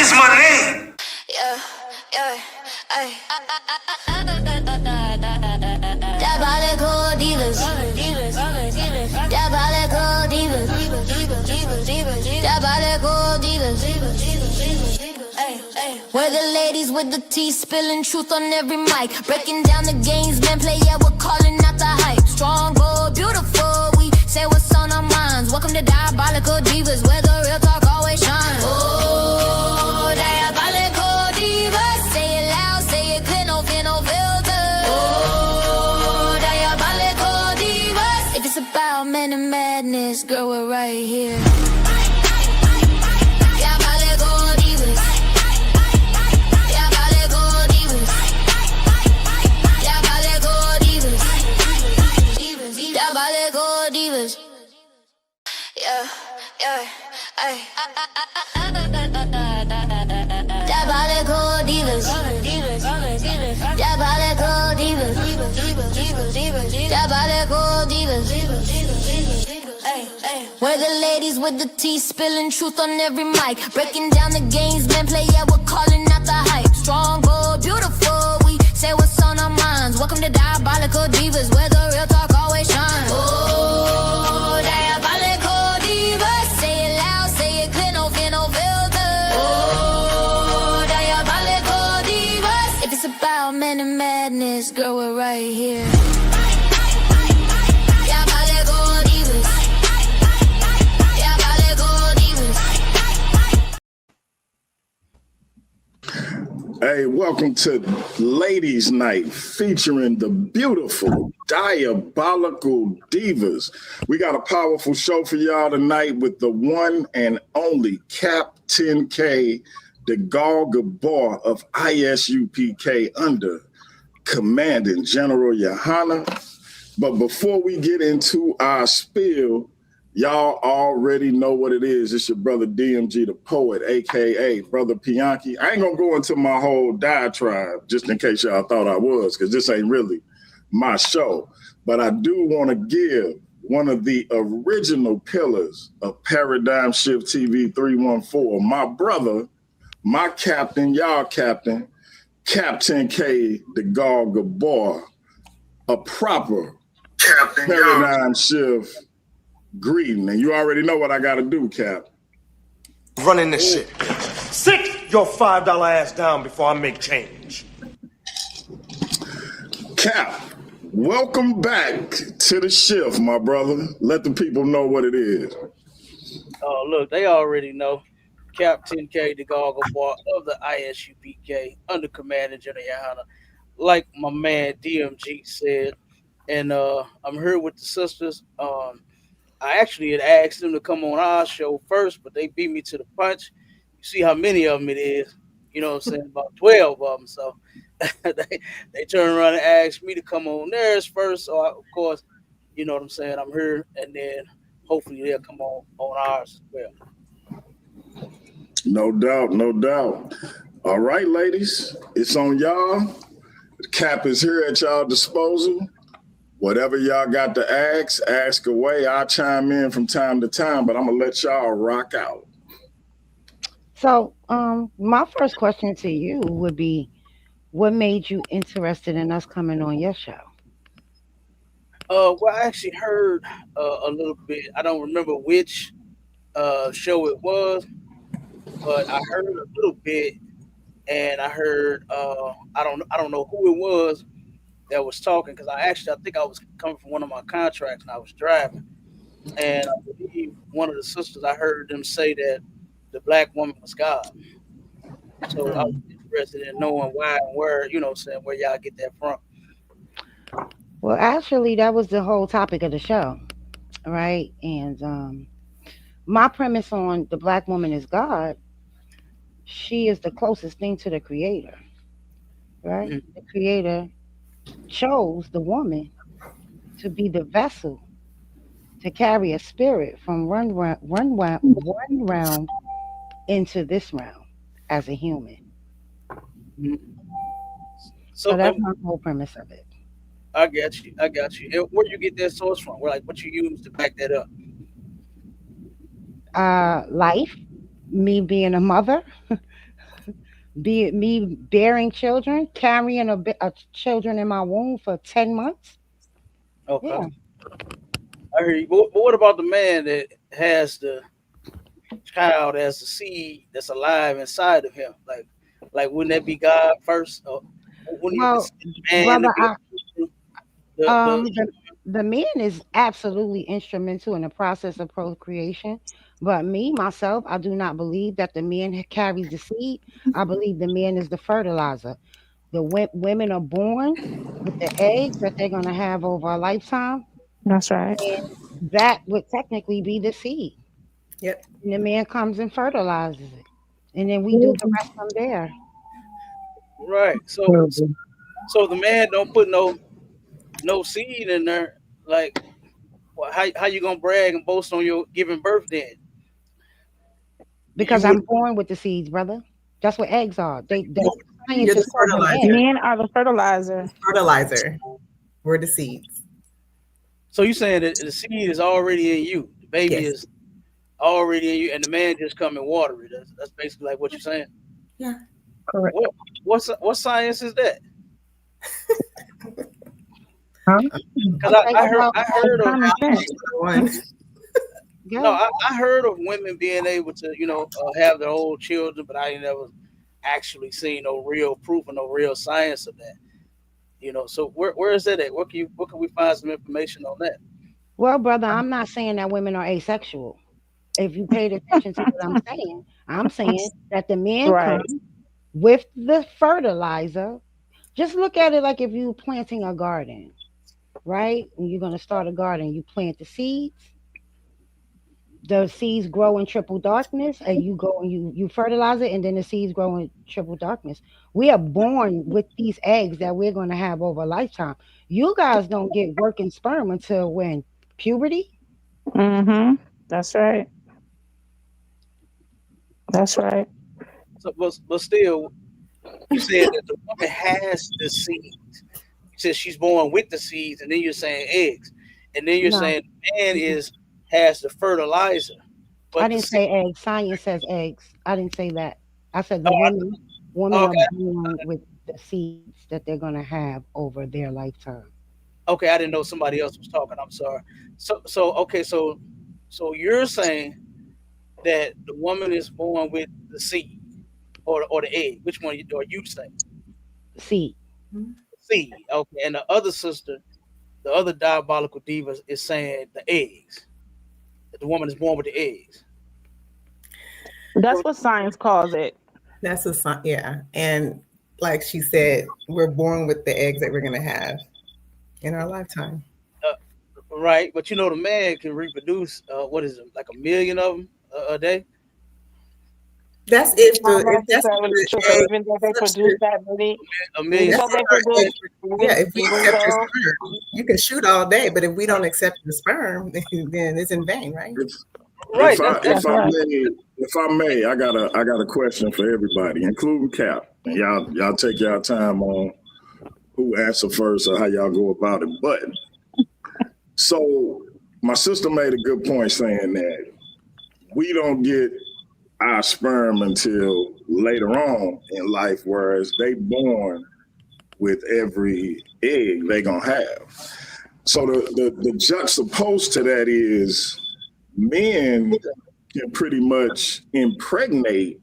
is my name. Yeah, yeah, ay. Diabolical divas. Diabolical divas. Diabolical divas. We're the ladies with the tea, spilling truth on every mic. Breaking down the games, men play, yeah, we're calling out the hype. Strong, bold, beautiful, we say what's on our minds. Welcome to Diabolical Divas, where the real talk always shines. Oh, Diabolical Divas, say it loud, say it clear, no fear, no filter. Oh, Diabolical Divas, if it's about men and madness, girl, we're right here. Diabolical divas. Diabolical divas. Diabolical divas. We're the ladies with the tea, spilling truth on every mic. Breaking down the games, men play, yeah, we're calling out the hype. Strong, bold, beautiful, we say what's on our minds. Welcome to Diabolical Divas, where the real talk always shines. Oh, Diabolical Divas, say it loud, say it clear, no fear, no filter. Oh, Diabolical Divas, if it's about men and madness, girl, we're right here. Diabolical Divas. Diabolical Divas. Hey, welcome to Ladies Night featuring the beautiful Diabolical Divas. We got a powerful show for y'all tonight with the one and only Captain K, the Gal Gabor of ISUPK under Commanding General Yohana. But before we get into our spiel, y'all already know what it is. It's your brother DMG the Poet, a.k.a. Brother Pianki. I ain't going to go into my whole diatribe just in case y'all thought I was, because this ain't really my show. But I do want to give one of the original pillars of Paradigm Shift TV 314, my brother, my captain, y'all captain, Captain K, the Gal Gabor, a proper Captain Paradigm Shift greeting. And you already know what I got to do, Cap. Running this shit. Sit your $5 ass down before I make change. Cap, welcome back to the shift, my brother. Let the people know what it is. Oh, look, they already know. Captain K, the Gal Gabor of the ISUPK, under Commander General Yohana. Like my man DMG said, and I'm here with the sisters. I actually had asked them to come on our show first, but they beat me to the punch. You see how many of them it is. You know what I'm saying? About 12 of them. So they turned around and asked me to come on theirs first. So, of course, you know what I'm saying? I'm here, and then hopefully they'll come on ours as well. No doubt, no doubt. All right, ladies, it's on y'all. The Cap is here at y'all disposal. Whatever y'all got to ask away. I'll chime in from time to time, but I'm going to let y'all rock out. So, my first question to you would be, what made you interested in us coming on your show? Well, I actually heard a little bit. I don't remember which show it was, but I heard a little bit, and I heard I don't know who it was that was talking, because I think I was coming from one of my contracts and I was driving, and I believe one of the sisters, I heard them say that the black woman was God. So I was interested in knowing why and where, you know what I'm saying, where y'all get that from. Well, actually, that was the whole topic of the show, right? And my premise on the black woman is God, she is the closest thing to the creator, right? Mm-hmm. The creator chose the woman to be the vessel to carry a spirit from one realm into this realm as a human. Mm-hmm. So that's my whole premise of it. I got you. Where you get that source from? What you use to back that up? Life, me being a mother, Be it me bearing children, carrying a children in my womb for 10 months. Okay, Yeah, I hear you. But what about the man that has the child as the seed that's alive inside of him? Like wouldn't that be God first? Or wouldn't you well, consider man to brother, be the the man is absolutely instrumental in the process of procreation. But me, myself, I do not believe that the man carries the seed. I believe the man is the fertilizer. The women are born with the eggs that they're going to have over a lifetime, That's right. and that would technically be the seed. Yep. And the man comes and fertilizes it, and then we do the rest from there. right? So the man don't put no seed in there. Like, well, how you gonna brag and boast on your giving birth then? You Because would I'm born with the seeds, brother. That's what eggs are. They You're the scientists call them eggs. fertilizer. Men are the fertilizer. Fertilizer. We're the seeds. so you saying that the seed is already in you, the baby Yes. is already in you, and the man just come and water it. That's basically like what you're saying. Yeah. Correct. What science is that? Huh? Because Okay, I It's heard of common sense. One. no, go. I heard of women being able to have their own children, but I ain't never actually seen no real proof or no real science of that. So where is that at? What can we find some information on that? Well, brother, I'm not saying that women are asexual. If you paid attention to what I'm saying that the men Right. come with the fertilizer. Just look at it like if you planting a garden, right? When you're gonna start a garden, you plant the seeds grow in triple darkness, and you go and you fertilize it, and then the seeds grow in triple darkness. We are born with these eggs that we're gonna have over a lifetime. You guys don't get working sperm until when? Puberty? Mm-hmm. That's right. That's right. But still, you said that the woman has the seeds. You said she's born with the seeds, and then you're saying eggs, and then you're No. saying the man is has the fertilizer, I but the didn't seed. say eggs. Science says eggs. I didn't say that. I said Oh, the women are okay, born with the seeds that they're gonna have over their lifetime. okay, I didn't know somebody else was talking. I'm sorry. So you're saying that the woman is born with the seed or the egg. Which one are you saying? Seed. Seed. Okay, and the other sister, the other diabolical diva, is saying the eggs. That the woman is born with the eggs. That's what science calls it. That's a sign. Yeah. And like she said, we're born with the eggs that we're going to have in our lifetime. Uh, right, but the man can reproduce. What is it, like a million of them a day? That's Not if that's if necessarily true. the egg Even though they such produce that many, A even million. that's though they if our produce, egg, yeah, if we even accept the though, sperm, you can shoot all day, but if we don't accept the sperm, then it's in vain, right? If, Right. that's right. if I may, I got a question for everybody, including Cap. And y'all take y'all time on who answer first or how y'all go about it. But so my sister made a good point saying that we don't get our sperm until later on in life, whereas they born with every egg they gonna have. So the juxtaposed to that is men can pretty much impregnate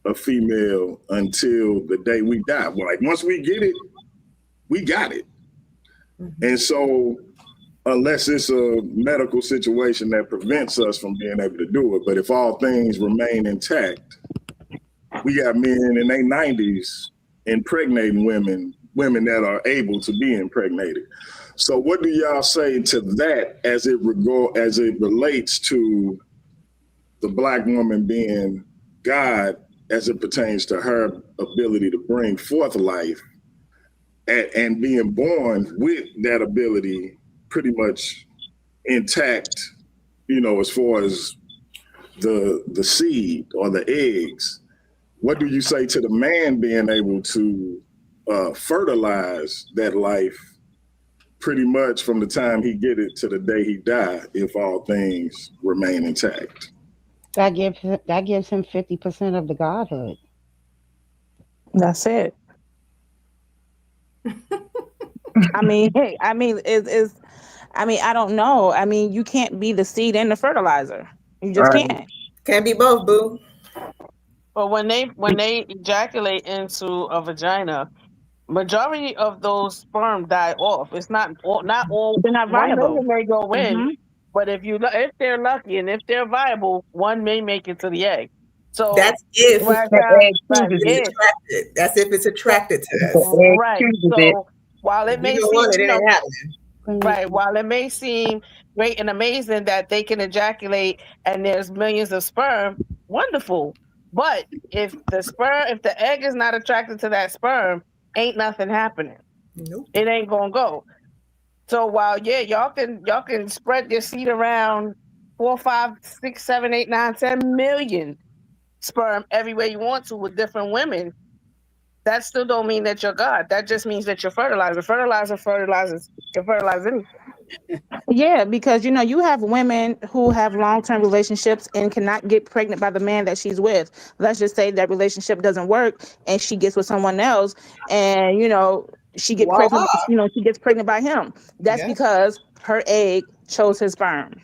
a female until the day we die. Well, like once we get it, we got it. And so unless it's a medical situation that prevents us from being able to do it, but if all things remain intact, we got men in their 90s impregnating women that are able to be impregnated. So what do y'all say to that as it relates to the Black woman being God as it pertains to her ability to bring forth life and being born with that ability pretty much intact, as far as the seed or the eggs? What do you say to the man being able to fertilize that life pretty much from the time he get it to the day he die, if all things remain intact? That gives him 50% of the godhood. That's it. I don't know. I mean, you can't be the seed and the fertilizer. You just Right. can't. Can't be both, boo. But when they ejaculate into a vagina, majority of those sperm die off. It's not all. They're not One viable. million may go in, Hmm. but if they're lucky and if they're viable, one may make it to the egg. So That's if when I The say egg right, chooses it's it. if attracted. That's if it's so, attracted to If the us. egg right, chooses it. so while If it you may don't seem, want it, it ain't happening. right, while it may seem great and amazing that they can ejaculate and there's millions of sperm, wonderful. But if the egg is not attracted to that sperm, ain't nothing happening. Nope. It ain't gonna go. So while yeah, y'all can spread your seed around 4, 5, 6, 7, 8, 9, 10 million sperm everywhere you want to with different women. That still don't mean that you're God. That just means that you're fertilizer. Fertilizer fertilizes can fertilize anything. Yeah, because you have women who have long-term relationships and cannot get pregnant by the man that she's with. Let's just say that relationship doesn't work and she gets with someone else and Voila. she gets pregnant by him. That's Yeah. because her egg chose his sperm.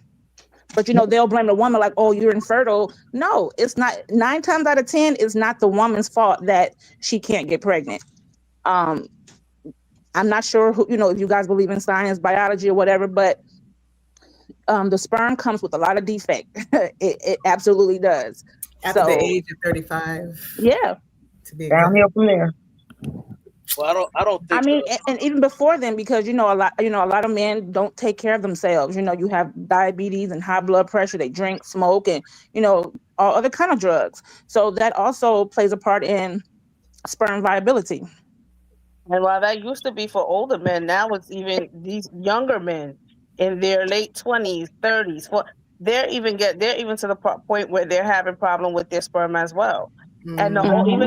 But they'll blame the woman like, "Oh, you're infertile." No, it's not. 9 times out of 10, it's not the woman's fault that she can't get pregnant. Um, I'm not sure who, if you guys believe in science, biology, or whatever, but the sperm comes with a lot of defect. It absolutely does. After the So age of 35, yeah, to be exact. Downhill from there. Well, I don't I think mean, and even before then, because a lot of men don't take care of themselves. You have diabetes and high blood pressure. They drink, smoke, and all other kind of drugs. So that also plays a part in sperm viability. And while that used to be for older men, now it's even these younger men in their late 20s, 30s. For they're even to the point where they're having problem with their sperm as well. And the Mm, whole Hmm.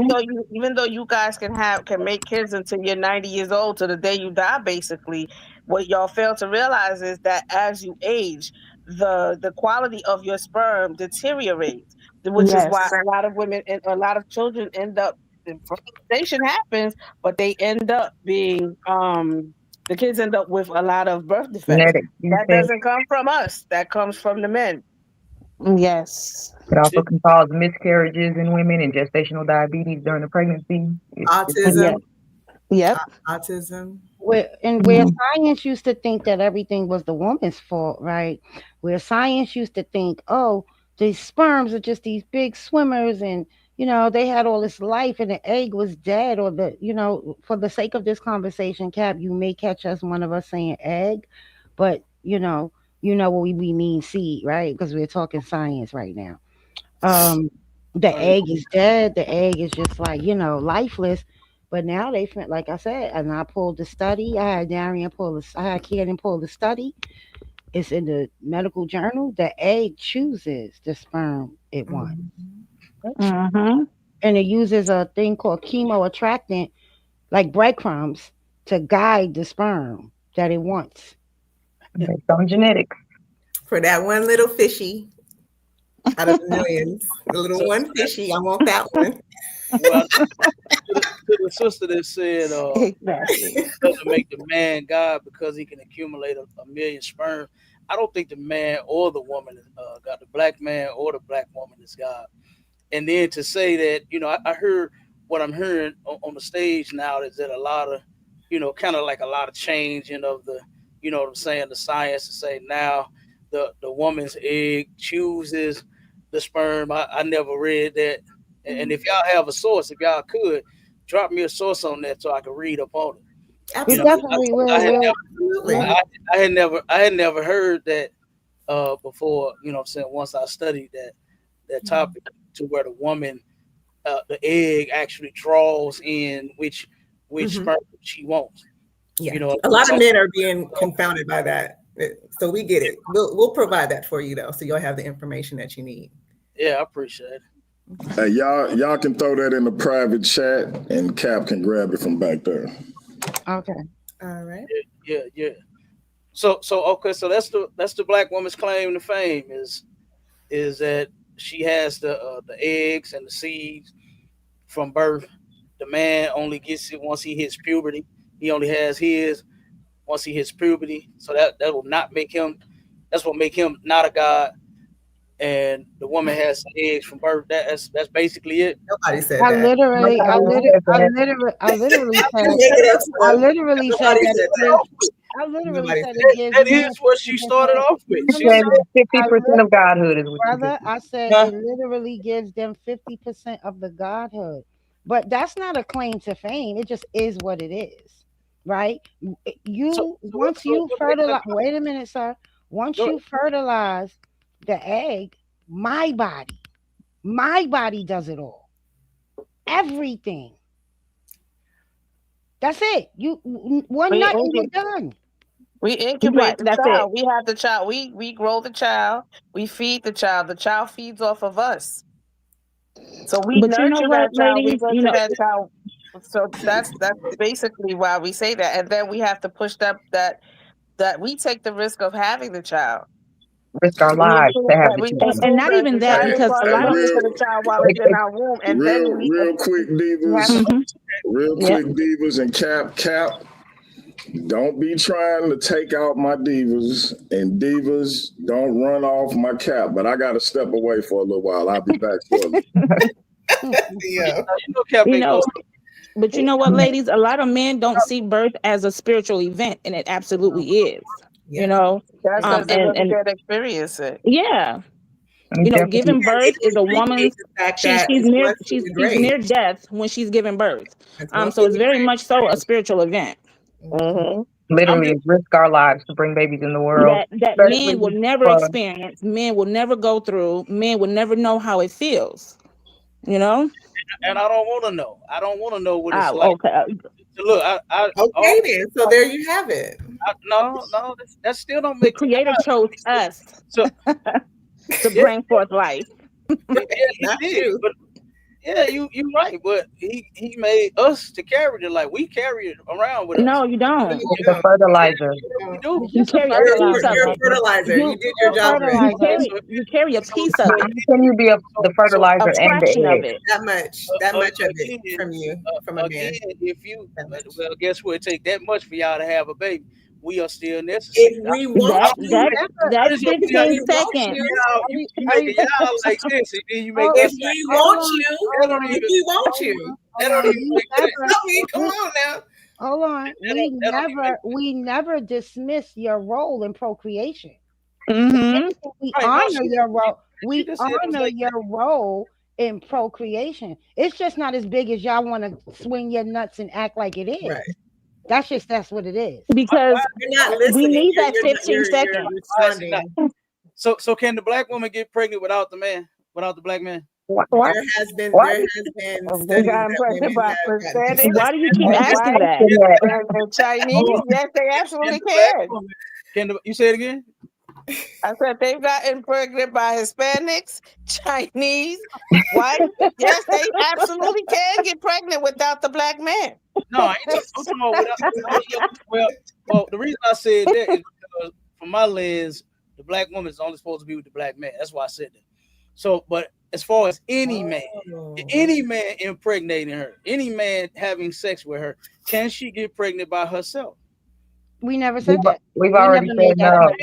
even though you guys can make kids until you're 90 years old to the day you die, basically, what y'all fail to realize is that as you age, the quality of your sperm deteriorates, which is why Yes. a lot of women and a lot of children end up fertilization happens, but they end up being the kids end up with a lot of birth defects. Genetic That defect. doesn't come from us. That comes from the men. Yes. It also can cause miscarriages in women and gestational diabetes during the pregnancy. autism. Yep. Yep. Autism. Where Mhm. science used to think that everything was the woman's fault, right? Where science used to think, oh, these sperms are just these big swimmers, and they had all this life, and the egg was dead, or for the sake of this conversation, Cap, you may catch us one of us saying egg, but what we mean seed, right? Because we're talking science right now. Um, the Right. egg is dead. The egg is just like, lifeless. But now like I said, and I pulled the study. I had Cannon pull the study. It's in the medical journal. The egg chooses the sperm it wants. Mhm. Hmm. And it uses a thing called chemoattractant, like breadcrumbs, to guide the sperm that it wants. Based on genetics. For that one little fishy out of the millions, the little So one fishy, I want that one. well, to the sister that said Exactly. doesn't make the man God because he can accumulate a million sperm. I don't think the man or the woman is God. The black man or the black woman is God. And then to say that, I heard what I'm hearing on the stage now is that a lot of, kind of like a lot of changing of the, what I'm saying, the science to say now the woman's egg chooses the sperm. I never read that. And if y'all have a source, if y'all could drop me a source on that so I can read up on it. You We know, Absolutely. definitely I will. had Will. never, Will. I had never heard that before. What I'm saying, once I studied that topic to where the woman, the egg actually draws in which Hmm. sperm she wants. Yeah. A And lot of some, men are being confounded by that. So we get it. We'll provide that for you though, so you'll have the information that you need. yeah, I appreciate it. Hey, y'all can throw that in the private chat, and Cap can grab it from back there. Okay. All right. Yeah. So okay, so that's the black woman's claim to fame is that she has the eggs and the seeds from birth, the man only gets it once he hits puberty. He only has his once he hits puberty. So that will not make him. That's what make him not a god. And the woman has some eggs from birth. That's basically it. Nobody said I that. literally, I Nobody literally, said I that. literally, I literally said, Make it up, I Slim. literally said Nobody that said it that. gives, I literally Nobody said said it gives That men is what she started 50%. off with. No, She no, said, no. 50% of godhood is what you Brother, said. I said huh? it literally gives them 50% of the godhood. But that's not a claim to fame. It just is what it is. Right? You once you What makes that? fertilize, wait a minute, sir. Once Go you fertilize the egg, my body does it all. Everything. That's it. One We nut and you're incubate, done. we Right, incubate the that's it. child. We have the child. We grow the child. We feed the child. The child feeds off of us. So we But you know nurture what, that child. We ladies? nurture that child. So that's basically why we say that. And then we have to push that we take the risk of having the child. Risk our We lives assume to have that the we child. And assume not the even that, Hey, because a responsibility lot of real, for the child while it's in our womb, and then real quick, divas. Mhm. Real Yeah. quick, divas and Cap. Don't be trying to take out my divas, and divas don't run off my cap. But I got to step away for a little while. I'll be back shortly. Yeah. Cap You ain't know, gonna. but you know what, ladies? A lot of men don't see birth as a spiritual event, and it absolutely is. Yeah. You know, that's because they and wasn't there to experience it. yeah, You definitely giving birth is a Appreciate woman's. the fact She's that she's it's near once in she's the she's grave. near death when she's giving birth. It's once So in it's the very grave. much so a spiritual event Mm-hmm. I'm literally just risk our lives to bring babies in the world, that men will especially never for experience, men will never go through, men will never know how it feels. You know. and I don't want to know. I don't want to know what it's Oh, like. okay. Look, Okay, then. So there you have it. no, that still don't The make the Creator chose us So to yeah, bring forth life. yeah, he Not did. you. But yeah, you right. But he made us to carry it. Like we carry it around with No, us. you don't. You the don't. fertilizer. We You do. You're You just a carry a piece of You're a fertilizer. it. fertilizer. You You did your You're a job right. fertilizer. you carry a So piece of How it, can you be the a fertilizer and fraction the of egg? it. That much of again, it from you, from a again, man. if you That much. well, guess what? It take that much for y'all to have a baby. We are still necessary. If we want That you, I that just want to see how if 15 we want seconds. you, you Are you, making y'all like this, and then you make hold, if us like we that. want hold on, you, That hold don't on, if even we want hold you. on, that hold don't on. even We make sense. never, I mean, come we, on now. hold on. That don't even make We never dismiss your role in procreation. Mm-hmm. We right. No, honor your role. she We just said it was honor like your role in procreation. It's just not as big as y'all want to swing your nuts and act like it is. Right. That's what it is. Because You're not we listening. need that You're, 15 you're seconds. why is it not? responding. So can the black woman get pregnant without the man, without the black man? What? There has been They studies got that pregnant women by have gotten Hispanics Why do you keep and asking white that? and Chinese. Yes, they Can absolutely the black can. woman? You say it again? I said they've gotten pregnant by Hispanics, Chinese, white. Yes, they absolutely can get pregnant without the black man. No, I ain't I'm talking about well, the reason I said that is because from my lens, the black woman is only supposed to be with the black man. That's why I said that. So, but as far as any man impregnating her, any man having sex with her, can she get pregnant by herself? We never said that. We've We already never said made that no. claim.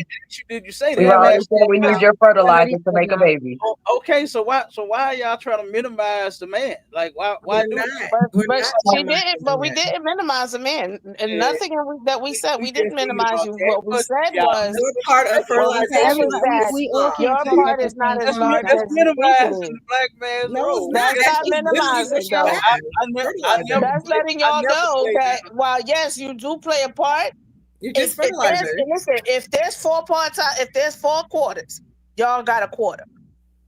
Did you say We've that? already said we need No, your we fertilizer already to said make a no. baby. Okay, so why are y'all trying to minimize the man? Like why We're do not. But We're but not she minimizing didn't. the But we men. didn't minimize the man, and that? nothing that we said. We We didn't just thinking minimize about you. that What we much. said Y'all was Your part of what we said fertilization was Everybody, that is we all love. can't your talk at part the is not same as time, large that's guys. as you think it minimizing is. the black man's No, it's role. not. That's That's not just literally minimizing what you though. have. I Fertilizer. never That's played. letting I y'all never know played that that. while yes, you do play a part. You're just If there's fertilizer. listen, if there's 4 parts, if there's 4 quarters, y'all got a quarter.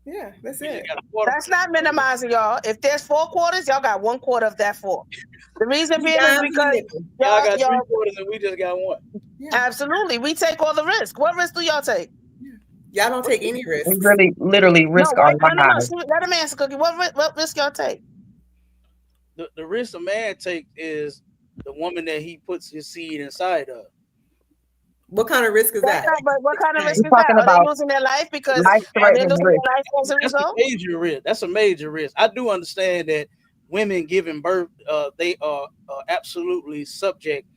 Yeah, that's We just it. got a quarter. That's not minimizing y'all. If there's 4 quarters, y'all got 1/4 of that 4. The reason being is Dimes in the because middle. Y'all got y'all 3/4 and we just got one. Yeah. absolutely we take all the risk. What risk do y'all take? Y'all don't take any We risks. really, literally No, risk our no. lives. Let him answer, Cookie. What risk y'all take? The risk a man takes is the woman that he puts his seed inside of. What kind of risk is That's that? not, but what kind of risk We're is that? talking Are they about losing their life because are they life-threatening losing risk. their life as a That's a result? major risk. That's a major risk. I do understand that women giving birth, they are absolutely subject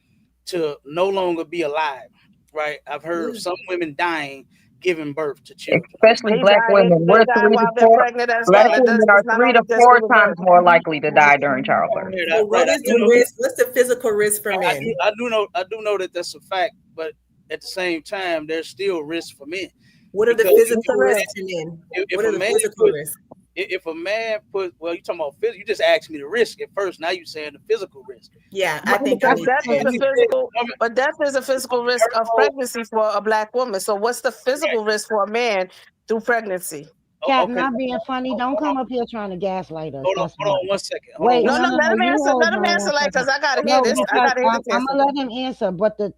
to no longer be alive. Right? I've heard of some women dying giving birth to children. Especially black women. They We're die three to while they're four. pregnant as Black well. women are It's not 3 to only just 4 giving times birth. more likely to die during childbirth. So what I is do the know. risk? What's the physical risk for men? I do know. I do know that that's a fact, but at the same time, there's still risk for men. What are the Because physical risks for men? if What a are the man physical put risks? if a man put, well, you talking about physical, you just asked me the risk at first. Now you saying the physical risk. Yeah, I think I But need death to is a change. physical, but death is a physical risk of Oh, pregnancy for a black woman. So what's the right. physical risk for a man through pregnancy? Cat, Okay. not being funny. Don't Hold on. come up here trying to gaslight us. Hold on. That's Hold why. on 1 second. Hold on Wait, one No, no, no, second. no, let no. him You answer. hold Let him on answer, one like, second. cause I gotta hear No, this. I because gotta hear I'm this answer. gonna let him answer. But the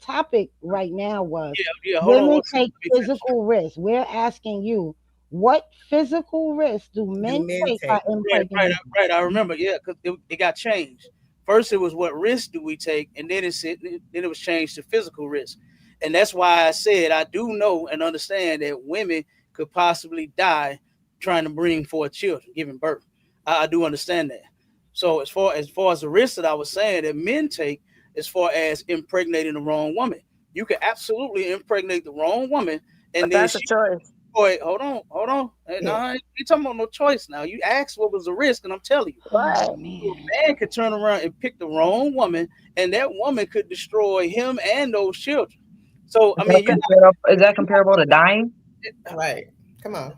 topic right now was Yeah. Hold on women 1 second. take Let me finish. physical risks. We're asking you, what physical risks do Do men men take by take? impregnating? Right. I remember. Yeah, because it got changed. First, it was what risk do we take, and then it was changed to physical risk, and that's why I said I do know and understand that women could possibly die trying to bring forth children, giving birth. I do understand that. So as far as the risk that I was saying that men take, as far as impregnating the wrong woman, you could absolutely impregnate the wrong woman, But and then that's a she. choice. Wait, hold on. Yeah. No, you talking about no choice now. You asked what was the risk, and I'm telling you. Right. Oh A man. man could turn around and pick the wrong woman, and that woman could destroy him and those children. So, I mean, Is that comparable to dying? Right. Come on.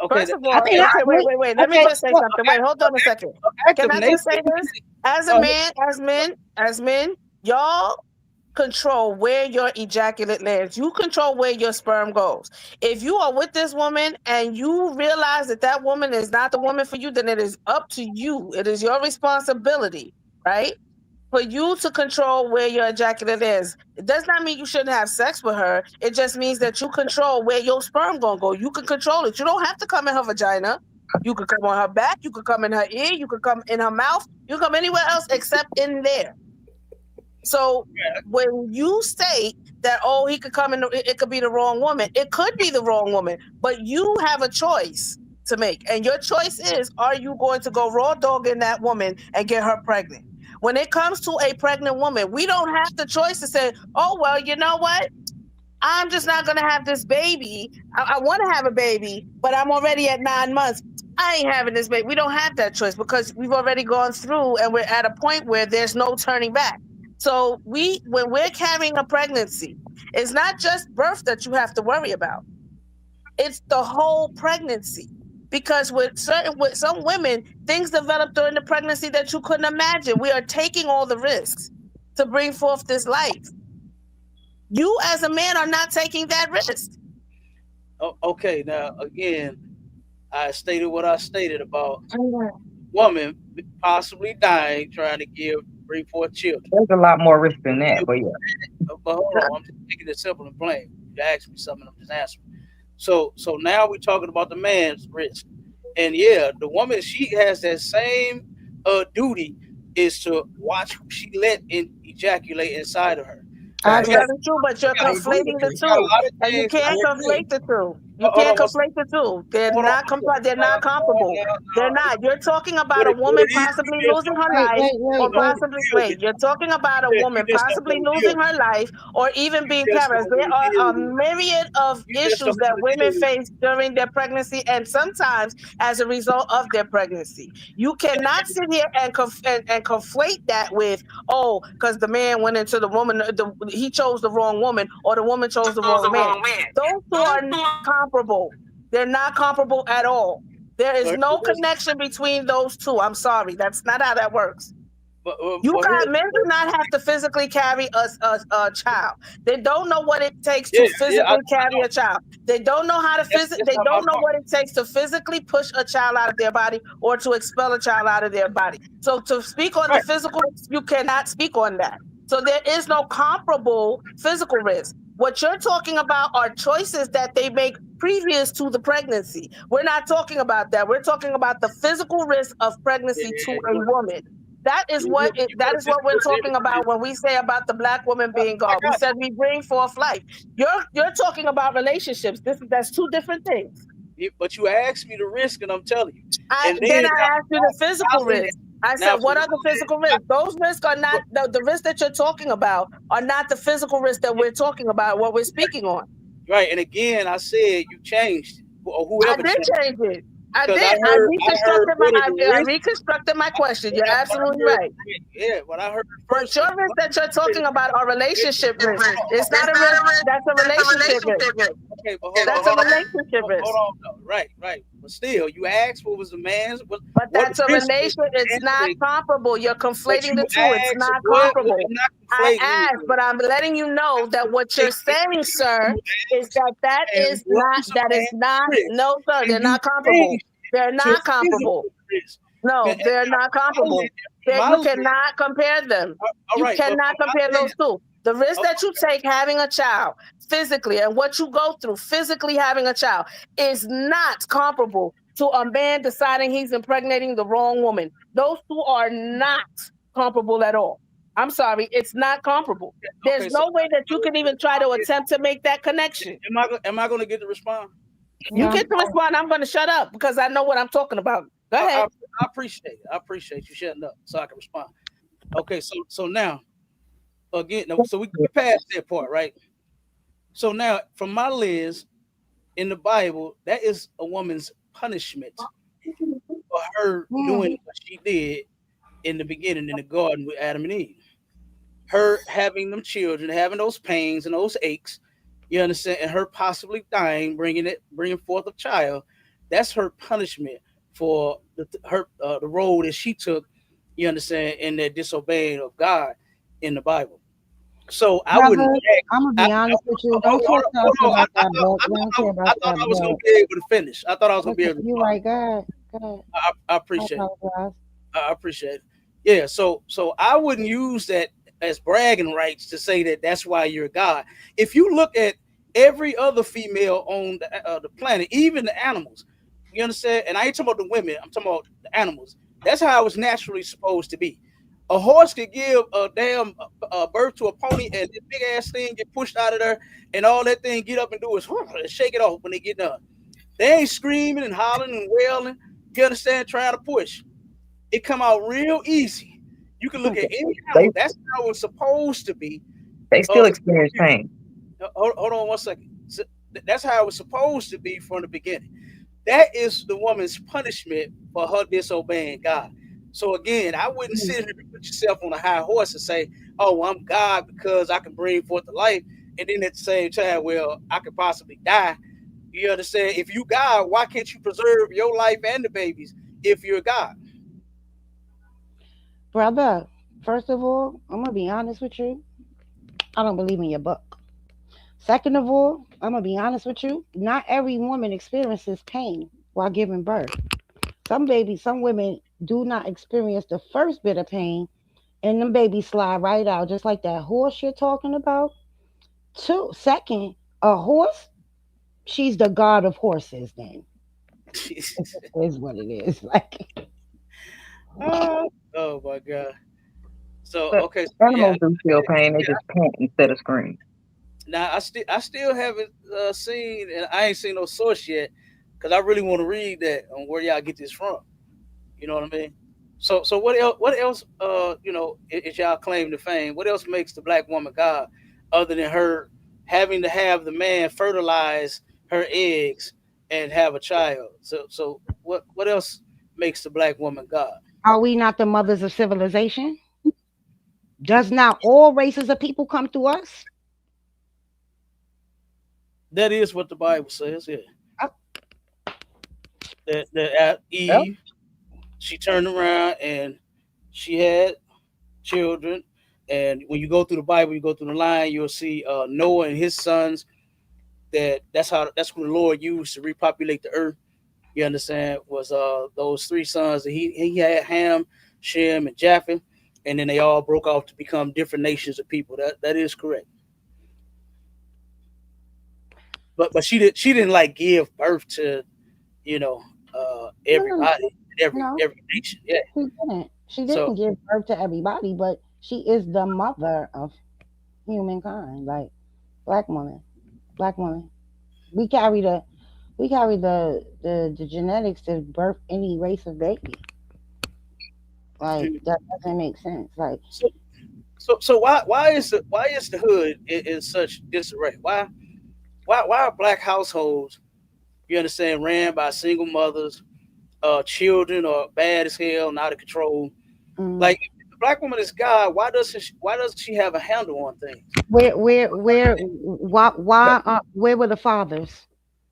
okay, First of I all, mean, okay, wait. Let me okay. just say Look, something. Wait, hold on a second. Can active I nature. just say this? As a man, as men, y'all control where your ejaculate lands. You control where your sperm goes. If you are with this woman and you realize that that woman is not the woman for you, then it is up to you. It is your responsibility, right? For you to control where your ejaculate is. It does not mean you shouldn't have sex with her. It just means that you control where your sperm gonna go. You can control it. You don't have to come in her vagina. You could come on her back. You could come in her ear. You could come in her mouth. You come anywhere else except in there. So when you state that, oh, he could come in, it could be the wrong woman. It could be the wrong woman, but you have a choice to make. And your choice is, are you going to go raw dog in that woman and get her pregnant? When it comes to a pregnant woman, we don't have the choice to say, oh, well, you know what? I'm just not going to have this baby. I want to have a baby, but I'm already at 9 months. I ain't having this baby. We don't have that choice because we've already gone through and we're at a point where there's no turning back. So when we're carrying a pregnancy, it's not just birth that you have to worry about. It's the whole pregnancy. Because with some women, things develop during the pregnancy that you couldn't imagine. We are taking all the risks to bring forth this life. You as a man are not taking that risk. Okay, now again, I stated what I stated about woman possibly dying trying to bring forth children. There's a lot more risk than that, but yeah. But hold on, I'm just making it simple and plain. You asked me something, I'm just answering. So now we're talking about the man's risk, and yeah, the woman, she has that same duty, is to watch who she let ejaculate inside of her. I That's We agree. got, very true, but you're I agree conflating with the you. we got a two, lot of and you things. I can't agree. conflate the two. You Hold can't on, conflate the two. They're hold on, not they're not comparable. They're no. not. You're talking about What a it, what woman it is, possibly you just losing her life, or don't Wait. possibly deal with wait. You're talking about a you woman just don't possibly want to deal losing with her life, or even being You just paralyzed. don't There want to are deal a with myriad of You just issues don't that want to deal women with face during their pregnancy, and sometimes as a result of their pregnancy. You cannot sit here and conflate that with, oh, because the man went into the woman, he chose the wrong woman, or the woman chose the wrong man. Those two are not comparable. They're not comparable at all. There is no connection between those two. I'm sorry. That's not how that works. You But got men do not have to physically carry a child. They don't know what it takes yeah, to I physically carry know. a child. They don't know how to That's they not my don't know point. what it takes to physically push a child out of their body or to expel a child out of their body. So to speak on the Right. physical, you cannot speak on that. So there is no comparable physical risk. What you're talking about are choices that they make previous to the pregnancy. We're not talking about that. We're talking about the physical risk of Yeah, pregnancy to a woman. That is just what we're put it talking about when we say about the black woman being I God. We got said we bring forth life. You're talking about relationships. That's two different things. But you asked me the risk, and I'm telling you. And Then then I asked you the physical risk. I said, now, what are the physical risks? Those risks are not the risks that you're talking about are not the physical risks that we're talking about, what we're speaking on. right. And again, I said you changed or I whoever did changed change it. I because did. I I heard reconstructed what are the I risks. reconstructed my question. You're Yeah, what I absolutely heard, right. yeah, what I heard But first your was risks that you're talking about are relationship risks. It's It's not a not risk. a risk. That's a It's a relationship risk. relationship risk. okay, but Okay, but That's a hold on. relationship hold risk. on, though. Right. But still, you asked what was the man's But what that's a risk was relation. the It's man not taking? comparable. You're But conflating you the two. It's asked not what? Well, comparable. I'm not I conflating asked, anything. but I'm letting you know that what you're saying, sir, You is asked, and what was the that is man's not, risk? no, sir, And they're you not comparable. changed They're it to not comparable. physical risk. No, And they're not comparable. my You list, cannot compare them. all You right, but cannot my compare those list, two. The risk oh, that you take having a child physically and what you go through physically having a child is not comparable to a man deciding he's impregnating the wrong woman. Those two are not comparable at all. I'm sorry, it's not comparable. There's okay, so no way that you can even try to attempt to make that connection. am I going to get to respond? You No. get to respond, I'm going to shut up because I know what I'm talking about. Go I, I, ahead. I appreciate it. I appreciate you shutting up so I can respond. Okay, so now again, so we passed that part, right? So now, from my lens in the Bible, that is a woman's punishment for her Mm. doing what she did in the beginning in the garden with Adam and Eve. Her having them children, having those pains and those aches, you understand, and her possibly dying, bringing forth a child. That's her punishment for the road that she took. You understand, in that disobeying of God in the Bible. So I wouldn't. Brother, I'm gonna be honest with you. Don't talk to us Hold on. about that book. We don't care I about thought that I was gonna book. be able to finish. I thought I was gonna be Okay, able to you're respond. right. Go ahead. Go ahead. I I appreciate it. apologize. I appreciate it. Yeah. So I wouldn't use that as bragging rights to say that that's why you're God. If you look at every other female on the planet, even the animals, you understand. And I ain't talking about the women. I'm talking about the animals. That's how it's naturally supposed to be. A horse could give a damn birth to a pony, and this big ass thing get pushed out of there, and all that thing get up and do is shake it off when they get done. They ain't screaming and hollering and wailing. You understand? Trying to push. It come out real easy. You can look at any They animal. That's how it's supposed to be. they still experience pain. Hold on one second. That's how it was supposed to be from the beginning. That is the woman's punishment for her disobeying God. So again, I wouldn't sit here and put yourself on a high horse and say, "Oh, well, I'm God because I can bring forth the life," and then at the same time, well, I could possibly die. You understand? If you God, why can't you preserve your life and the babies if you're God? Brother, first of all, I'm gonna be honest with you. I don't believe in your book. Second of all, I'm gonna be honest with you. Not every woman experiences pain while giving birth. Some women do not experience the first bit of pain, and them babies slide right out, just like that horse you're talking about. Second, a horse, she's the god of horses. Then is what it is. Like, Oh my God. So But okay, so yeah, animals do feel pain. They just pant instead of scream. now I still haven't seen, and I ain't seen no source yet, because I really want to read that on where y'all get this from. You know what I mean? So what else? What else? Is y'all claim to fame? What else makes the black woman God, other than her having to have the man fertilize her eggs and have a child? So what else makes the black woman God? are we not the mothers of civilization? Does not all races of people come through us? That is what the Bible says. Yeah, Uh, that Well, Eve, she turned around and she had children. And when you go through the Bible, you go through the line, you'll see Noah and his sons. That's what the Lord used to repopulate the earth. You understand? Was those three sons that he had, Ham, Shem, and Japheth, and then they all broke off to become different nations of people. That is correct. But she didn't like give birth to you know No, no, everybody, no. every nation. Yeah. She didn't. She So didn't give birth to everybody, but she is the mother of humankind. Like, black woman, black woman. We carry the We carry the genetics to birth any race of baby. Like Mhm. that doesn't make sense. Like So, so why is the hood in such disarray? Why are black households, you understand, ran by single mothers, children are bad as hell, and out of control? mm, Like, if the black woman is God, why doesn't she have a handle on things? where were the fathers?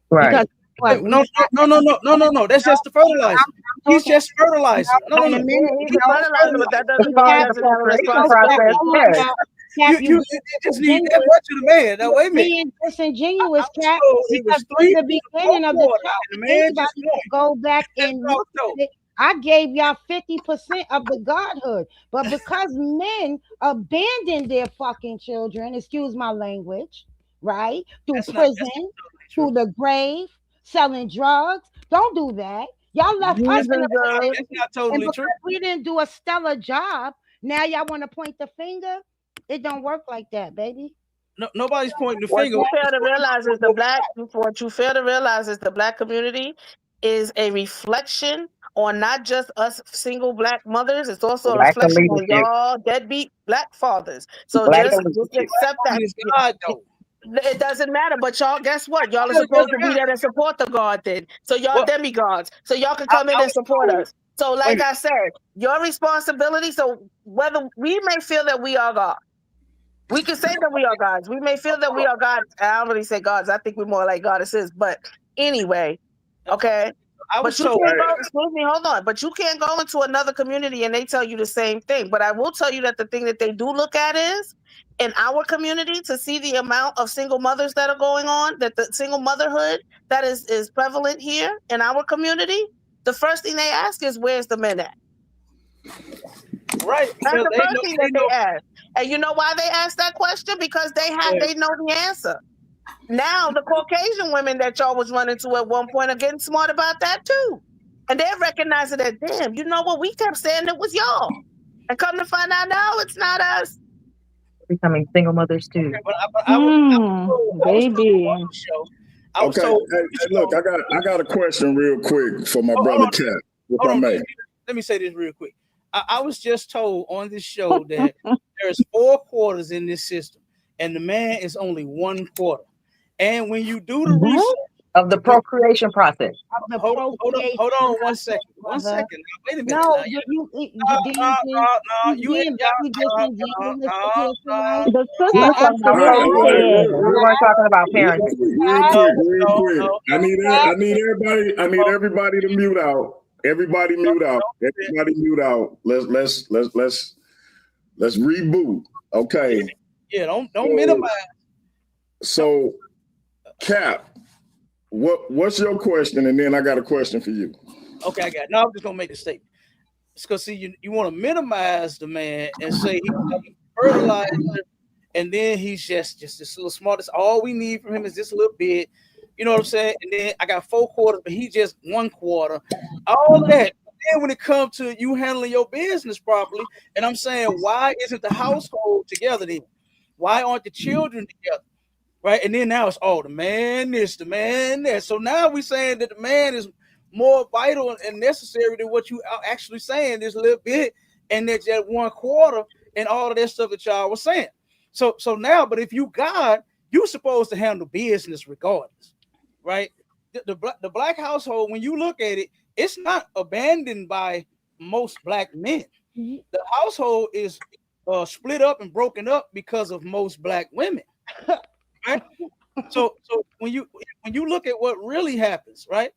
Right. Because what Wait, we no, no, no, no, no, no, no, no. That's just the fertilizer. I'm He's talking just fertilizer. No, no, in a no. Yeah, minute. he's He's a just fertilizer, but that The doesn't mean he part of the doesn't have a procreation Cap, process, responsibility. yes. Cap, Cap, You you you being you just need that disingenuous. much of the man. Now You wait a minute. being I disingenuous, was Cap, told it because was in three the to four beginning of the quarters, show, and the if man just anybody won. could go back That's and what I look was told. at it, I gave y'all 50% of the godhood. But because men abandon their fucking children, excuse my language, right? Through That's not prison, totally through true. the grave, selling drugs. Don't do that. Y'all left us in Using the the That's position, not and totally because true. we didn't do a stellar job, now y'all want to point the finger. It don't work like that, baby. No, nobody's pointing the what finger. you I'm fail just to going realize off is of the what we black got. what you fail to realize is the black community is a reflection on not just us single black mothers, it's also a Lack of reflection on leadership. y'all deadbeat black fathers. So Lack of just leadership. accept Black that. woman is God, though. It doesn't matter, but y'all, guess what? Y'all are It supposed doesn't to be matter. there to support the God then. So y'all Well, demigods. So y'all can come in I and was support told. us. So, Wait a like minute. I said, your responsibility. So whether we may feel that we are God, we can say that we are gods. We may feel that we are God. I don't really say gods. I think we're more like goddesses. But anyway, okay. I But was you told. can't go, excuse me, hold on. But you can't go into another community and they tell you the same thing. But I will tell you that the thing that they do look at is in our community to see the amount of single mothers that are going on, that the single motherhood that is prevalent here in our community. The first thing they ask is, where's the men at? Right, That's because the they first know thing they that they know. ask. And you know why they ask that question? Because Yeah. they know the answer. Now the Caucasian women that y'all was running to at one point are getting smart about that too. And they're recognizing that, damn, you know what? We kept saying it was y'all. And come to find out, no, it's not us. Becoming single mothers Okay, too. but I was told Baby. on the show. I was Okay, told hey, on this hey, look, show. I got a question real quick for my Hold brother on, Cat, if hold I on. may. Let me say this real quick. I was just told on this show that there's four quarters in this system, and the man is only one quarter. And when you do the research, What? Of the when, procreation process. Of the hold on procreation, 1 second. One brother. second. Now, wait a minute. No, Now, you DMG, you you being very disingenuous here tonight. The We sister were Cap, talking All about right, Cap, all right, procreation. look, We look, weren't talking about real parenting. quick, real Cap, quick, no, real no, quick. no, I no, need Cap. everybody to mute out. Everybody mute out. Everybody mute out. Let's reboot. yeah, Okay. yeah, don't So, minimize. so Cap, what's your question? And then I got a question for you. Okay, I got it. No, I'm just gonna make a statement. It's because see, you want to minimize the man and say he's fertilizer, and then he's just this little smart. That's all we need from him is this little bit. You know what I'm saying? And then I got 4 quarters, but he just 1 quarter. All of that. Then when it comes to you handling your business properly, and I'm saying, why isn't the household together then? Why aren't the children together? Right? And then now it's the man this, the man that. So now we're saying that the man is more vital and necessary than what you are actually saying this little bit, and that just 1 quarter and all of that stuff that y'all was saying. So now, but if you God, you supposed to handle business regardless, right? The black household, when you look at it, it's not abandoned by most black men. The household is split up and broken up because of most black women, right? So when you look at what really happens, right?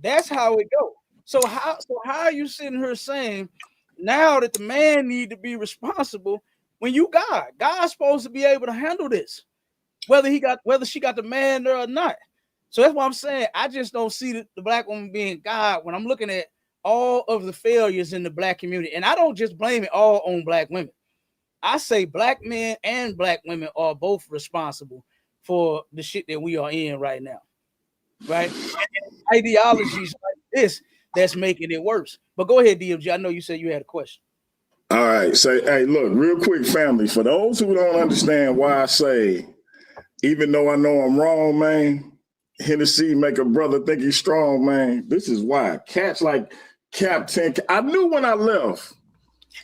That's how it goes. So how are you sitting here saying now that the man need to be responsible when you God's supposed to be able to handle this, whether she got the man there or not. So that's why I'm saying I just don't see the black woman being God when I'm looking at all of the failures in the black community. And I don't just blame it all on black women. I say black men and black women are both responsible for the shit that we are in right now, right? And ideologies like this that's making it worse. But go ahead, DMG. I know you said you had a question. All right. Say, hey, look, real quick, family. For those who don't understand why I say, even though I know I'm wrong, man, Hennessy make a brother think he's strong, man. This is why. Cats like Captain. I knew when I left,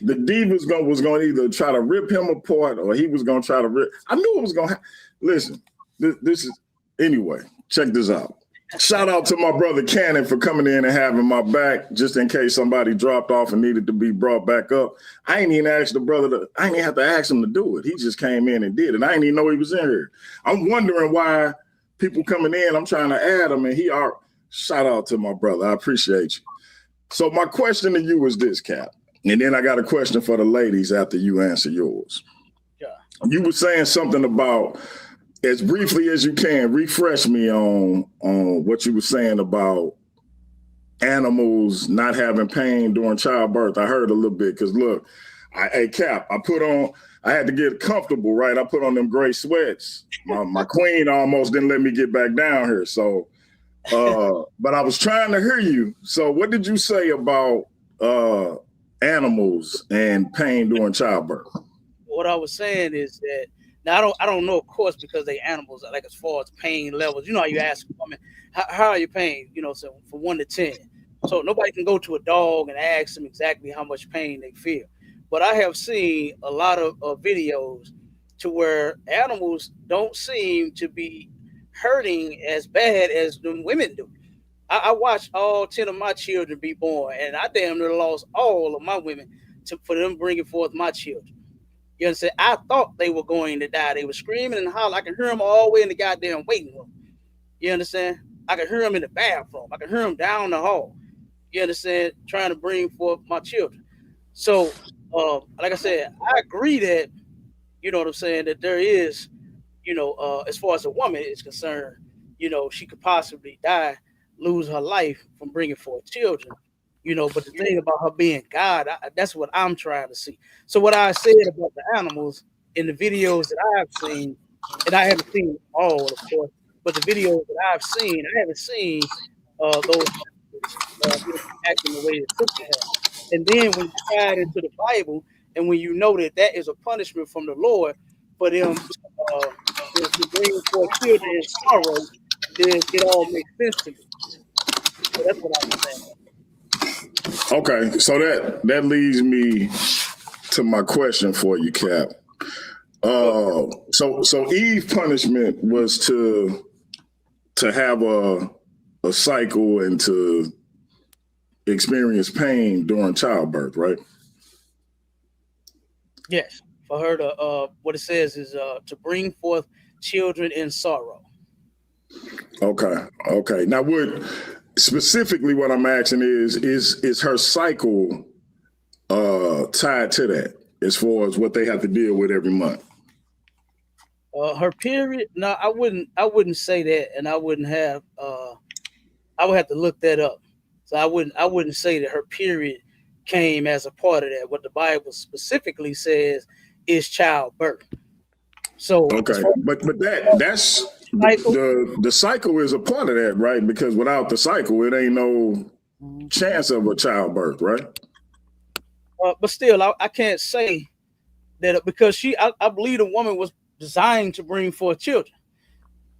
the Divas was going to either try to rip him apart or he was going to try to rip. I knew it was going to happen. Listen, this is, anyway, check this out. Shout out to my brother Cannon for coming in and having my back just in case somebody dropped off and needed to be brought back up. I ain't even asked the brother I ain't even have to ask him to do it. He just came in and did it. I didn't even know he was in here. I'm wondering why people coming in, I'm trying to add them, and shout out to my brother. I appreciate you. So my question to you is this, Cap, and then I got a question for the ladies after you answer yours. Yeah. You were saying something about, as briefly as you can, refresh me on what you were saying about animals not having pain during childbirth. I heard a little bit because look, hey Cap, I had to get comfortable, right? I put on them gray sweats. My queen almost didn't let me get back down here. So, but I was trying to hear you. So what did you say about animals and pain during childbirth? What I was saying is that, now I don't know, of course, because they animals, like as far as pain levels. You know how you ask a woman, how are your pain? You know, so from 1 to 10. So nobody can go to a dog and ask them exactly how much pain they feel. But I have seen a lot of videos to where animals don't seem to be hurting as bad as the women do. I watched all 10 of my children be born, and I damn near lost all of my women for them bringing forth my children. You understand? I thought they were going to die. They were screaming and hollering. I can hear them all the way in the goddamn waiting room. You understand? I can hear them in the bathroom. I can hear them down the hall. You understand? Trying to bring forth my children. So, like I said, I agree that, you know what I'm saying, that there is, you know, as far as a woman is concerned, you know, she could possibly die, lose her life from bringing forth children. You know, but the thing about her being God, that's what I'm trying to see. So what I said about the animals in the videos that I've seen, and I haven't seen all, of course, but the videos that I've seen, I haven't seen those acting the way the sister has. And then when you tie it into the Bible, and when you know that that is a punishment from the Lord for them to bring forth children in sorrow, then it all makes sense to me. So that's what I'm saying. Okay, so that leads me to my question for you, Cap. So Eve's punishment was to have a cycle and to experience pain during childbirth, right? Yes, for her to what it says is to bring forth children in sorrow. Okay. Now, specifically what I'm asking is her cycle tied to that as far as what they have to deal with every month? Her period? No, I wouldn't say that, and I wouldn't have. I would have to look that up. So I wouldn't say that her period came as a part of that. What the Bible specifically says is childbirth. So okay, but that's the cycle is a part of that, right? Because without the cycle, it ain't no chance of a childbirth, right? But still, I can't say that because I believe the woman was designed to bring forth children.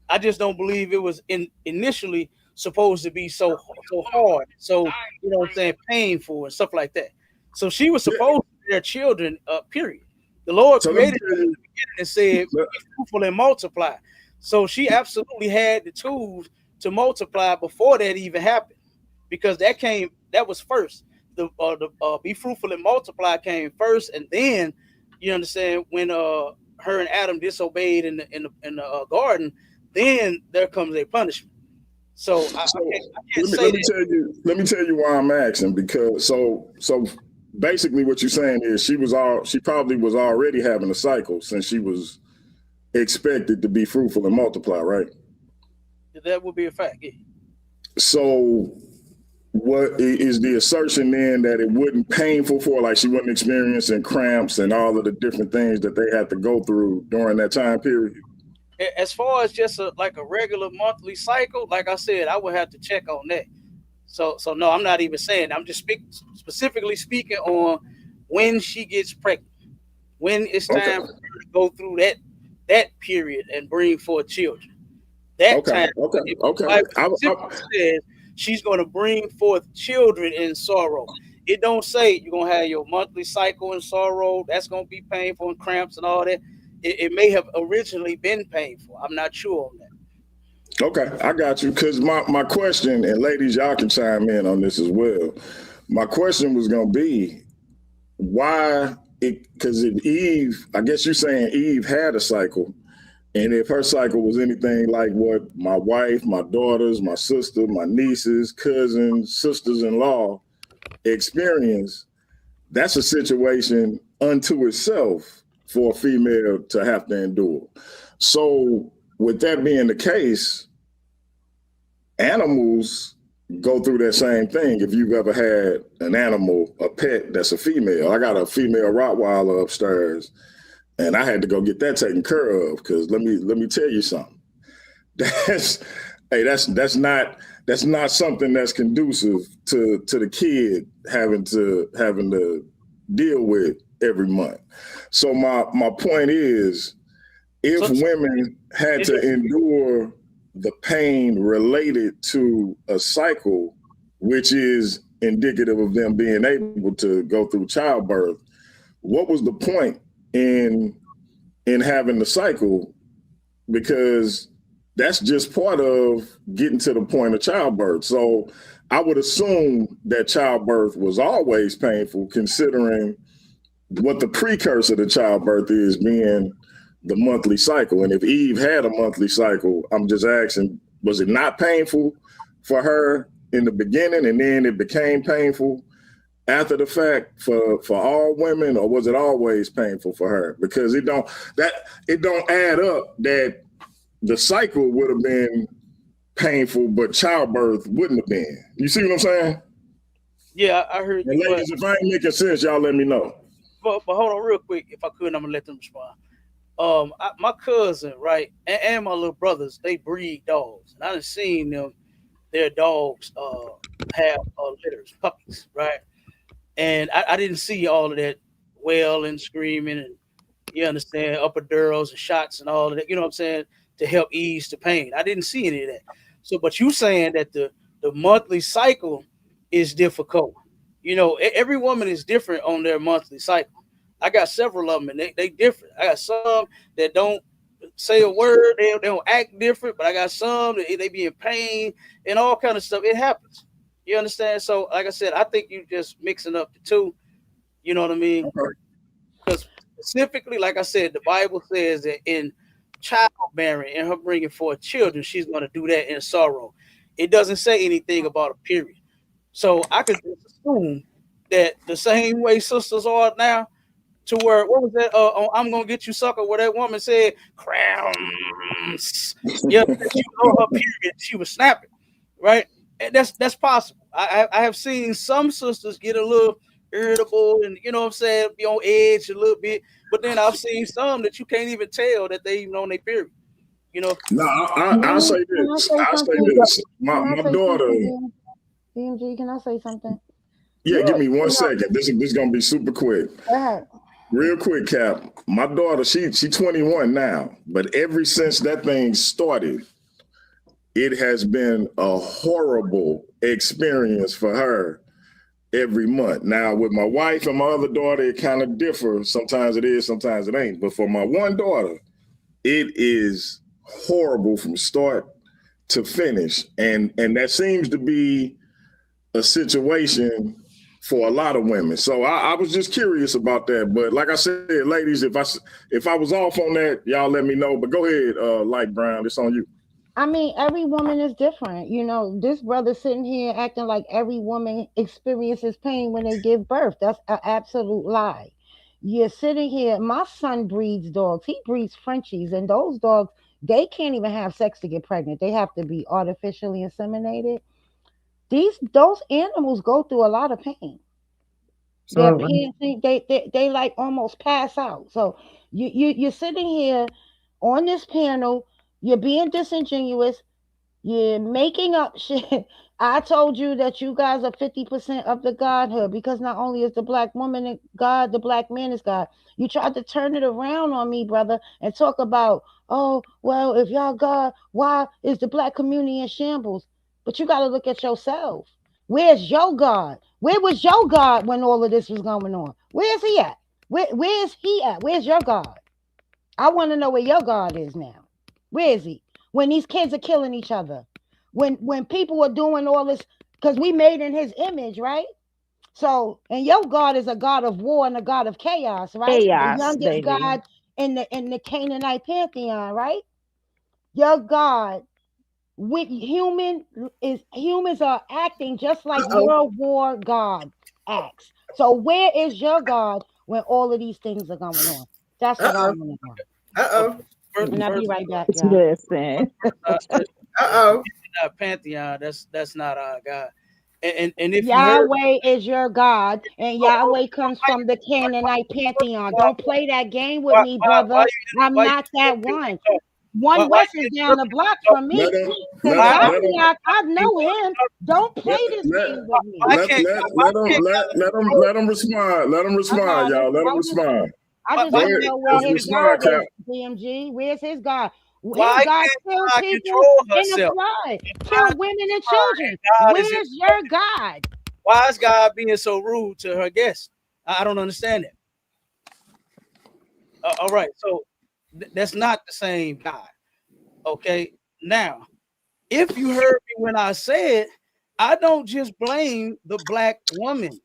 I just don't believe it was initially supposed to be so hard, so you know what I'm saying, painful and stuff like that. So she was supposed to bear children, period. The Lord created her in the beginning and said, be fruitful and multiply. So she absolutely had the tools to multiply before that even happened, because that was first. The be fruitful and multiply came first, and then you understand when her and Adam disobeyed in the garden, then there comes a punishment. So I can't say that. Let me tell you why I'm asking, because so basically what you're saying is she probably was already having a cycle since she was expected to be fruitful and multiply, right? That would be a fact. Yeah. So what is the assertion then, that it wasn't painful for her, like she wasn't experiencing cramps and all of the different things that they had to go through during that time period? As far as just a regular monthly cycle, like I said, I would have to check on that. So no, I'm not even saying. I'm just specifically speaking on when she gets pregnant, when it's time for her to go through that period and bring forth children. That Okay, time, okay, if the okay. Bible specifically says she's going to bring forth children in sorrow. It don't say you're going to have your monthly cycle in sorrow. That's going to be painful and cramps and all that. It may have originally been painful. I'm not sure on that. Okay, I got you. Because my question, and ladies, y'all can chime in on this as well. My question was going to be why it, because if Eve, I guess you're saying Eve had a cycle, and if her cycle was anything like what my wife, my daughters, my sister, my nieces, cousins, sisters-in-law experience, that's a situation unto itself for a female to have to endure. So, with that being the case, animals go through that same thing. If you've ever had an animal, a pet that's a female, I got a female Rottweiler upstairs, and I had to go get that taken care of because let me tell you something. That's that's not something that's conducive to the kid having to deal with every month. So my point is, if women had to endure the pain related to a cycle, which is indicative of them being able to go through childbirth, what was the point in having the cycle? Because that's just part of getting to the point of childbirth. So I would assume that childbirth was always painful, considering what the precursor to childbirth is, being the monthly cycle. And if Eve had a monthly cycle, I'm just asking, was it not painful for her in the beginning and then it became painful after the fact for all women, or was it always painful for her? Because it don't add up that the cycle would have been painful, but childbirth wouldn't have been. You see what I'm saying? Yeah, I heard you. Ladies, if I ain't making sense, y'all let me know. But hold on real quick, if I could, I'm gonna let them respond. My cousin, right, and my little brothers, they breed dogs, and I done seen their dogs have litters, puppies, right, and I didn't see all of that wailing, screaming, and you understand, epidurals and shots and all of that. You know what I'm saying, to help ease the pain. I didn't see any of that. So, but you saying that the monthly cycle is difficult. You know, every woman is different on their monthly cycle. I got several of them, and they different. I got some that don't say a word, they don't act different, but I got some that they be in pain and all kind of stuff. It happens. You understand? So, like I said, I think you just mixing up the two. You know what I mean? Because specifically, like I said, the Bible says that in childbearing and her bringing forth children, she's going to do that in sorrow. It doesn't say anything about a period. So I could just assume that the same way sisters are now, to where, what was that? I'm gonna get you, sucker. Where that woman said, "Cramps." Yeah, she was on her period. She was snapping, right? And that's possible. I have seen some sisters get a little irritable and, you know what I'm saying, be on edge a little bit. But then I've seen some that you can't even tell that they even on their period. You know. No, I'll say this. I'll say this. My daughter. DMG, can I say something? Yeah, give me 1 second. This is gonna be super quick. Go ahead. Real quick, Cap. My daughter, she 21 now, but ever since that thing started, it has been a horrible experience for her every month. Now, with my wife and my other daughter, it kind of differs. Sometimes it is, sometimes it ain't. But for my one daughter, it is horrible from start to finish. And that seems to be a situation for a lot of women. So I was just curious about that. But like I said, ladies, if I was off on that, y'all let me know. But go ahead, Light Brown, it's on you. I mean, every woman is different. You know, this brother sitting here acting like every woman experiences pain when they give birth. That's an absolute lie. You're sitting here. My son breeds dogs. He breeds Frenchies, and those dogs, they can't even have sex to get pregnant. They have to be artificially inseminated. Those animals go through a lot of pain. They're So panting, they like almost pass out. So you're sitting here on this panel, you're being disingenuous. You're making up shit. I told you that you guys are 50% of the godhood because not only is the black woman God, the black man is God. You tried to turn it around on me, brother, and talk about, oh, well, if y'all God, why is the black community in shambles? But you got to look at yourself. Where's your God? Where was your God when all of this was going on? Where's he at? Where's he at? Where's your God? I want to know where your God is now. Where is he? When these kids are killing each other, when people are doing all this, because we made in his image, right? So, and your God is a God of war and a God of chaos, right? The Chaos, youngest baby. God in the Canaanite pantheon, right? Your God with humans are acting just like Uh-oh. World War God acts. So where is your God when all of these things are going on? That's what I Uh-oh. want to know. Uh-oh. First, And I'll be first, right back, y'all. Listen. Uh-oh. not pantheon. That's not our God. And if you heard, Yahweh is your God, and oh, Yahweh comes from the Canaanite pantheon. why, Don't play that game with me, brother. I'm why you not that interrupting one. when we talk? One Why West is you down the interrupting when block we talk? from Let me. him, Since let him, Why let him, Godniak, I know him. Don't let, play this let, game with me. why can't God let him respond. Let him I respond, got it. y'all. Let him respond. I just Go why want to ahead. know where Just his respond, God Cap. is, DMG. Where's his God? His why God can't killed God people control in the herself? flood, Why killed women and God children. is Where's your interrupting? God? Why is God being so rude to her guests? I don't understand it. All right, so that's not the same God. Okay, now if you heard me when I said I don't just blame the black woman.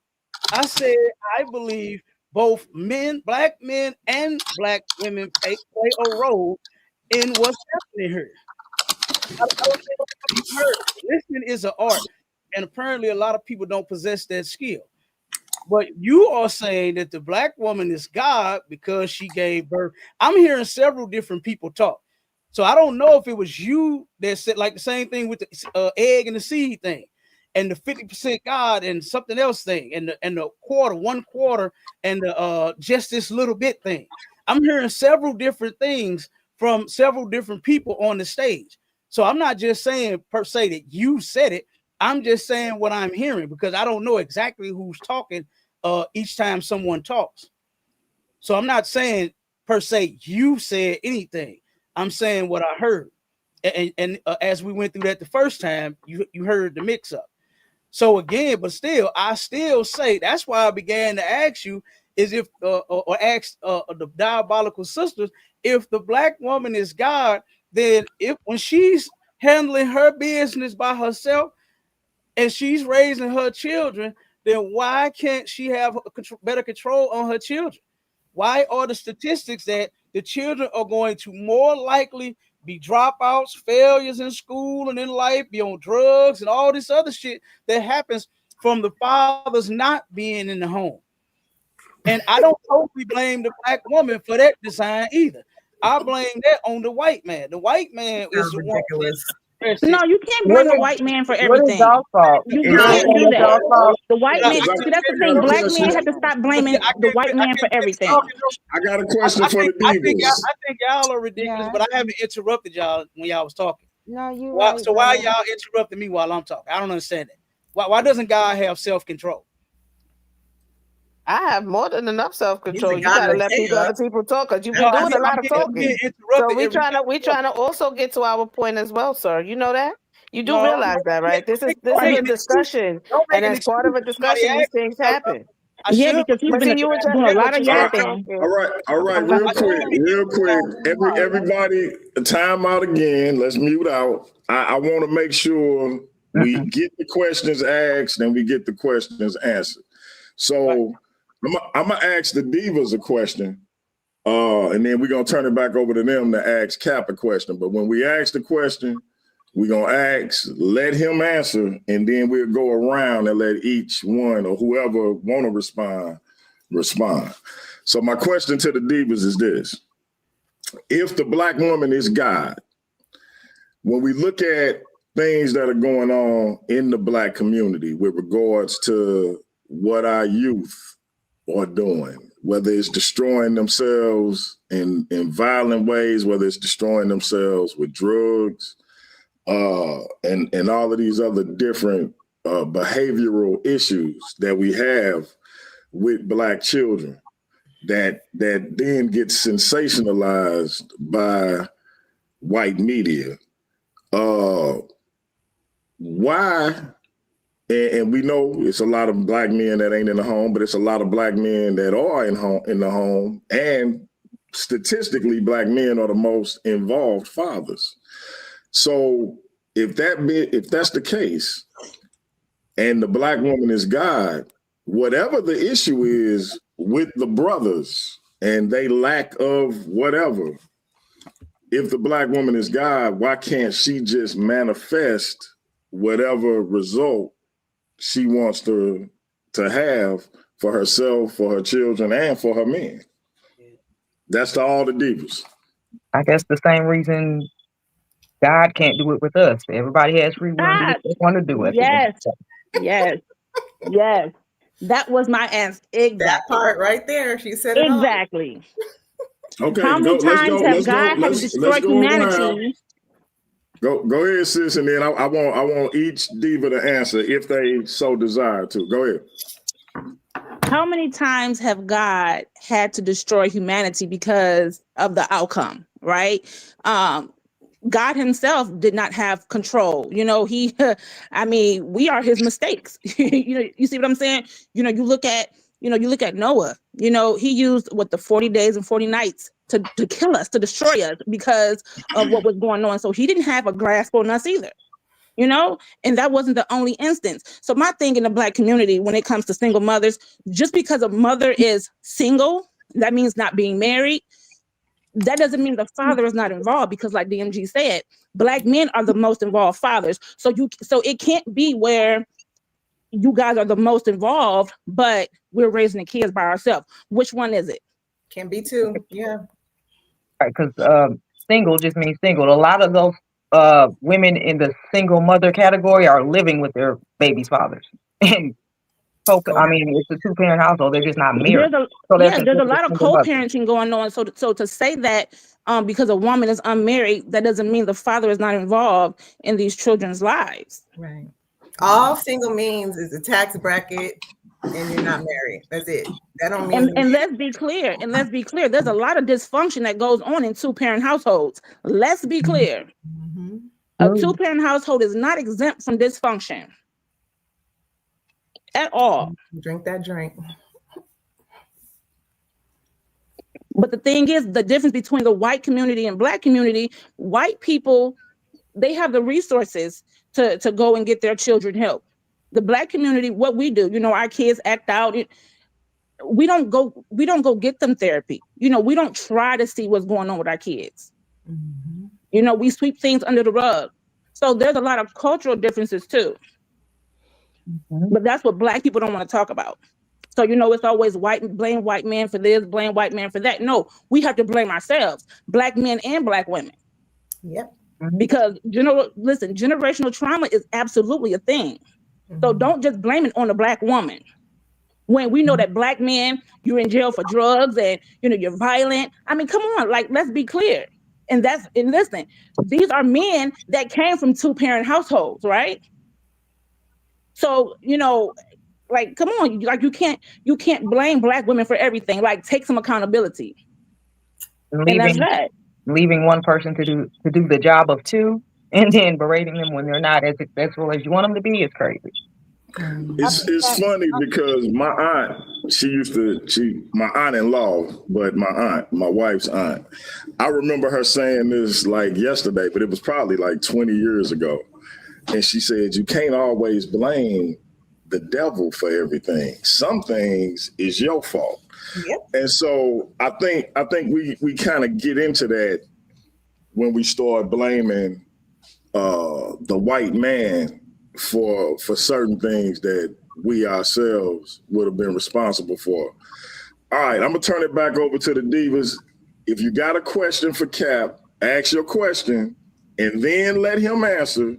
I said I believe both men, black men, and black women play a role in what's happening here. I don't think you heard it. Listening is an art, and apparently a lot of people don't possess that skill. But you are saying that the black woman is God because she gave birth. I'm hearing several different people talk. So I don't know if it was you that said like the same thing with the egg and the seed thing, and the 50% God and something else thing, and the quarter, 1/4, and the just this little bit thing. I'm hearing several different things from several different people on the stage. So I'm not just saying per se that you said it. I'm just saying what I'm hearing because I don't know exactly who's talking each time someone talks. So I'm not saying per se you said anything. I'm saying what I heard. And as we went through that the first time, you heard the mix up. So again, but still, I still say that's why I began to ask you is if or ask the diabolical sisters if the black woman is God, then if when she's handling her business by herself and she's raising her children, then why can't she have better control on her children? Why are the statistics that the children are going to more likely be dropouts, failures in school and in life, be on drugs and all this other shit that happens from the fathers not being in the home? And I don't totally blame the black woman for that design either. I blame that on the white man. The white man is Sounds the one ridiculous. that expressed No, it. you can't What blame a is white man for what is everything. y'all fault? You Is you Let him, can't anything do is that. y'all fault? The white I man, because see, that's the I thing. got a Black question. men have to stop blaming I the white man for can't finish everything. talking. Though. I got a question for the divas. I think y'all are ridiculous, Yeah. but I haven't interrupted y'all when y'all was talking. No, you're Why, right, so why brother. y'all interrupting me while I'm talking? I don't understand that. Why doesn't God have self-control? I have more than enough self He's the control. You god got to of let other chaos. people talk because you've No, been doing a lot of I'm getting talking. So interrupted every time. we trying to also get to our point as well, sir. You know that. You do No, realize that, right? This don't is make a an excuse. discussion, Don't make and an as part excuse. of a Somebody discussion, these asked me things something. happen. I Yeah, should be because he's But been see, you were just doing a yeah, lot but of you All right, started yapping. talking. all right, real quick, everybody, time out again. Let's mute out. I want to make sure we get the questions asked and we get the questions answered. right. So I'm gonna ask the divas a question, and then we're gonna turn it back over to them to ask Cap a question. But when we ask the question, we're gonna ask, let him answer, and then we'll go around and let each one or whoever want to respond. So my question to the divas is this: if the black woman is God, when we look at things that are going on in the black community with regards to what our youth are doing, whether it's destroying themselves in violent ways, whether it's destroying themselves with drugs, and all of these other different behavioral issues that we have with Black children that then gets sensationalized by white media. Why? And we know it's a lot of Black men that ain't in the home, but it's a lot of Black men that are in the home, and statistically, Black men are the most involved fathers. So if that's the case, and the Black woman is God, whatever the issue is with the brothers and they lack of whatever, if the Black woman is God, why can't she just manifest whatever result she wants to have for herself, for her children, and for her men? That's to all the divas. I guess the same reason God can't do it with us. Everybody has free will to do what they want to do. Yes. That was my answer. Exactly. That part right there. She said it exactly. Okay, How many times have God had to destroy humanity? Go ahead, sis, and then I want each diva to answer if they so desire to. Go ahead. How many times have God had to destroy humanity because of the outcome, right? God himself did not have control. We are his mistakes. You see what I'm saying? You look at Noah, he used the 40 days and 40 nights to kill us, to destroy us because of what was going on. So he didn't have a grasp on us either. And that wasn't the only instance. So my thing in the Black community, when it comes to single mothers, just because a mother is single, that means not being married. That doesn't mean the father is not involved, because like DMG said, Black men are the most involved fathers. So it can't be where you guys are the most involved, but we're raising the kids by ourselves. Which one is it? Can be two. Yeah. Right, because single just means single. A lot of those women in the single mother category are living with their baby's fathers. And it's a 2-parent household. They're just not married. There's a lot of co-parenting going on. So to say that because a woman is unmarried, that doesn't mean the father is not involved in these children's lives. Right. All single means is a tax bracket and you're not married. That's it. That don't mean. And let's be clear. There's a lot of dysfunction that goes on in 2-parent households. Let's be clear. Mm-hmm. A 2-parent household is not exempt from dysfunction at all. Drink that drink. But the thing is, the difference between the white community and Black community, white people, they have the resources to go and get their children help. The Black community, what we do, our kids act out. We don't go get them therapy. We don't try to see what's going on with our kids. Mm-hmm. We sweep things under the rug. So there's a lot of cultural differences too. Mm-hmm. But that's what Black people don't want to talk about. So, it's always blame white men for this, blame white men for that. No, we have to blame ourselves, Black men and Black women. Yep. Because, generational trauma is absolutely a thing. Mm-hmm. So don't just blame it on the Black woman. When we know that Black men, you're in jail for drugs and, you're violent. Come on, let's be clear. And listen, these are men that came from 2-parent households, right? So, come on, you can't blame Black women for everything. Take some accountability. Leaving one person to do the job of two, and then berating them when they're not as successful as you want them to be is crazy. It's funny because my aunt, my aunt-in-law, but my wife's aunt, I remember her saying this yesterday, but it was probably 20 years ago. And she said, you can't always blame the devil for everything. Some things is your fault. Yep. And so I think we kind of get into that when we start blaming the white man for certain things that we ourselves would have been responsible for. All right, I'm gonna turn it back over to the divas. If you got a question for Cap, ask your question and then let him answer,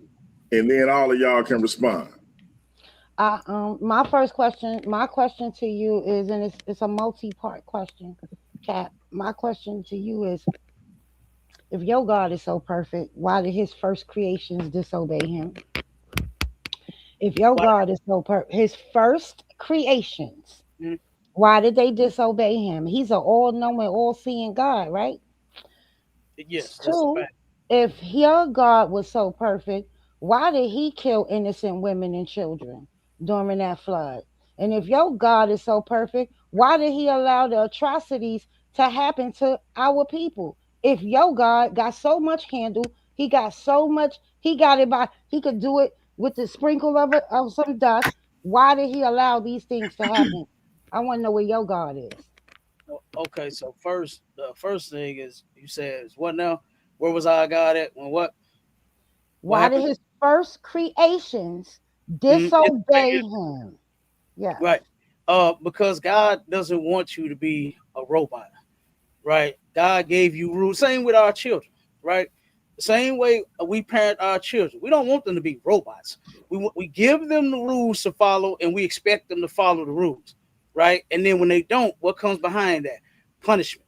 and then all of y'all can respond. My question to you is, and it's a multi-part question, Cap. My question to you is, If your God is so perfect, why did his first creations disobey him? If your Why? God is so perfect, his first creations, Mhm. why did they disobey him? He's an all knowing, all seeing God, right? Yes, that's a Two, fact. if your God was so perfect, why did he kill innocent women and children during that flood? And if your God is so perfect, why did he allow the atrocities to happen to our people? If your God got so much handle, he got so much, he got it by, he could do it with the sprinkle of some dust. Why did he allow these things to happen? I want to know where your God is. Okay, so first, the first thing is you said is what now? Where was our God at when what? What Why did happened? his first creations It's disobey him? Yes. right. Because God doesn't want you to be a robot, right? God gave you rules. Same with our children, right? The same way we parent our children. We don't want them to be robots. We give them the rules to follow, and we expect them to follow the rules, right? And then when they don't, what comes behind that? Punishment,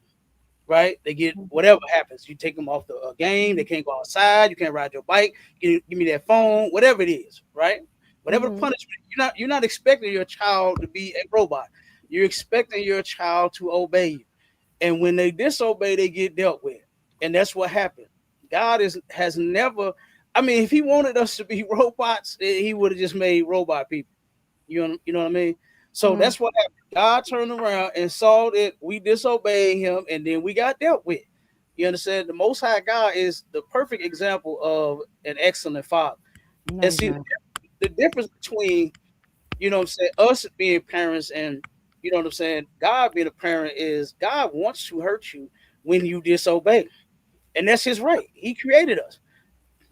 right? They get whatever happens. You take them off the game. They can't go outside. You can't ride your bike. Give me that phone. Whatever it is, right? Whatever the Hmm. punishment. You're not expecting your child to be a robot. You're expecting your child to obey you. And when they disobey, they get dealt with. And that's what happened. God has never. I mean, if He wanted us to be robots, He would have just made robot people. You know what I mean? So Hmm. that's what happened. God turned around and saw that we disobeyed him, and then we got dealt with. You understand? The Most High God is the perfect example of an excellent father. No, And he's see, not. the difference between, what I'm saying, us being parents and, what I'm saying, God being a parent is God wants to hurt you when you disobey. And that's his right. He created us.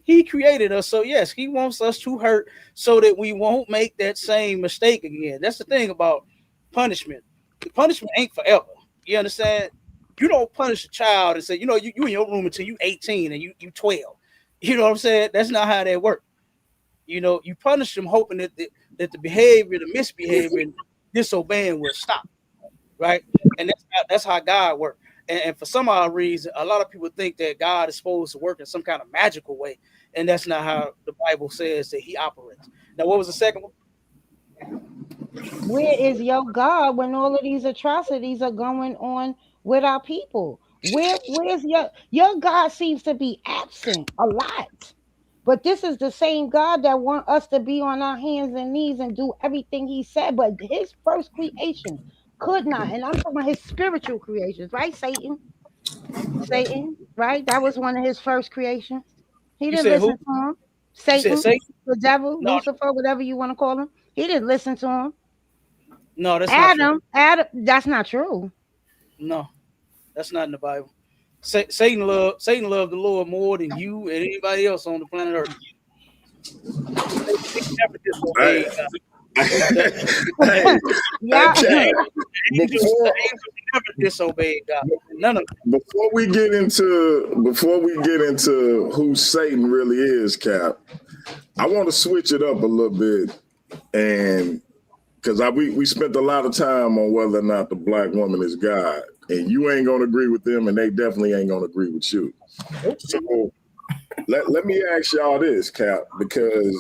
He created us. So yes, he wants us to hurt so that we won't make that same mistake again. That's the thing about punishment. The punishment ain't forever. You understand? You don't punish a child and say, you in your room until you 18 and you 12. You know what I'm saying? That's not how that works. You punish them hoping that the behavior, the misbehavior, and disobeying will stop, right? And that's how God works. And for some odd reason, a lot of people think that God is supposed to work in some kind of magical way, and that's not how the Bible says that He operates. Now, what was the second one? Where is your God when all of these atrocities are going on with our people? Where's your God seems to be absent a lot. But this is the same God that want us to be on our hands and knees and do everything he said. But his first creations could not. And I'm talking about his spiritual creations, right? Satan, right? That was one of his first creations. He You didn't said who? listen to him. You said Satan, Satan? the devil, No, Lucifer, whatever you want to call him. He didn't listen to him. no, that's not true. Adam, that's not true. No, that's not in the Bible. Satan loved the Lord more than you and anybody else on the planet Earth. Satan never Hey, disobeyed God. The hey, hey, Yeah. Cap. angels, the Before angels never disobeyed God. None of them. before we get into who Satan really is, Cap, I want to switch it up a little bit, and because we spent a lot of time on whether or not the black woman is God, and you ain't gonna agree with them, and they definitely ain't gonna agree with you. So let me ask y'all this, Cap, because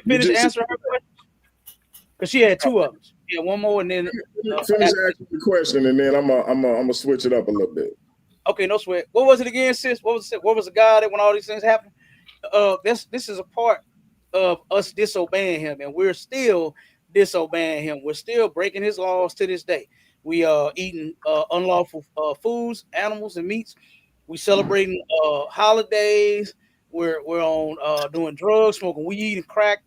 you Finish just answering her question because she had two of them. Yeah, one more and then finish after. asking the question, and then I'm gonna switch it up a little bit. Okay, no sweat. What was it again, sis? What was the God that when all these things happen? This is a part of us disobeying Him, and we're still disobeying Him. We're still breaking His laws to this day. We are eating unlawful foods, animals, and meats. We celebrating holidays. We're on doing drugs, smoking weed and crack,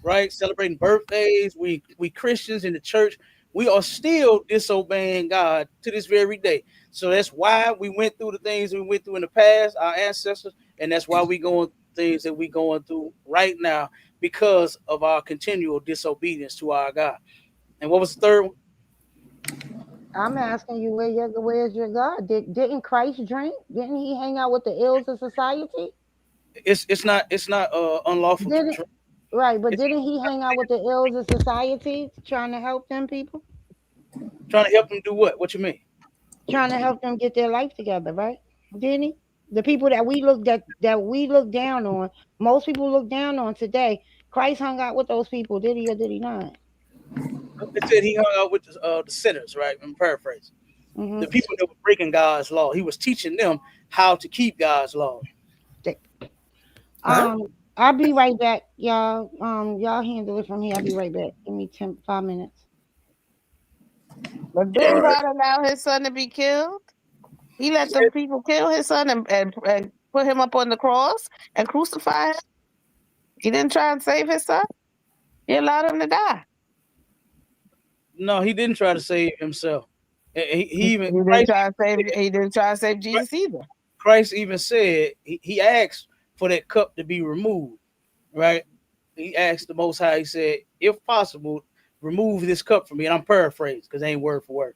right? Celebrating birthdays. We Christians in the church. We are still disobeying God to this very day. So that's why we went through the things we went through in the past, our ancestors, and that's why we going through things that we going through right now because of our continual disobedience to our God. And what was the third one? I'm asking you where's your God? Didn't Christ drink? Didn't he hang out with the ills of society? It's not unlawful to Didn't drink. right, but It's didn't he hang out with the ills of society trying to help them people? trying to help them do what? What you mean? Trying to help them get their life together, right? Didn't he? The people that we look down on, most people look down on today. Christ hung out with those people, did he or did he not? It said he hung out with the sinners, right? I'm paraphrasing. Hmm. The people that were breaking God's law. He was teaching them how to keep God's law. Huh? I'll be right back, y'all. Y'all handle it from here. I'll be right back. Give me 5 minutes. But Yeah, didn't God allow his son to be killed? He let them people kill his son and put him up on the cross and crucify him. He didn't try and save his son. He allowed him to die. no, he didn't try to save himself. He even He didn't try to save Jesus either. Christ even said he asked for that cup to be removed, right? He asked the Most High. He said, "If possible, remove this cup from me." And I'm paraphrasing because it ain't word for word.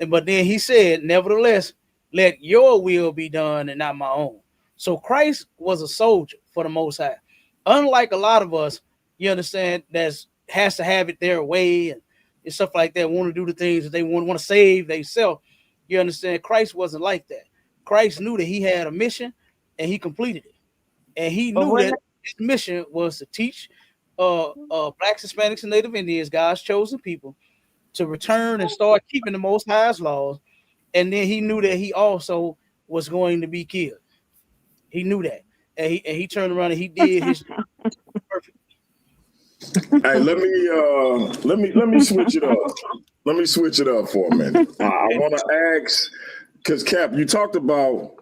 But then he said, "Nevertheless, let your will be done and not my own." So Christ was a soldier for the Most High. Unlike a lot of us, you understand, that has to have it their way and stuff like that, want to do the things that they want to save themselves. You understand? Christ wasn't like that. Christ knew that he had a mission and he completed it. And he But knew that his mission was to teach blacks, Hispanics, and Native Indians, God's chosen people, to return and start keeping the Most High's laws. And then he knew that he also was going to be killed. He knew that. And he turned around and he did his perfect. Hey, let me switch it up. Let me switch it up for a minute. I want to ask, because Cap, you talked about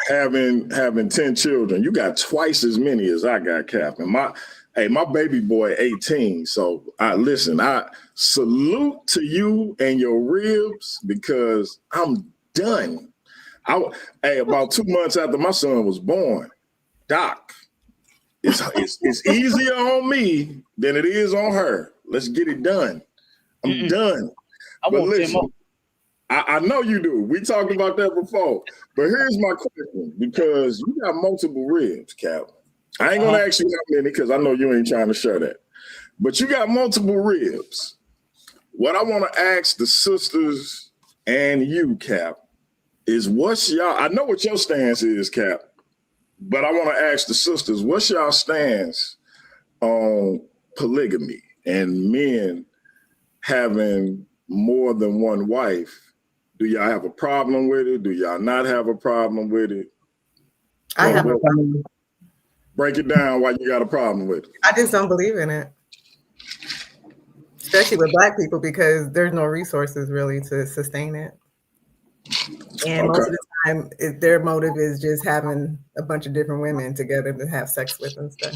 having 10 children. You got twice as many as I got, Cap. And my baby boy 18. So I salute to you and your ribs because I'm done. About 2 months after my son was born, Doc, it's easier on me than it is on her. Let's get it done. I'm done. But listen, I know you do. We talked about that before. But here's my question, because you got multiple ribs, Cap. I ain't gonna ask you how many because I know you ain't trying to share that. But you got multiple ribs. What I want to ask the sisters and you, Cap, is I know what your stance is, Cap, but I want to ask the sisters, what's y'all stance on polygamy and men having more than one wife? Do y'all have a problem with it? Do y'all not have a problem with it? I have a problem. Break it down why you got a problem with it. I just don't believe in it. Especially with Black people, because there's no resources really to sustain it. And most of the time, their motive is just having a bunch of different women together to have sex with and stuff.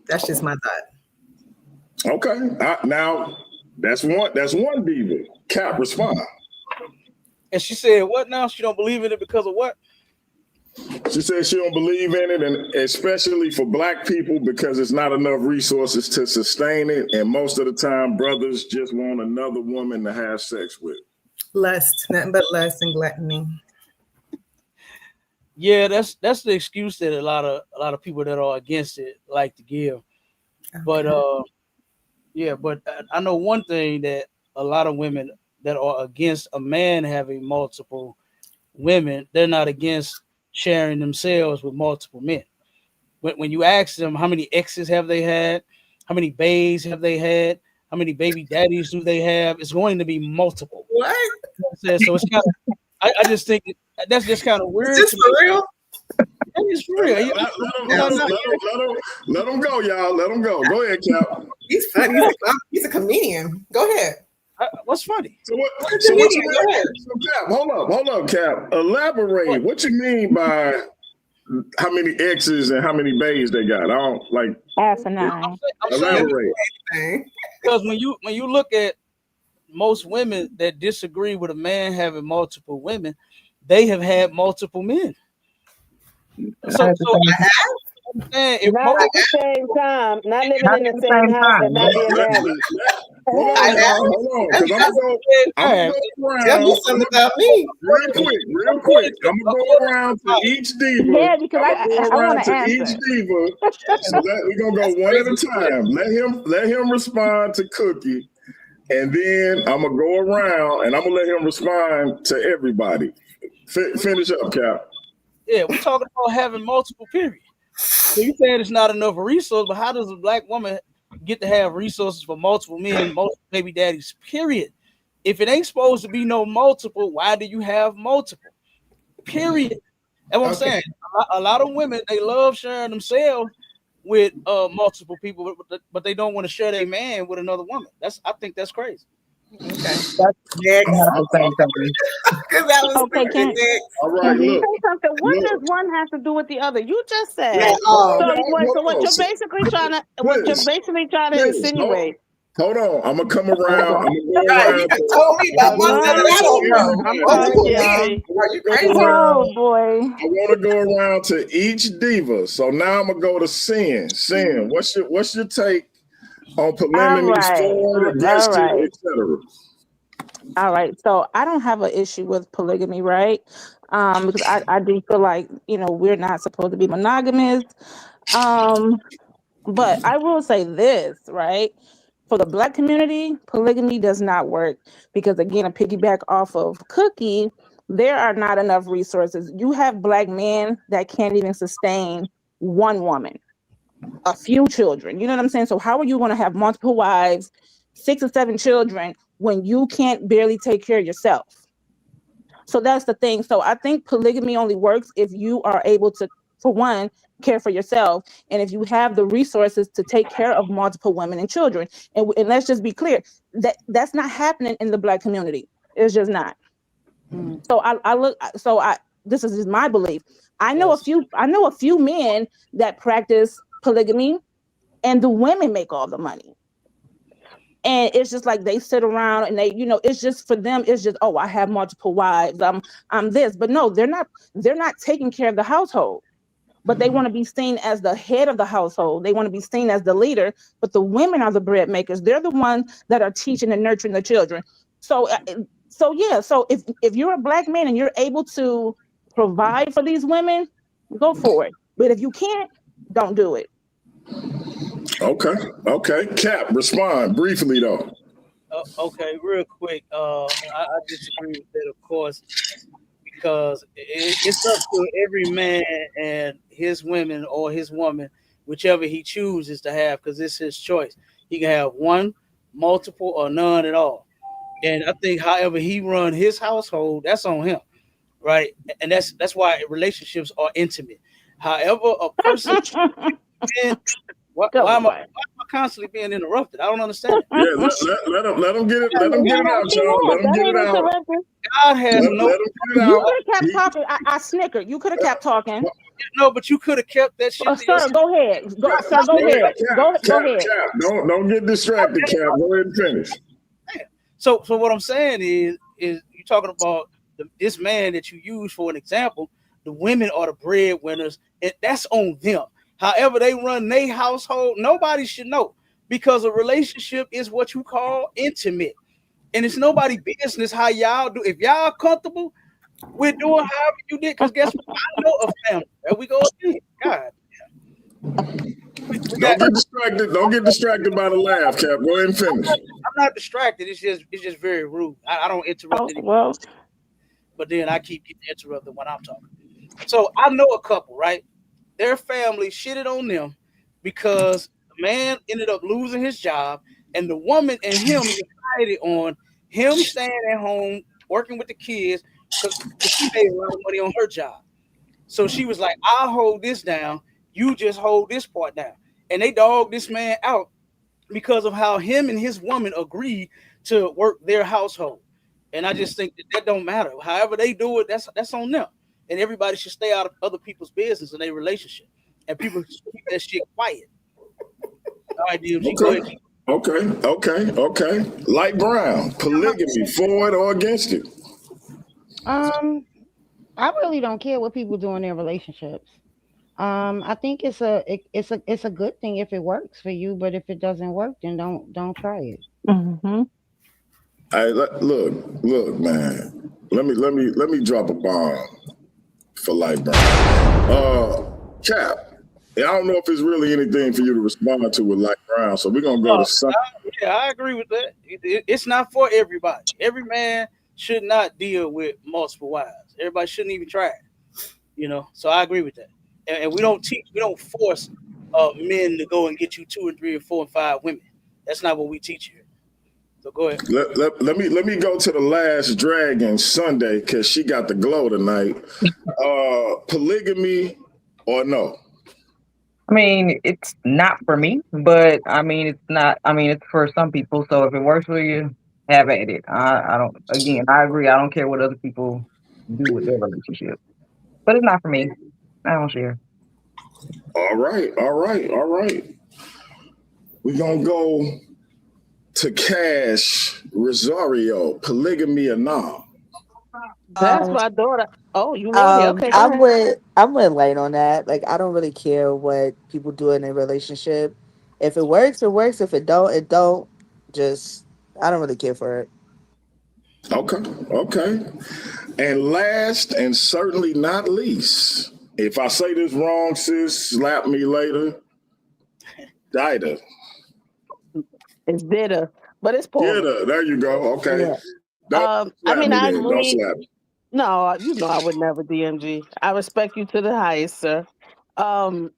That's just my thought. Okay. Now, that's one diva. Cap, respond. And she said, what now? She don't believe in it because of what? She said she don't believe in it, and especially for Black people, because it's not enough resources to sustain it. And most of the time, brothers just want another woman to have sex with. Lust, nothing but lust and gluttony. Yeah, that's the excuse that a lot of people that are against it like to give. Okay. But but I know one thing, that a lot of women that are against a man having multiple women, they're not against sharing themselves with multiple men. When you ask them how many exes have they had, how many bays have they had, how many baby daddies do they have, it's going to be multiple. What? So it's kind of, I just think that's just kind of weird. Is this for real? It's for real. Let them go, y'all. Let them go. Go ahead, Cap. He's funny. He's a comedian. Go ahead. What's funny? So what you mean? So Cap, hold up, Cap. Elaborate. What you mean by how many exes and how many bays they got? I don't like. Asinine. Elaborate. Because when you look at most women that disagree with a man having multiple women, they have had multiple men. So if not at the same time, not living in the same house and not being married. Hold on, because I'm gonna go around. Tell me something about me. Real quick. I'm gonna go around to each diva. Yeah, because I want to answer. Each diva. So we're gonna go one at a time. Let him respond to Cookie, and then I'm gonna go around and I'm gonna let him respond to everybody. Finish up, Cap. Yeah, we're talking about having multiple periods. So you saying it's not enough resource, but how does a black woman get to have resources for multiple men, multiple baby daddies? Period. If it ain't supposed to be no multiple, why do you have multiple? Period. That's what I'm saying. A lot of women, they love sharing themselves with multiple people, but they don't want to share their man with another woman. I think that's crazy. Okay. That's not the same thing. Because that was Okay, can All right, can you look. say something? What does Look. one have to do with the other? You just said. at all. So what you're So, basically trying to insinuate. Hold on. I'm gonna come around. I'm gonna go Right, around. you just told me about one No, that I don't know. I'm Multiple sorry. men. Are you crazy? Oh boy. I want to go around to each diva. So now I'm gonna go to Sin. Sin, what's your take on polygamy, forward, against it, etc.? All right. So I don't have an issue with polygamy, right? Because I do feel like, we're not supposed to be monogamous. But I will say this, right? For the black community, polygamy does not work because, again, a piggyback off of Cookie, there are not enough resources. You have black men that can't even sustain one woman, a few children. You know what I'm saying? So how are you going to have multiple wives, 6 or 7 children when you can't barely take care of yourself? So that's the thing. So I think polygamy only works if you are able to, for one, care for yourself, and if you have the resources to take care of multiple women and children. And let's just be clear, that's not happening in the black community. It's just not. So this is just my belief. I know a few men that practice polygamy, and the women make all the money. And it's just like they sit around and they, it's just for them, it's just, oh, I have multiple wives. I'm this. But no, they're not taking care of the household. But they want to be seen as the head of the household. They want to be seen as the leader, but the women are the bread makers. They're the ones that are teaching and nurturing the children. So yeah. So if you're a black man and you're able to provide for these women, go for it. But if you can't, don't do it. Okay. Cap, respond briefly though. Okay, real quick. I disagree with that, of course, because it's up to every man and his women or his woman, whichever he chooses to have, because it's his choice. He can have one, multiple, or none at all. And I think however he run his household, that's on him, right? And that's why relationships are intimate. However, a person, why am I constantly being interrupted? I don't understand. Yeah, let him get it. Let him get it out, y'all. Let him get it out. God has no. Let him get it out. You could have kept talking. I snickered. You could have kept talking. No, but you could have kept that shit. Sir, go ahead. Go ahead. Go ahead. Cap, don't get distracted, Cap. Go ahead and finish. So what I'm saying is you talking about this man that you use for an example. The women are the breadwinners, and that's on them. However they run their household, nobody should know, because a relationship is what you call intimate, and it's nobody's business how y'all do. If y'all comfortable with doing however you did, because guess what? I know a family. There we go again. God. Don't get distracted by the laugh, Cap. Go ahead and finish. I'm not distracted. It's just very rude. I don't interrupt anyone. Well, but then I keep getting interrupted when I'm talking. So I know a couple, right? Their family shitted on them because the man ended up losing his job, and the woman and him decided on him staying at home working with the kids because she made a lot of money on her job. So she was like, I'll hold this down. You just hold this part down. And they dogged this man out because of how him and his woman agreed to work their household. And I just think that don't matter. However they do it, that's on them. And everybody should stay out of other people's business in their relationship. And people should keep that shit quiet. All right, DMG, go ahead. Okay. Light Brown, polygamy, for it or against it? I really don't care what people do in their relationships. I think it's a good thing if it works for you, but if it doesn't work, then don't try it. Mm-hmm. Hey, look, man. Let me drop a bomb for Light Brown. Cap. I don't know if it's really anything for you to respond to with Light Brown, so we're gonna go to something. Yeah, I agree with that. It's not for everybody. Every man should not deal with multiple wives. Everybody shouldn't even try it. You know, so I agree with that. And we don't force men to go and get you 2 and 3 and 4 and 5 women. That's not what we teach here. So go ahead. Let me go to the last dragon Sunday because she got the glow tonight. Polygamy or no? I mean, it's not for me, but I mean, it's not. I mean, it's for some people. So if it works for you, have at it. I don't. Again, I agree. I don't care what other people do with their relationship, but it's not for me. I don't share. All right. We're gonna go to Cash Rosario. Polygamy or no? That's Um, my daughter. Oh, you want it? Okay, go ahead. I'm with Lane on that. Like I don't really care what people do in a relationship. If it works, it works. If it don't, it don't. Just I don't really care for it. Okay. And last and certainly not least, if I say this wrong, sis, slap me later. Dida. It's bitter, but it's porter. Dida. There you go. Okay. Yeah. Don't I slap mean, me I then. Don't agree. slap me. No, you know I would never DMG. I respect you to the highest, sir. Um,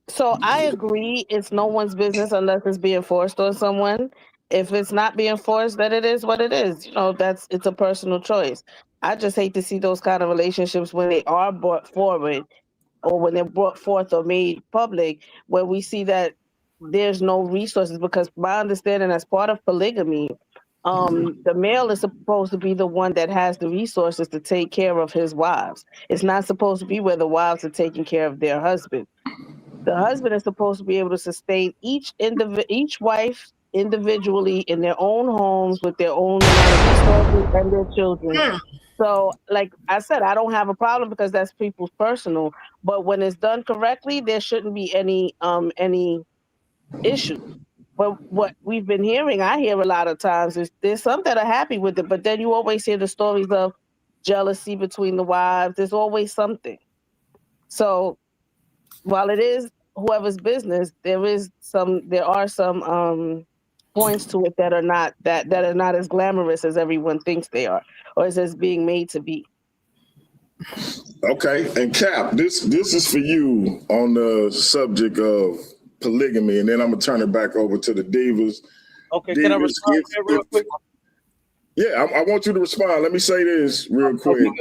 so I agree. It's no one's business unless it's being forced on someone. If it's not being forced, then it is what it is. You know, it's a personal choice. I just hate to see those kind of relationships when they are brought forward or when they're brought forth or made public, where we see that there's no resources. Because my understanding, as part of polygamy, the male is supposed to be the one that has the resources to take care of his wives. It's not supposed to be where the wives are taking care of their husband. The husband is supposed to be able to sustain each wife individually in their own homes with their own amount of resources and their children. So, like I said, I don't have a problem because that's people's personal. But when it's done correctly, there shouldn't be any issue. But what we've been hearing, I hear a lot of times, is there's some that are happy with it, but then you always hear the stories of jealousy between the wives. There's always something. So while it is whoever's business, there are some points to it that are not as glamorous as everyone thinks they are, or as being made to be. Okay. And Cap, this is for you on the subject of polygamy, and then I'm gonna turn it back over to the divas. Okay, can I Divas, respond to that real quick? yeah, I want you to respond. Let me say this real quick. Okay,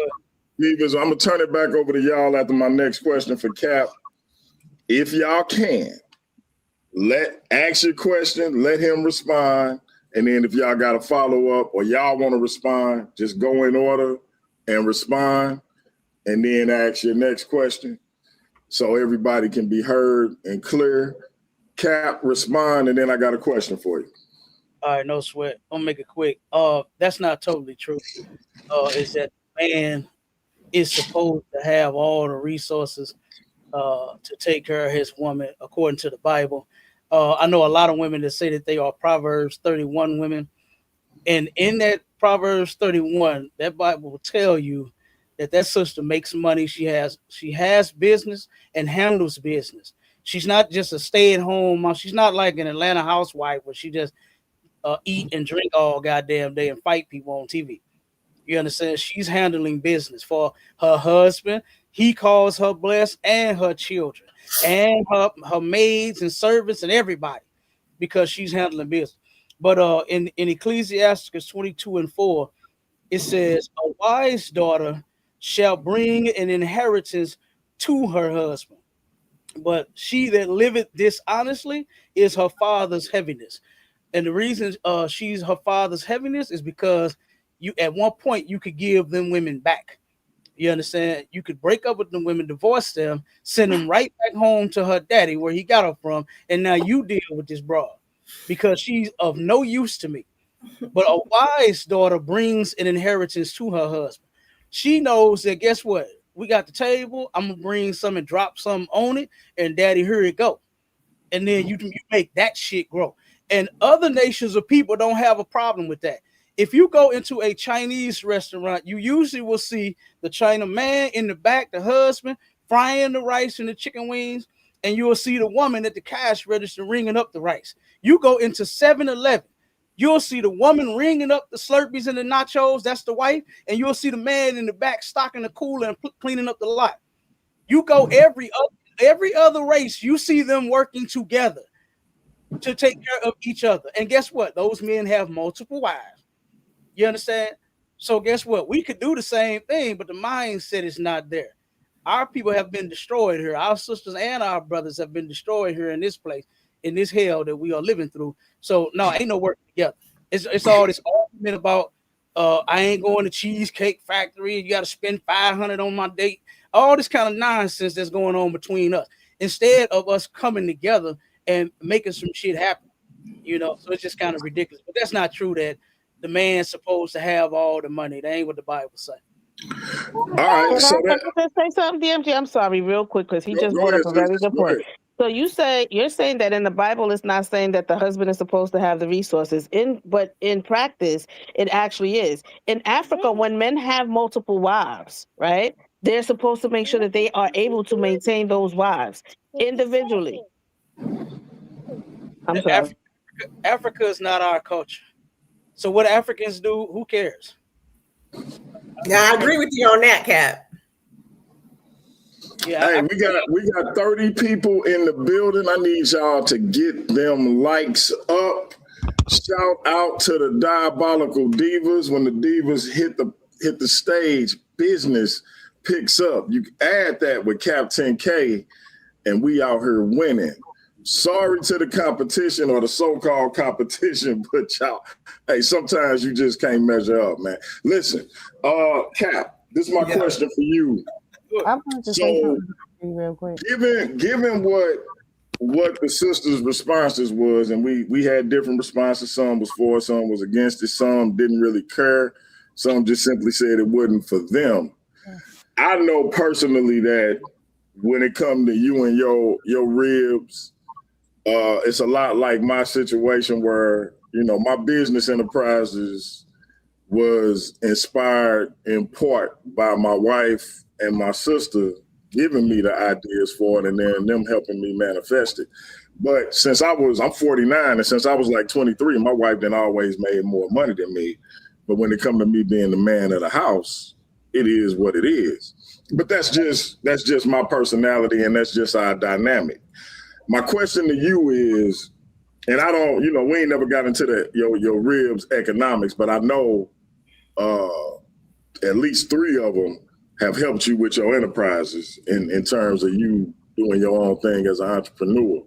good. Divas, I'm gonna turn it back over to y'all after my next question for Cap. If y'all can, ask your question, let him respond, and then if y'all got a follow up or y'all want to respond, just go in order and respond, and then ask your next question, so everybody can be heard and clear. Cap, respond, and then I got a question for you. All right, no sweat. I'll make it quick. That's not totally true. Is that man is supposed to have all the resources to take care of his woman according to the Bible. I know a lot of women that say that they are Proverbs 31 women. And in that Proverbs 31, that Bible will tell you that that sister makes money. She has business and handles business. She's not just a stay-at-home mom. She's not like an Atlanta housewife where she just eat and drink all goddamn day and fight people on TV. You understand? She's handling business for her husband. He calls her blessed, and her children and her maids and servants and everybody, because she's handling business. But in Ecclesiastes 22:4, it says, a wise daughter shall bring an inheritance to her husband, but she that liveth dishonestly is her father's heaviness. And the reason she's her father's heaviness is because you at one point you could give them women back. You understand? You could break up with the women, divorce them, send them right back home to her daddy where he got her from, and now you deal with this broad because she's of no use to me. But a wise daughter brings an inheritance to her husband. She knows that, guess what? We got the table. I'm gonna bring some and drop some on it, and daddy, here it go. And then you make that shit grow. And other nations of people don't have a problem with that. If you go into a Chinese restaurant, you usually will see the China man in the back, the husband, frying the rice and the chicken wings, and you will see the woman at the cash register ringing up the rice. You go into 7-Eleven, you'll see the woman ringing up the Slurpees and the nachos, that's the wife, and you'll see the man in the back stocking the cooler and cleaning up the lot. You go every other race, you see them working together to take care of each other. And guess what? Those men have multiple wives. You understand? So guess what? We could do the same thing, but the mindset is not there. Our people have been destroyed here. Our sisters and our brothers have been destroyed here in this place, in this hell that we are living through. So no, ain't no work together. It's all this argument about I ain't going to Cheesecake Factory. You got to spend 500 on my date. All this kind of nonsense that's going on between us. Instead of us coming together and making some shit happen, so it's just kind of ridiculous. But that's not true that the man's supposed to have all the money. That ain't what the Bible says. All right. So can I just say something, DMG? I'm sorry, real quick, because he just brought up a very good point. So you're saying that in the Bible, it's not saying that the husband is supposed to have the resources. But in practice, it actually is. In Africa, when men have multiple wives, right, they're supposed to make sure that they are able to maintain those wives individually. I'm sorry. Africa is not our culture. So what Africans do, who cares? Yeah, I agree with you on that, Cap. Yeah, hey, we got 30 people in the building. I need y'all to get them likes up. Shout out to the Diabolical Divas. When the Divas hit the stage, business picks up. You add that with Captain K, and we out here winning. Sorry to the competition or the so-called competition, but y'all, hey, sometimes you just can't measure up, man. Listen, Cap, this is my question for you. I wanted to say something real quick. Given what the sisters' responses was, and we had different responses. Some was for, some was against it, some didn't really care, some just simply said it wasn't for them. I know personally that when it comes to you and your ribs, it's a lot like my situation where, my business enterprises was inspired in part by my wife and my sister giving me the ideas for it and then them helping me manifest it. But since I'm 49, and since I was like 23, my wife then always made more money than me. But when it comes to me being the man of the house, it is what it is. But that's just my personality, and that's just our dynamic. My question to you is, and I don't, we ain't never got into the your ribs economics, but I know at least 3 of them have helped you with your enterprises in terms of you doing your own thing as an entrepreneur.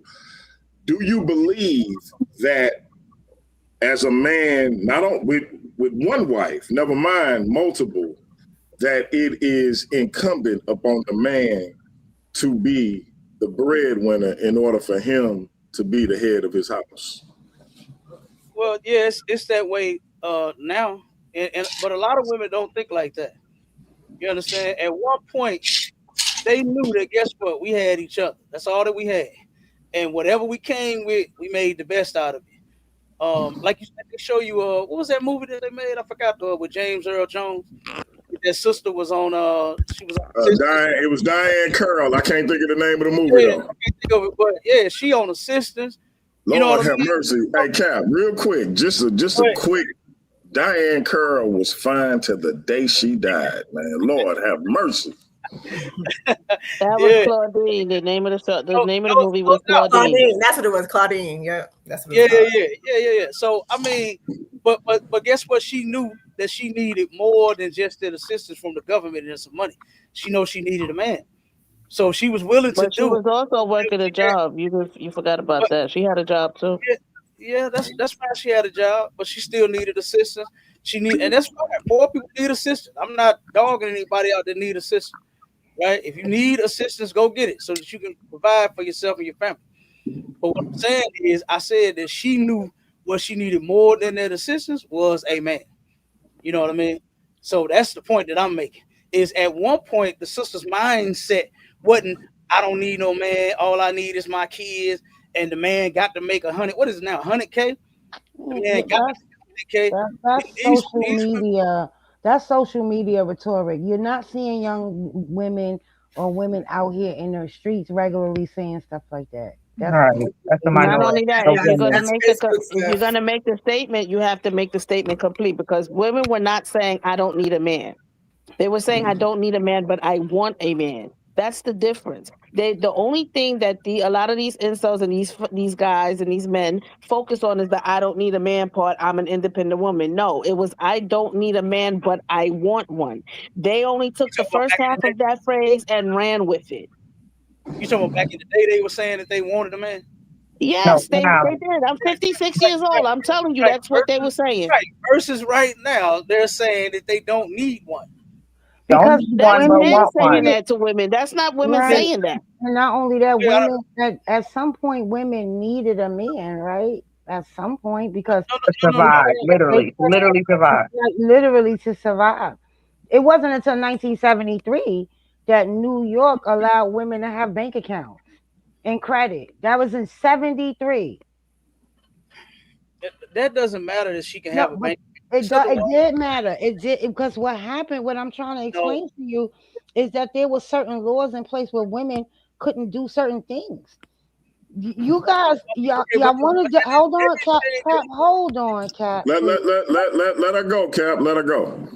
Do you believe that as a man, not only with one wife, never mind multiple, that it is incumbent upon the man to be the breadwinner in order for him to be the head of his house? Well, yes, it's that way now, but a lot of women don't think like that. You understand? At one point, they knew that, guess what? We had each other. That's all that we had. And whatever we came with, we made the best out of it. Like you said, they show you, what was that movie that they made? I forgot with James Earl Jones. That sister was on, she was on. Diane, it was Diane Curl. I can't think of the name of the movie, though. I can't think of it, but yeah, she on assistance. Lord have mercy. Hey, Cap, real quick, just a quick. Diane Curl was fine till the day she died, man. Lord have mercy. That was Claudine. The name of the movie was Claudine. That's what it was, Claudine. Yeah, that's what it was. Yeah. So I mean, but guess what? She knew that she needed more than just the assistance from the government and some money. She knows she needed a man, so she was willing to do. She was also working a job. You forgot about that. She had a job too. Yeah, that's why she had a job, but she still needed assistance. And that's why poor people need assistance. I'm not dogging anybody out that need assistance, right? If you need assistance, go get it so that you can provide for yourself and your family. But what I'm saying is, I said that she knew what she needed more than that assistance was a man. You know what I mean? So that's the point that I'm making. Is at one point the sister's mindset wasn't, I don't need no man. All I need is my kids. And the man got to make 100. What is it now? 100K. The man got to 100K. That's social media. That's social media rhetoric. You're not seeing young women or women out here in their streets regularly saying stuff like that. That's the not only that. If you're gonna make the statement, you have to make the statement complete, because women were not saying I don't need a man. They were saying I don't need a man, but I want a man. That's the difference. The only thing that a lot of these incels and these guys and these men focus on is the I don't need a man part. I'm an independent woman. No, it was I don't need a man, but I want one. They only took the first half of that phrase and ran with it. You talking about back in the day they were saying that they wanted a man? Yes, they did. I'm 56 years old. I'm telling you, that's what they were saying. Right. Versus right now, they're saying that they don't need one. Because that's women men saying that to women. That's not women saying that. And not only that, women at some point women needed a man, right? At some point, because to survive, literally survive. Like, literally to survive. It wasn't until 1973 that New York allowed women to have bank accounts and credit. That was in 73. That doesn't matter that she can have a bank. It did matter. It did, because what happened, what I'm trying to explain to you is that there were certain laws in place where women couldn't do certain things. You guys, y'all want to hold on, Cap, hold on, Cap. Let her go, Cap. Let her go.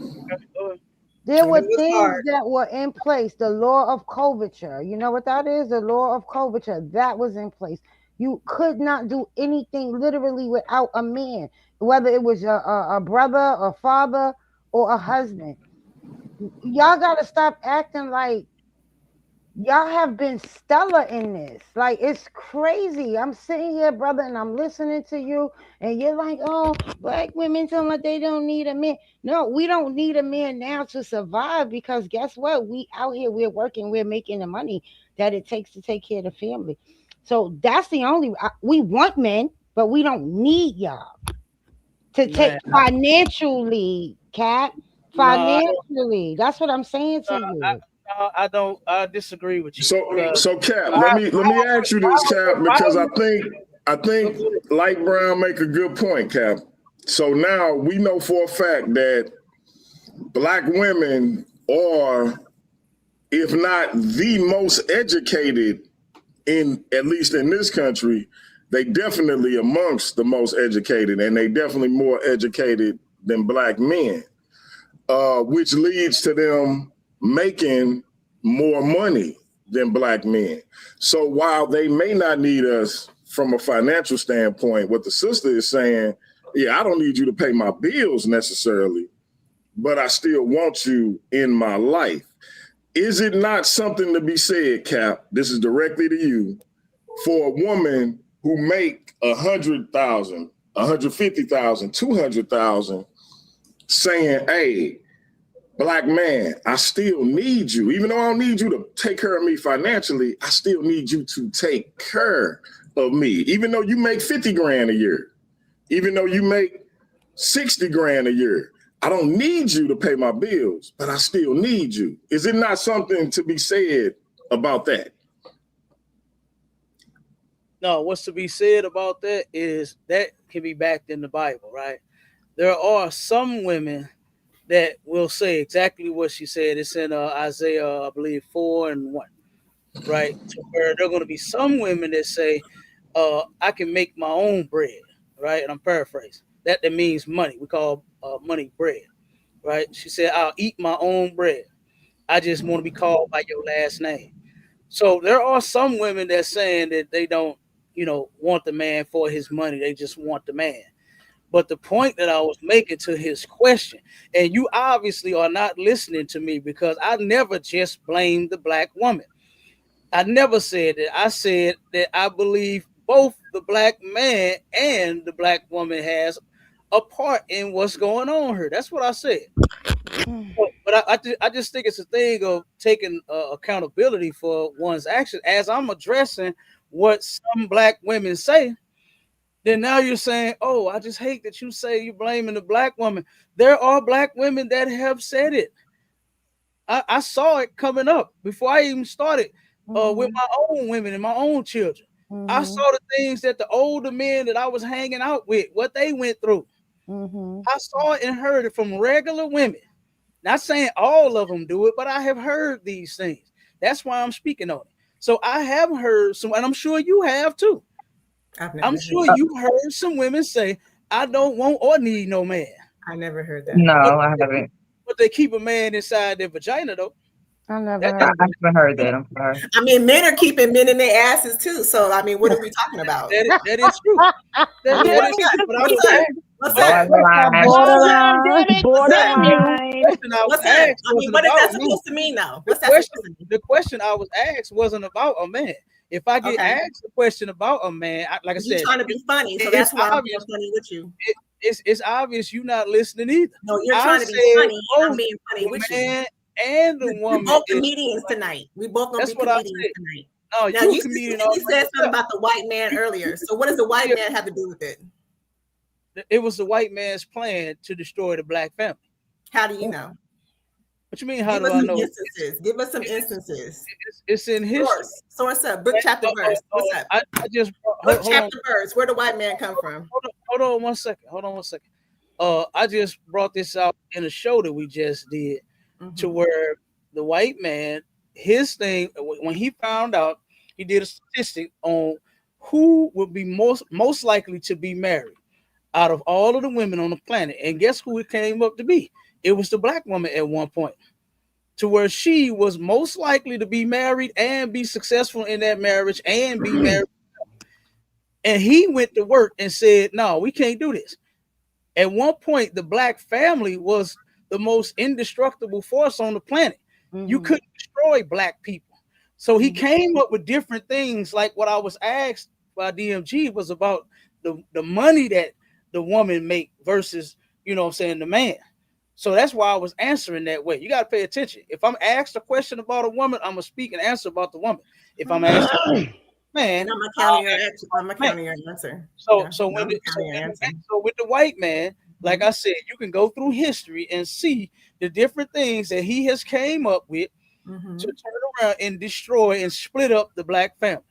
There were things that were in place. The law of coverture. You know what that is? The law of coverture. That was in place. You could not do anything literally without a man, whether it was a brother, a father, or a husband. Y'all got to stop acting like y'all have been stellar in this. Like, it's crazy. I'm sitting here, brother, and I'm listening to you, and you're like, oh, black women tell me they don't need a man. No, we don't need a man now to survive, because guess what? We out here, we're working, we're making the money that it takes to take care of the family. So that's the only, we want men, but we don't need y'all to take financially, Cap. Financially. That's what I'm saying to you. I don't. I disagree with you. So Cap, let me ask you this, Cap, because I think Light Brown make a good point, Cap. So now we know for a fact that black women are, if not the most educated in, at least in this country, they definitely amongst the most educated, and they definitely more educated than black men, which leads to them making more money than black men. So while they may not need us from a financial standpoint, what the sister is saying, yeah, I don't need you to pay my bills necessarily, but I still want you in my life. Is it not something to be said, Cap, this is directly to you, for a woman who make 100,000, 150,000, 200,000, saying, hey, black man, I still need you. Even though I don't need you to take care of me financially, I still need you to take care of me. Even though you make 50 grand a year, even though you make 60 grand a year, I don't need you to pay my bills, but I still need you. Is it not something to be said about that? No, what's to be said about that is that can be backed in the Bible, right? There are some women that will say exactly what she said. It's in Isaiah, I believe, 4:1, right? So where there are going to be some women that say, I can make my own bread, right? And I'm paraphrasing. That means money. We call money bread, right? She said, I'll eat my own bread. I just want to be called by your last name. So there are some women that's saying that they don't, want the man for his money. They just want the man. But the point that I was making to his question, and you obviously are not listening to me, because I never just blamed the black woman. I never said that. I said that I believe both the black man and the black woman has a part in what's going on here. That's what I said. But I just think it's a thing of taking accountability for one's actions. As I'm addressing what some black women say, then now you're saying, oh, I just hate that you say you're blaming the black woman. There are black women that have said it. I saw it coming up before I even started with my own women and my own children. I saw the things that the older men that I was hanging out with, what they went through. I saw it and heard it from regular women. Not saying all of them do it, but I have heard these things. That's why I'm speaking on it. So I have heard some, and I'm sure you have too. I'm sure you heard some women say, I don't want or need no man. I never heard that. No, I haven't. But they keep a man inside their vagina, though. I never That- heard I it. haven't heard that. I'm sorry. I mean, men are keeping men in their asses too. So I mean, what are we talking about? that is true. That is true. But I was What's up? asked, What's but up? What's up, Borderline. borderline? the Borderline. question I was What's up? asked I mean, wasn't what is about that a man. supposed to mean, though? The What's that question, supposed to mean? the question I was asked wasn't about a man. If I get Okay. asked a question about a man, like I You're said, trying to be funny, so it's that's why I'm obvious. being funny with you. It's obvious you're not listening either. No, you're I trying to be said funny. I'm both being funny the with you. man and the We woman both is. comedians tonight. We both gonna That's be what I comedians said. tonight. No, Now you you a comedian. specifically said something about the white man earlier. So what does the white man have to do with it? It was the white man's plan to destroy the black family. How do you know? What you mean? How Give do us I some know? instances. Give us some instances. It's in history. Source up. Book, chapter, verse. What's up? I just Book, chapter, verse. Where the white man come from? Hold on 1 second. Hold on 1 second. I just brought this out in a show that we just did, to where the white man, his thing, when he found out, he did a statistic on who would be most likely to be married out of all of the women on the planet, and guess who it came up to be? It was the black woman at one point, to where she was most likely to be married and be successful in that marriage and be married. And he went to work and said, "No, we can't do this." At one point, the black family was the most indestructible force on the planet. You couldn't destroy black people. So he came up with different things, like what I was asked by DMG was about the money that the woman make versus, you know what I'm saying, the man. So that's why I was answering that way. You got to pay attention. If I'm asked a question about a woman, I'm going to speak and answer about the woman. If I'm asked man, I'm gonna counter your answer. I'm gonna counter your answer. So, Yeah, so I'm when gonna it, counter your answer. so with the white man, like I said, you can go through history and see the different things that he has came up with to turn around and destroy and split up the black family.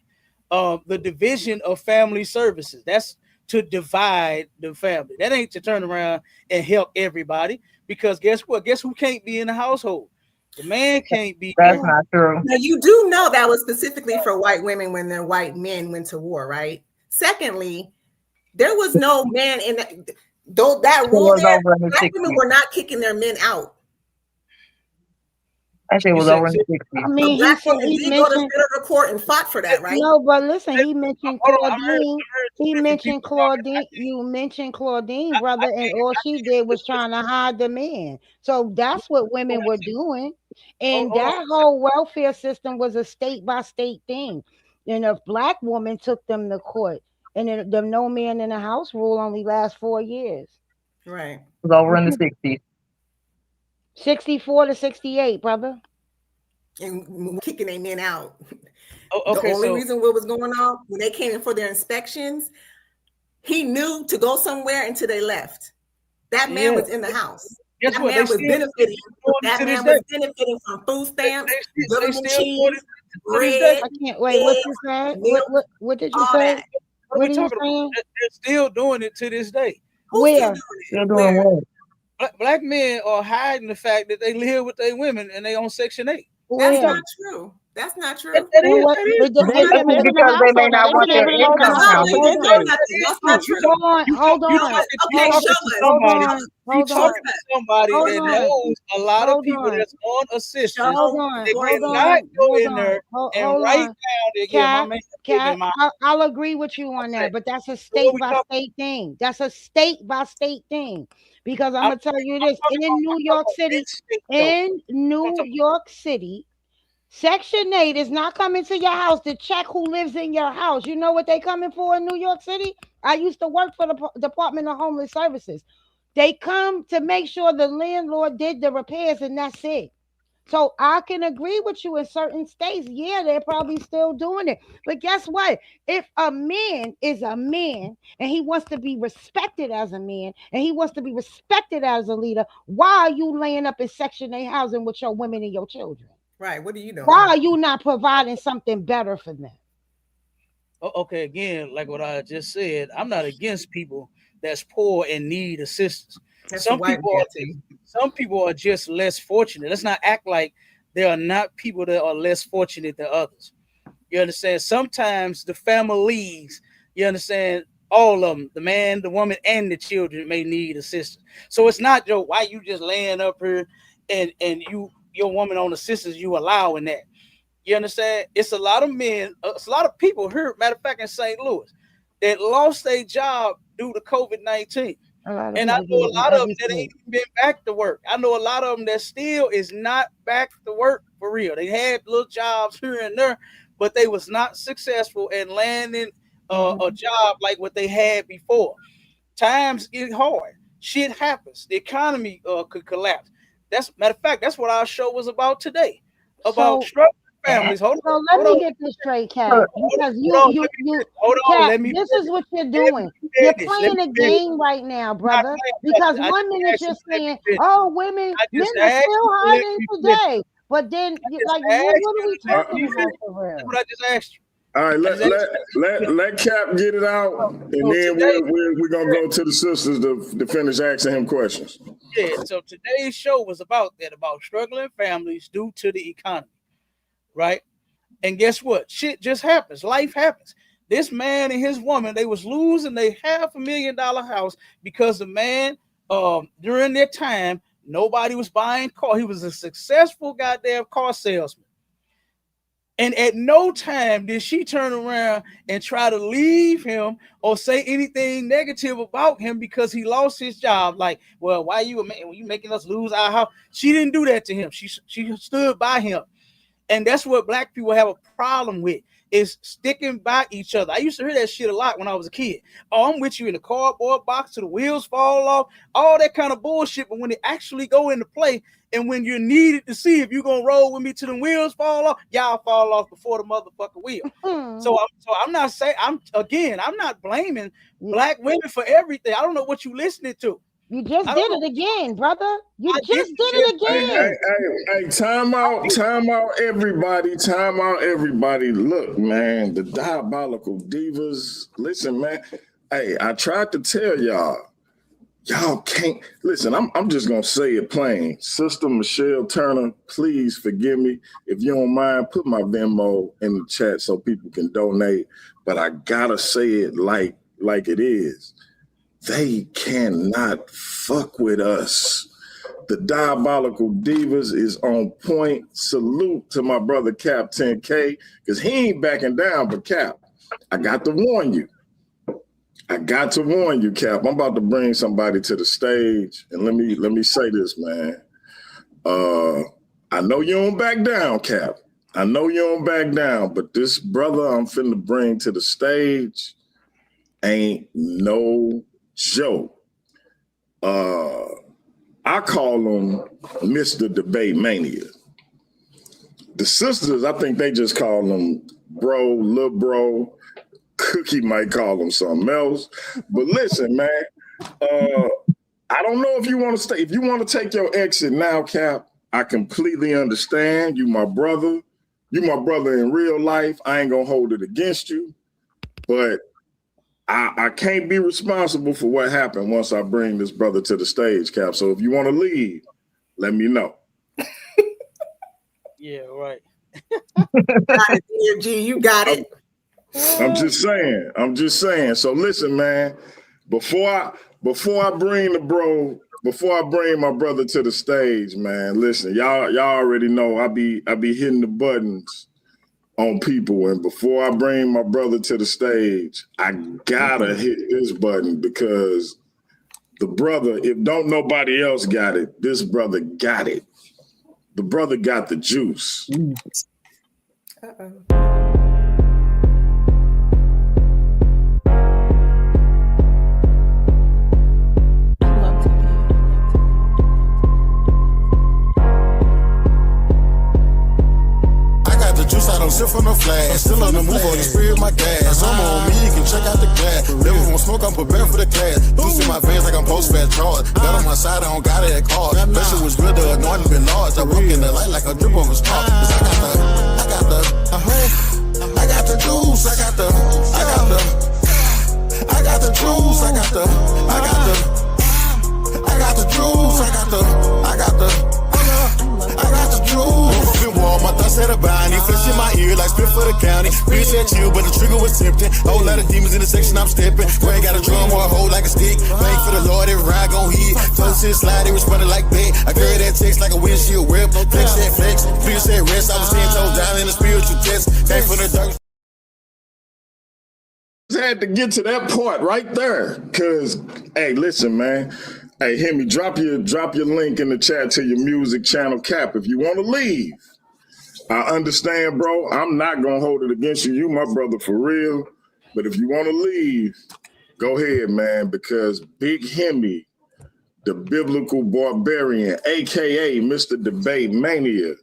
The division of family services. That's to divide the family. That ain't to turn around and help everybody. Because guess what? Guess who can't be in the household? The man can't be. That's not true. Now you do know that was specifically for white women when their white men went to war, right? Secondly, there was no man in that. Though that rule there, black women were not kicking their men out. That shit was over in the 60s. I mean, Black he said women he did go to mentioned. federal court and fought for that, right? No, but listen, he mentioned Hold on, I Claudine. He different mentioned people talking. Claudine. You mentioned Claudine, brother, and all she did was trying to hide the man. So that's what women were doing. And Hold on. that whole welfare system was a state by state thing. And a black woman took them to court. And the no man in the house rule only lasts 4 years. Right. It was over in the 60s. 64 to 68, brother. And kicking their men out. Okay, the only reason what was going on when they came in for their inspections, he knew to go somewhere until they left. That man was in the house. Guess that what? man was benefiting. That man was benefiting from food stamps, government cheese, bread. I can't wait. What you said? What did you say? What are we talking about? They're still doing it to this day. Where? Still doing what? Black men are hiding the fact that they live with their women and they on Section 8. That's not true. That's not true. That is. That's because they may not want their income counted. That's not true. Hold on. Okay, show us. You talking to somebody that knows a lot of people that's on assistance. They cannot go in there and write down again. I'll agree with you on that, but that's a state by state thing. That's a state by state thing. Because I'm gonna tell you this: in New York City, Section 8 is not coming to your house to check who lives in your house. You know what they coming for in New York City? I used to work for the Department of Homeless Services. They come to make sure the landlord did the repairs, and that's it. So I can agree with you in certain states. Yeah, they're probably still doing it. But guess what? If a man is a man and he wants to be respected as a man and he wants to be respected as a leader, why are you laying up in Section 8 housing with your women and your children? Right. What are you doing? Why are you not providing something better for them? Okay, again, like what I just said, I'm not against people that's poor and need assistance. Some people are just less fortunate. Let's not act like there are not people that are less fortunate than others. You understand? Sometimes the families, you understand, all of them, the man, the woman, and the children may need assistance. So it's not, Joe, why you just laying up here and you your woman on assistance, you allowing that. You understand? It's a lot of men, it's a lot of people here, matter of fact, in St. Louis, that lost their job due to COVID-19. And I know a lot of them that ain't even been back to work. I know a lot of them that still is not back to work for real. They had little jobs here and there, but they was not successful in landing a job like what they had before. Times get hard. Shit happens. The economy could collapse. That's matter of fact, that's what our show was about today. About struggling families. Let me get this straight, Cap. Because this is what you're doing. You're playing a game right now, brother. Because 1 minute you're saying, "Oh, men are still hiding today," but then, like, what are we talking about for real? That's what I just asked you. All right, let Cap get it out, and then we're gonna go to the sisters to finish asking him questions. Yeah. So today's show was about that, about struggling families due to the economy. Right. And guess what? Shit just happens. Life happens. This man and his woman, they was losing their $500,000 house because the man, during their time, nobody was buying car. He was a successful goddamn car salesman. And at no time did she turn around and try to leave him or say anything negative about him because he lost his job. Like, well, why you making us lose our house? She didn't do that to him. She stood by him. And that's what black people have a problem with, is sticking by each other. I used to hear that shit a lot when I was a kid. Oh, I'm with you in the cardboard box till the wheels fall off, all that kind of bullshit. But when it actually go into play and when you're needed to see if you're going to roll with me till the wheels fall off, y'all fall off before the motherfucker wheel. So I'm not saying, I'm not blaming black women for everything. I don't know what you listening to. You just did it again, brother. You just did it again. Hey, time out, everybody. Look, man, the Diabolical Divas. Listen, man. Hey, I tried to tell y'all can't listen. I'm just gonna say it plain. Sister Michelle Turner, please forgive me. If you don't mind, put my Venmo in the chat so people can donate. But I gotta say it like it is. They cannot fuck with us. The Diabolical Divas is on point. Salute to my brother Cap 10K, because he ain't backing down. But Cap, I got to warn you. Cap. I'm about to bring somebody to the stage, and let me say this, man. I know you don't back down, Cap. I know you don't back down, but this brother I'm finna bring to the stage ain't no joke. I call him Mr. Debate Mania. The sisters, I think they just call him bro, lil bro. Cookie might call him something else. But listen, man, I don't know if you want to stay. If you want to take your exit now, Cap, I completely understand. You my brother. You my brother in real life. I ain't gonna hold it against you. But I can't be responsible for what happened once I bring this brother to the stage, Cap. So if you want to leave, let me know. Yeah, right. You got it. I'm just saying. So listen, man, before I bring my brother to the stage, man, listen, y'all already know I be hitting the buttons on people, and before I bring my brother to the stage, I gotta hit this button, because the brother, if don't nobody else got it, this brother got it. The brother got the juice. I don't sip from no flag. Still on the move on the spirit of my gas. I'm on me, you can check out the glass. Never want smoke, I'm prepared for the class. Juice in my veins like I'm post-fat charge. Got on my side, I don't got it at cars. Pressure was real, the anointing been large. I walk in the light like a drip on a star. Cause I got the juice. I got the juice. I got the juice. I got the juice. I got the juice. My thoughts had a bounty, flesh in my ear like spit for the county. Bitch said chill, but the trigger was tempting. Whole lot of demons in the section I'm stepping. Where ain't got a drum or a hole like a stick. Thank for the Lord, every ride gon' hit. Told shit slide, they responded like that. I carry that text like a windshield whip. Flex said flex, fear said rest. I was 10 toes down in the spiritual test. Came from the dark. Had to get to that part right there, cause hey, listen, man. Hey, Hemi, drop your link in the chat to your music channel, Cap. If you want to leave, I understand, bro. I'm not gonna hold it against you. You my brother for real. But if you want to leave, go ahead, man. Because Big Hemi, the biblical barbarian, aka Mr. Debate Mania,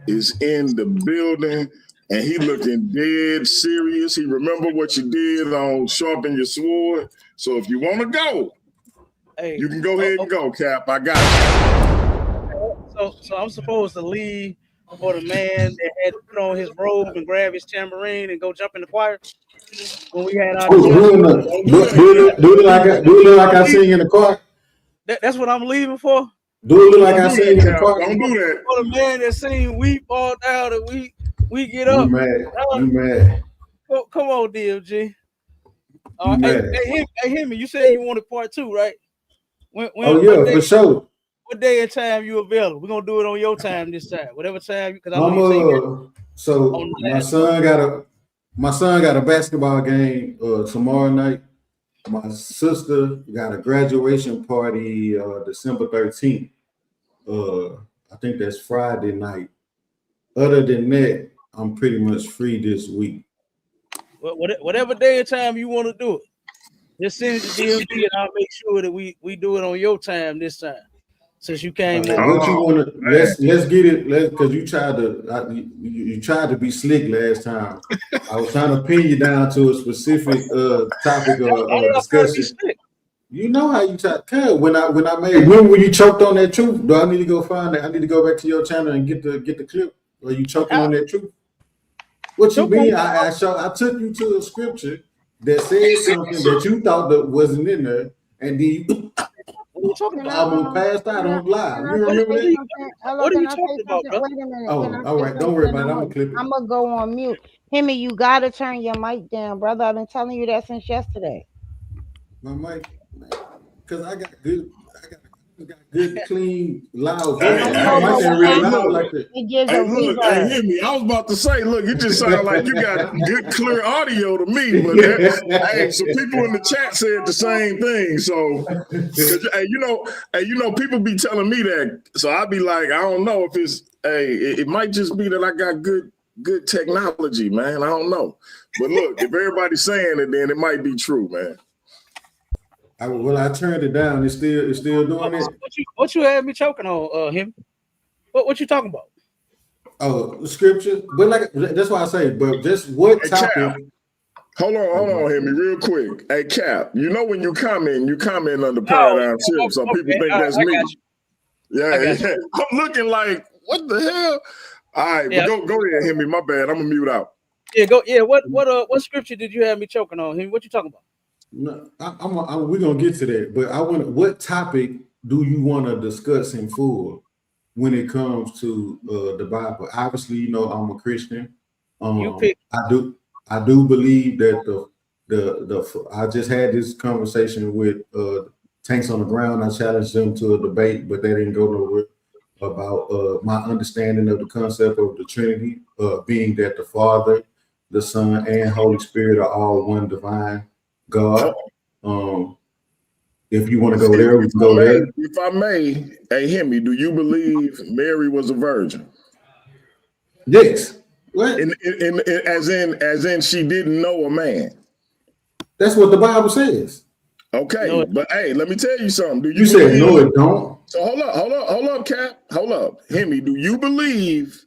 is in the building. And he looking dead serious. He remember what you did on Sharpen Your Sword. So if you want to go, hey, you can go ahead and go, Cap. I got you. So I'm supposed to leave for the man that had to put on his robe and grab his tambourine and go jump in the choir when we had our do it like I sing in the choir. That's what I'm leaving for. Do it look like I sing in the choir. Don't do that. For the man that sing "We Fall Down" and we get up. You mad? Come on, DMG. Hey, Hemi, you said you wanted part 2, right? For sure. What day and time you available? We're gonna do it on your time this time. Whatever time, because I know so my son got a basketball game tomorrow night. My sister got a graduation party December 13th. I think that's Friday night. Other than that, I'm pretty much free this week. Whatever day and time you want to do it, just send it to DMG and I'll make sure that we do it on your time this time. Since you came on. What you want to let's get it, because you tried to be slick last time. I was trying to pin you down to a specific topic or discussion. You know how you talk. When you choked on that truth, do I need to go find that? I need to go back to your channel and get the clip. Or you choking on that truth? What you mean? I took you to a scripture that said something that you thought that wasn't in there, and then you talking about? Almost passed out on live. You remember that? What are you talking about, bro? Wait a minute. Oh, all right. Don't worry about it. I'm gonna clip it. I'm gonna go on mute. Hemi, you gotta turn your mic down, brother. I've been telling you that since yesterday. My mic, because I got good, clean, loud voice. My mic ain't really loud like that. It gives a reverb. Hey, Hemi, I was about to say, look, you just sound like you got good, clear audio to me. But hey, so people in the chat said the same thing. So, people be telling me that. So I be like, I don't know if it's it might just be that I got good technology, man. I don't know. But look, if everybody's saying it, then it might be true, man. I turned it down. It's still doing it. What you had me choking on, him? What you talking about? Oh, scripture. But that's why I say. But just what topic? Cap. Hold on, Hemi, real quick. Hey, Cap. You know when you comment under Paradigm Shift. Some people think that's me. Yeah. I'm looking like, what the hell? All right, but go ahead, Hemi. My bad. I'm gonna mute out. Yeah, go. Yeah, what scripture did you have me choking on, Hemi? What you talking about? No, we're gonna get to that, but what topic do you want to discuss in full when it comes to the Bible? Obviously, I'm a Christian. I do believe that I just had this conversation with Tanks on the Ground. I challenged them to a debate, but they didn't go nowhere, about my understanding of the concept of the Trinity, being that the Father, the Son, and Holy Spirit are all one divine God. If you want to go there, we can go there. If I may, hey Hemi, do you believe Mary was a virgin? Yes. What? As in she didn't know a man. That's what the Bible says. Okay, but hey, let me tell you something. Do you said no, it don't? So hold up, Cap. Hold up. Hemi, do you believe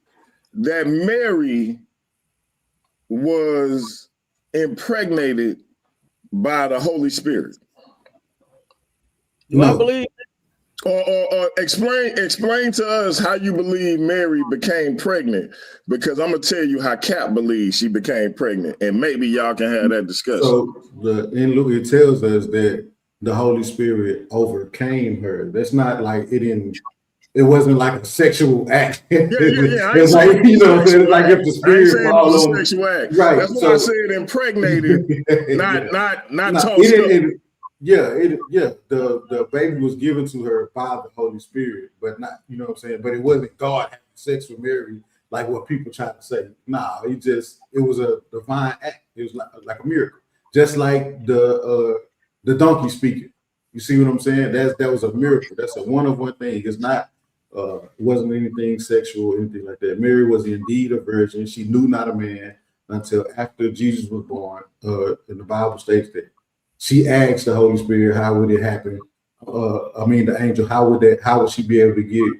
that Mary was impregnated by the Holy Spirit? Do I believe? Or explain to us how you believe Mary became pregnant, because I'm gonna tell you how Cap believes she became pregnant, and maybe y'all can have that discussion. So in Luke it tells us that the Holy Spirit overcame her. That's not like it wasn't like a sexual act. It's like, it's like if the Spirit falls on sexual act. Right. That's why I said impregnated, not tossed up. The baby was given to her by the Holy Spirit, but not, you know what I'm saying? But it wasn't God having sex with Mary like what people try to say. Nah, it was a divine act. It was like a miracle. Just like the donkey speaking. You see what I'm saying? That was a miracle. That's a one of one thing. It's not it wasn't anything sexual, anything like that. Mary was indeed a virgin. She knew not a man until after Jesus was born. And the Bible states that she asked the Holy Spirit, how would it happen? The angel, how would she be able to get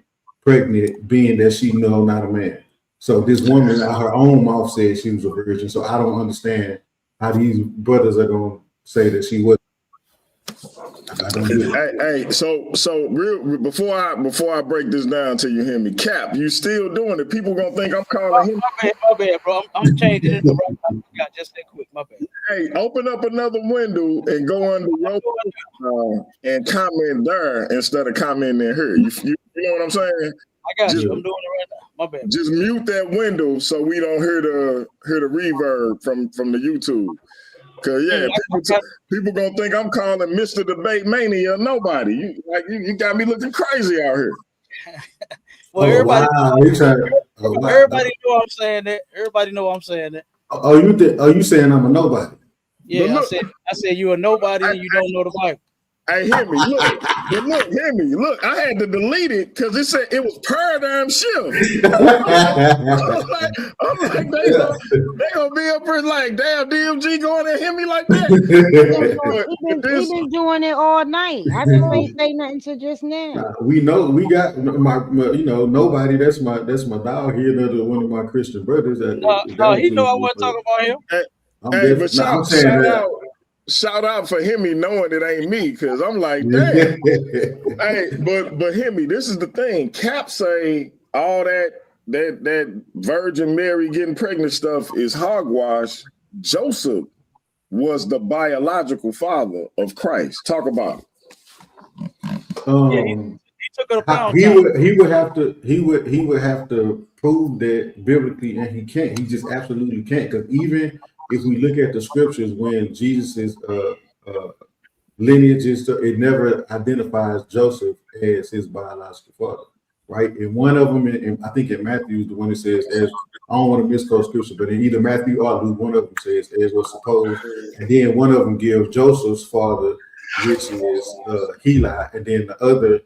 pregnant, being that she know not a man? So this woman, out her own mouth, said she was a virgin. So I don't understand how these brothers are going to say that she was. Hey, so real before I break this down till you hear me, Cap, you still doing it? People gonna think I'm calling him. My bad, bro. I'm changing it to right now. I got just that quick. My bad. Hey, open up another window and go under your and comment there instead of commenting here. You know what I'm saying? I got you. I'm doing it right now. My bad. Just mute that window so we don't hear the reverb from the YouTube. Cause people gonna think I'm calling Mr. Debate Mania nobody. You got me looking crazy out here. Well, everybody know I'm saying that. Everybody know I'm saying that. Are you saying I'm a nobody? Yeah, I said you a nobody and you don't know the Bible. Hey, hear me. Hear me. Look, I had to delete it because it said it was paradigm shift. I'm like, they gonna be up here like, damn, DMG going to hit me like that. We've been doing it all night. I just ain't say nothing to just now. We know we got my nobody. That's my dog here. Another one of my Christian brothers. He know I wasn't talking about him. But shout out for Hemi knowing it ain't me, because I'm like, damn. Hey, but Hemi, this is the thing. Cap say all that Virgin Mary getting pregnant stuff is hogwash. Joseph was the biological father of Christ. Talk about it. He took it upon he would have to prove that biblically, and he can't. He just absolutely can't, because even if we look at the scriptures, when Jesus' lineage it never identifies Joseph as his biological father, right? And one of them, and I think in Matthew is the one that says, as I don't want to misquote scripture, but in either Matthew or Luke, one of them says, as was supposed, and then one of them gives Joseph's father, which is Heli, and then the other,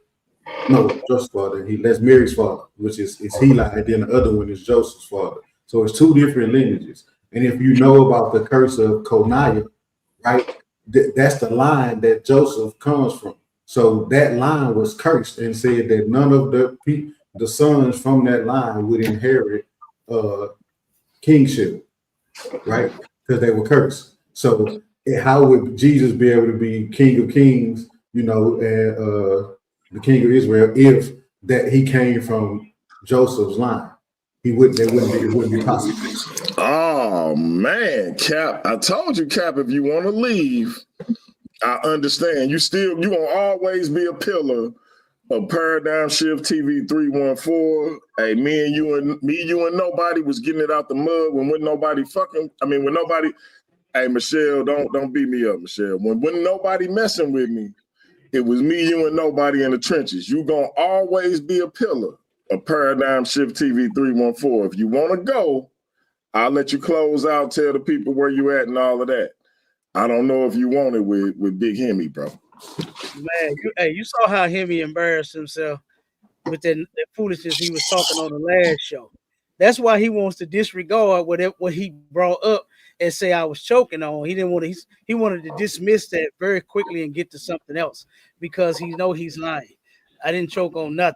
Joseph's father, that's Mary's father, which is Heli, and then the other one is Joseph's father. So it's two different lineages. And if you know about the curse of Coniah, right, that's the line that Joseph comes from. So that line was cursed and said that none of the sons from that line would inherit kingship, right, because they were cursed. So how would Jesus be able to be King of Kings, and the King of Israel, if that he came from Joseph's line? It wouldn't be possible. Oh man, Cap! I told you, Cap. If you want to leave, I understand. You gonna always be a pillar of Paradigm Shift TV 314. Hey, me, you, and nobody was getting it out the mud when nobody fucking. When nobody. Hey, Michelle, don't beat me up, Michelle. When nobody messing with me, it was me, you, and nobody in the trenches. You gonna always be a pillar. A Paradigm Shift TV 314. If you want to go, I'll let you close out, tell the people where you at and all of that. I don't know if you want it with Big Hemi, bro. Man, you saw how Hemi embarrassed himself with that foolishness he was talking on the last show. That's why he wants to disregard what he brought up and say I was choking on. He didn't want to. He wanted to dismiss that very quickly and get to something else because he know he's lying. I didn't choke on nothing.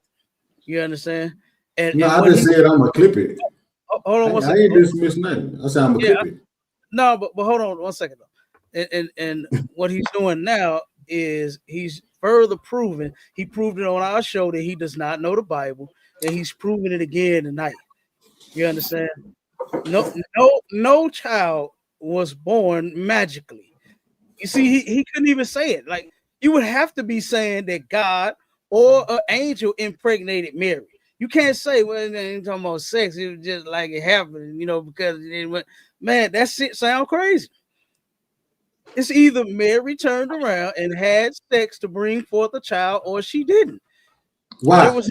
You understand? I just said I'm gonna clip it. Hold on one second. I ain't dismissed nothing. I said I'm gonna clip it. No, but hold on 1 second though. And what he's doing now is he's further proving. He proved it on our show that he does not know the Bible, and he's proving it again tonight. You understand? No child was born magically. You see, he couldn't even say it. Like, you would have to be saying that God or an angel impregnated Mary. You can't say, well, it ain't talking about sex. It was just like it happened, because it went. Man, that shit sound crazy. It's either Mary turned around and had sex to bring forth a child, or she didn't. Why? There's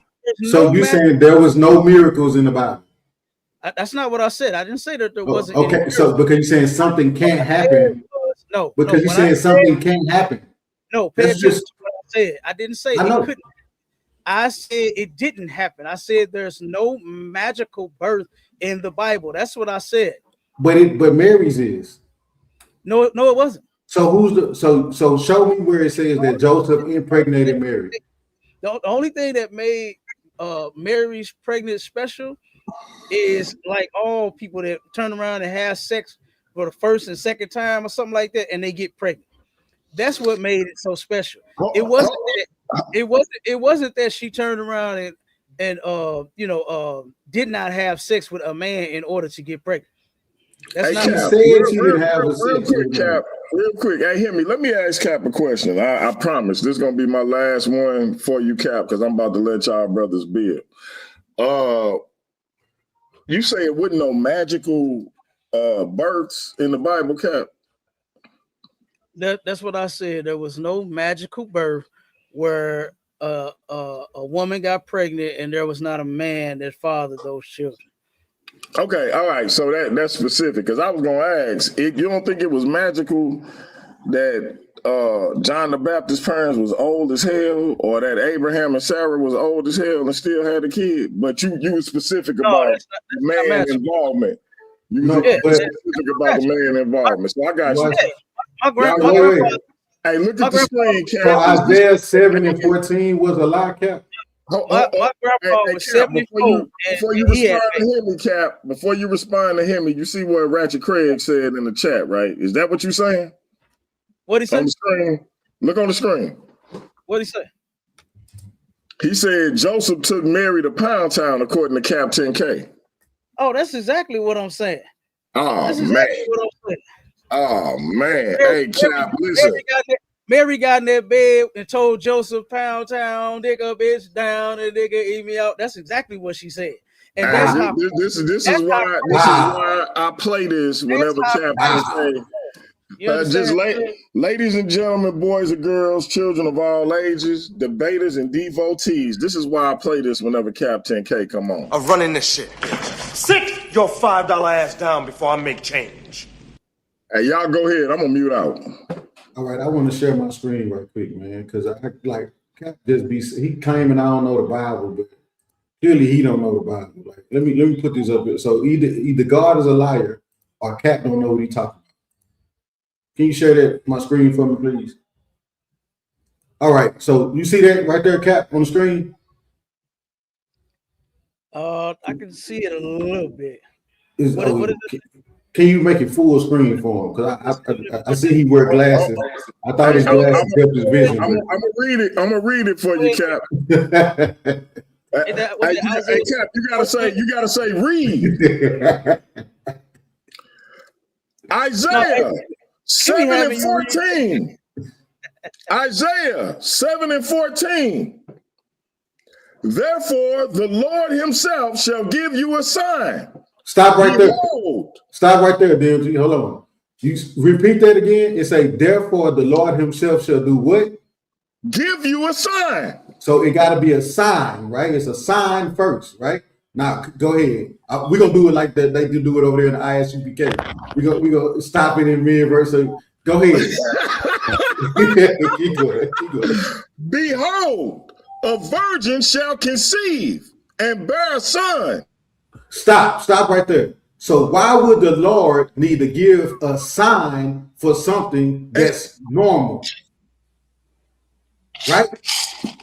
So no you saying there was no miracles in the Bible? That's not what I said. I didn't say that there wasn't. Okay, any so because you're saying something can't happen. No, because you're saying something can't happen. No, pay attention to what I said. I didn't say it couldn't. I said it didn't happen. I said there's no magical birth in the Bible. That's what I said. But Mary's is. No, it wasn't. So who's the so show me where it says that Joseph impregnated Mary. The only thing that made Mary's pregnant special is like all people that turn around and have sex for the first and second time or something like that, and they get pregnant. That's what made it so special. It wasn't that she turned around and did not have sex with a man in order to get pregnant. That's not Cap, real quick. Hey, hear me. Let me ask Cap a question. I promise this is gonna be my last one for you, Cap, because I'm about to let y'all brothers build. You say it wasn't no magical births in the Bible, Cap? That's what I said. There was no magical birth where a woman got pregnant and there was not a man that fathered those children. Okay, all right. So that's specific, because I was gonna ask, you don't think it was magical that John the Baptist's parents was old as hell, or that Abraham and Sarah was old as hell and still had a kid? But you were specific about man involvement. You were specific about the man involvement. So I got you. Hey, look at the screen, Cap. So Isaiah 7:14 was a lie, Cap. My grandpa was 74. Before you respond to him, Cap, before you respond to him, you see what Ratchet Craig said in the chat, right? Is that what you're saying? What he said? On the screen. Look on the screen. What he say? He said Joseph took Mary to Pound Town, according to Cap 10K. Oh, that's exactly what I'm saying. Oh, man. Oh, man. Hey, Cap, listen. Mary got in that bed and told Joseph, Pound Town, nigga, bitch down, and nigga eat me out. That's exactly what she said. And that's how this is why I play this whenever Cap say. Ladies and gentlemen, boys and girls, children of all ages, debaters and devotees. This is why I play this whenever Cap 10K come on. I'm running this shit. Sit your $5 ass down before I make change. Hey, y'all go ahead. I'm gonna mute out. All right, I want to share my screen right quick, man, because I like Cap just be he claiming I don't know the Bible, but clearly he don't know the Bible. Like, let me put this up here. So either God is a liar or Cap don't know what he talking about. Can you share that my screen for me, please? All right, so you see that right there, Cap, on the screen? I can see it a little bit. What is it? Can you make it full screen for him? Because I see he wear glasses. I thought his glasses kept his vision. I'm gonna read it for you, Cap. Hey, Cap, you gotta say read. Isaiah 7:14. Isaiah 7:14. Therefore, the Lord himself shall give you a sign. Stop right there. Stop right there, DMG. Hold on. You repeat that again. It say, therefore, the Lord himself shall do what? Give you a sign. So it got to be a sign, right? It's a sign first, right? Now, go ahead. We're going to do it like that. They do it over there in the ISUPK. We're going to stop it in mid-verse. So go ahead. Keep going. Behold, a virgin shall conceive and bear a son. Stop right there. So why would the Lord need to give a sign for something that's normal? Right?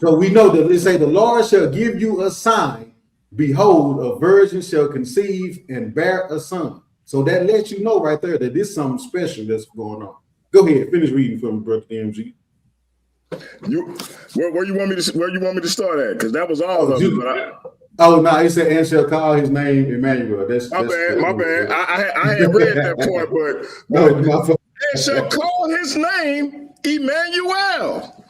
So we know that they say the Lord shall give you a sign. Behold, a virgin shall conceive and bear a son. So that lets you know right there that there's something special that's going on. Go ahead, finish reading for me, brother DMG. Where you want me to start at? Because that was all of it. Oh no, he said, and shall call his name Emmanuel. My bad. I had read that part, but and shall call his name Emmanuel.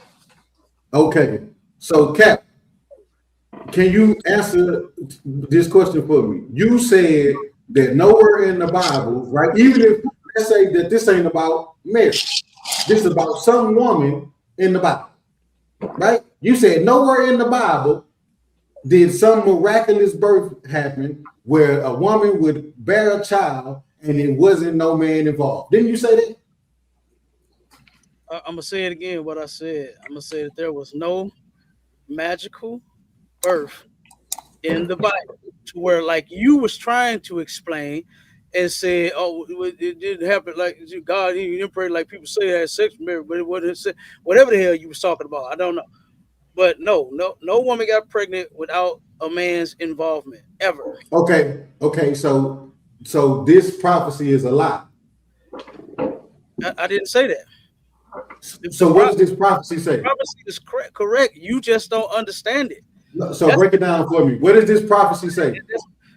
Okay, so Cap, can you answer this question for me? You said that nowhere in the Bible, right? Even if let's say that this ain't about marriage, This is about some woman in the Bible, right? You said nowhere in the Bible did some miraculous birth happen where a woman would bear a child and it wasn't no man involved. Didn't you say that? I'm gonna say it again. What I said. I'm gonna say that there was no magical birth in the Bible, to where like you was trying to explain and say, oh, it didn't happen like God. He didn't pray like people say had sex with Mary, but it wasn't. Whatever the hell you was talking about, I don't know. But no woman got pregnant without a man's involvement ever. Okay. So this prophecy is a lie. I didn't say that. So what does this prophecy say? Prophecy is correct. You just don't understand it. So break it down for me. What does this prophecy say?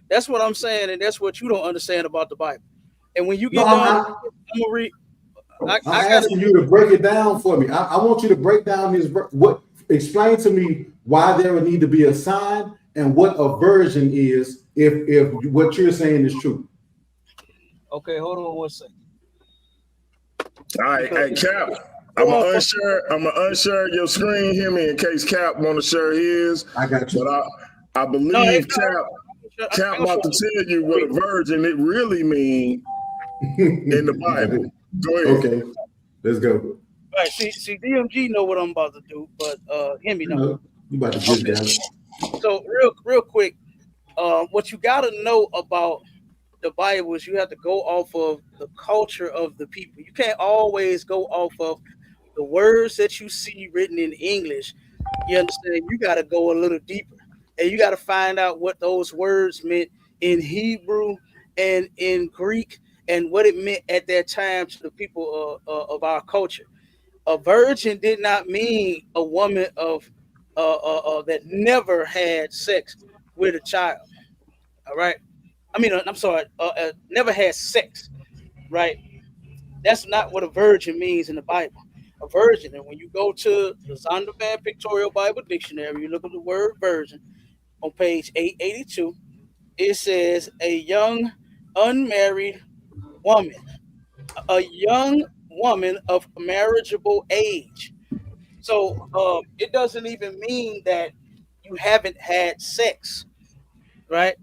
That's what I'm saying, and that's what you don't understand about the Bible. And when you get done, I'm gonna read. I'm asking you to break it down for me. I want you to break down this. Explain to me why there would need to be a sign and what a virgin is if what you're saying is true. Okay, hold on one second. All right, hey Cap, I'm gonna unshare your screen here me in case Cap want to share his. I got you. But I believe Cap about to tell you what a virgin it really means in the Bible. Go ahead. Okay, let's go. All right, see, DMG know what I'm about to do, but Hemi know. You about to get down. So real quick, what you got to know about the Bible is you have to go off of the culture of the people. You can't always go off of the words that you see written in English. You understand? You got to go a little deeper, and you got to find out what those words meant in Hebrew and in Greek, and what it meant at that time to the people of our culture. A virgin did not mean a woman of that never had sex with a child. All right. I mean, I'm sorry, never had sex, right? That's not what a virgin means in the Bible. A virgin, and when you go to the Zondervan Pictorial Bible Dictionary, you look at the word virgin on page 882, it says a young unmarried woman, a young woman of marriageable age. So it doesn't even mean that you haven't had sex, right?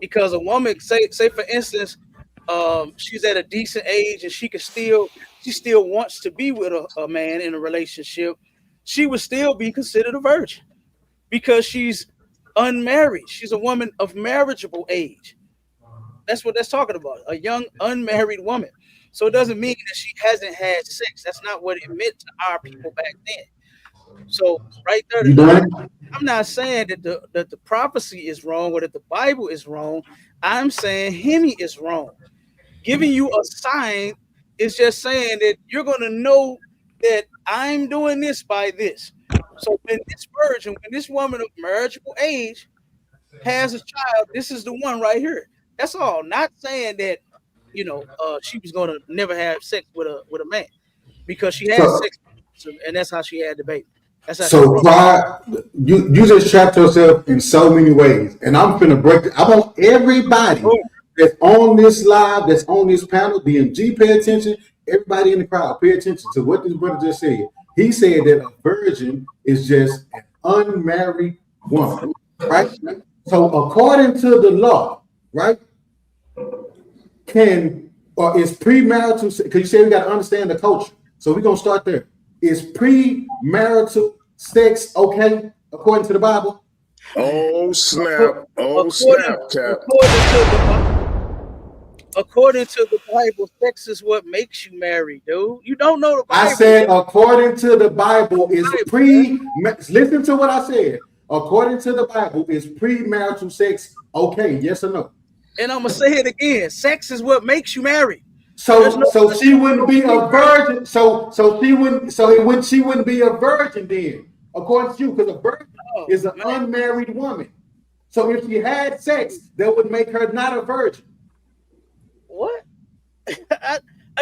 Because a woman, say for instance, she's at a decent age and she still wants to be with a man in a relationship, she would still be considered a virgin because she's unmarried. She's a woman of marriageable age. That's what that's talking about, a young unmarried woman. So it doesn't mean that she hasn't had sex. That's not what it meant to our people back then. So right there, I'm not saying that the prophecy is wrong or that the Bible is wrong. I'm saying Hemi is wrong. Giving you a sign is just saying that you're going to know that I'm doing this by this. So when this virgin, when this woman of marriageable age has a child, this is the one right here. That's all. Not saying that, she was going to never have sex with a man, because she had sex, and that's how she had the baby. So why you just trapped yourself in so many ways, and I'm gonna break it. I want everybody that's on this live, that's on this panel, DMG, pay attention. Everybody in the crowd, pay attention to what this brother just said. He said that a virgin is just an unmarried woman, right? So according to the law, right, is premarital, because you say we got to understand the culture. So we're gonna start there. Is premarital sex okay according to the Bible? Oh snap! Oh snap, Cap. According to the Bible, sex is what makes you married, dude. You don't know the Bible. I said according to the Bible is listen to what I said. According to the Bible, is premarital sex okay? Yes or no? And I'm gonna say it again. Sex is what makes you married. So she wouldn't be a virgin. She wouldn't be a virgin then, according to you, because a virgin is an unmarried woman. So if she had sex, that would make her not a virgin. What?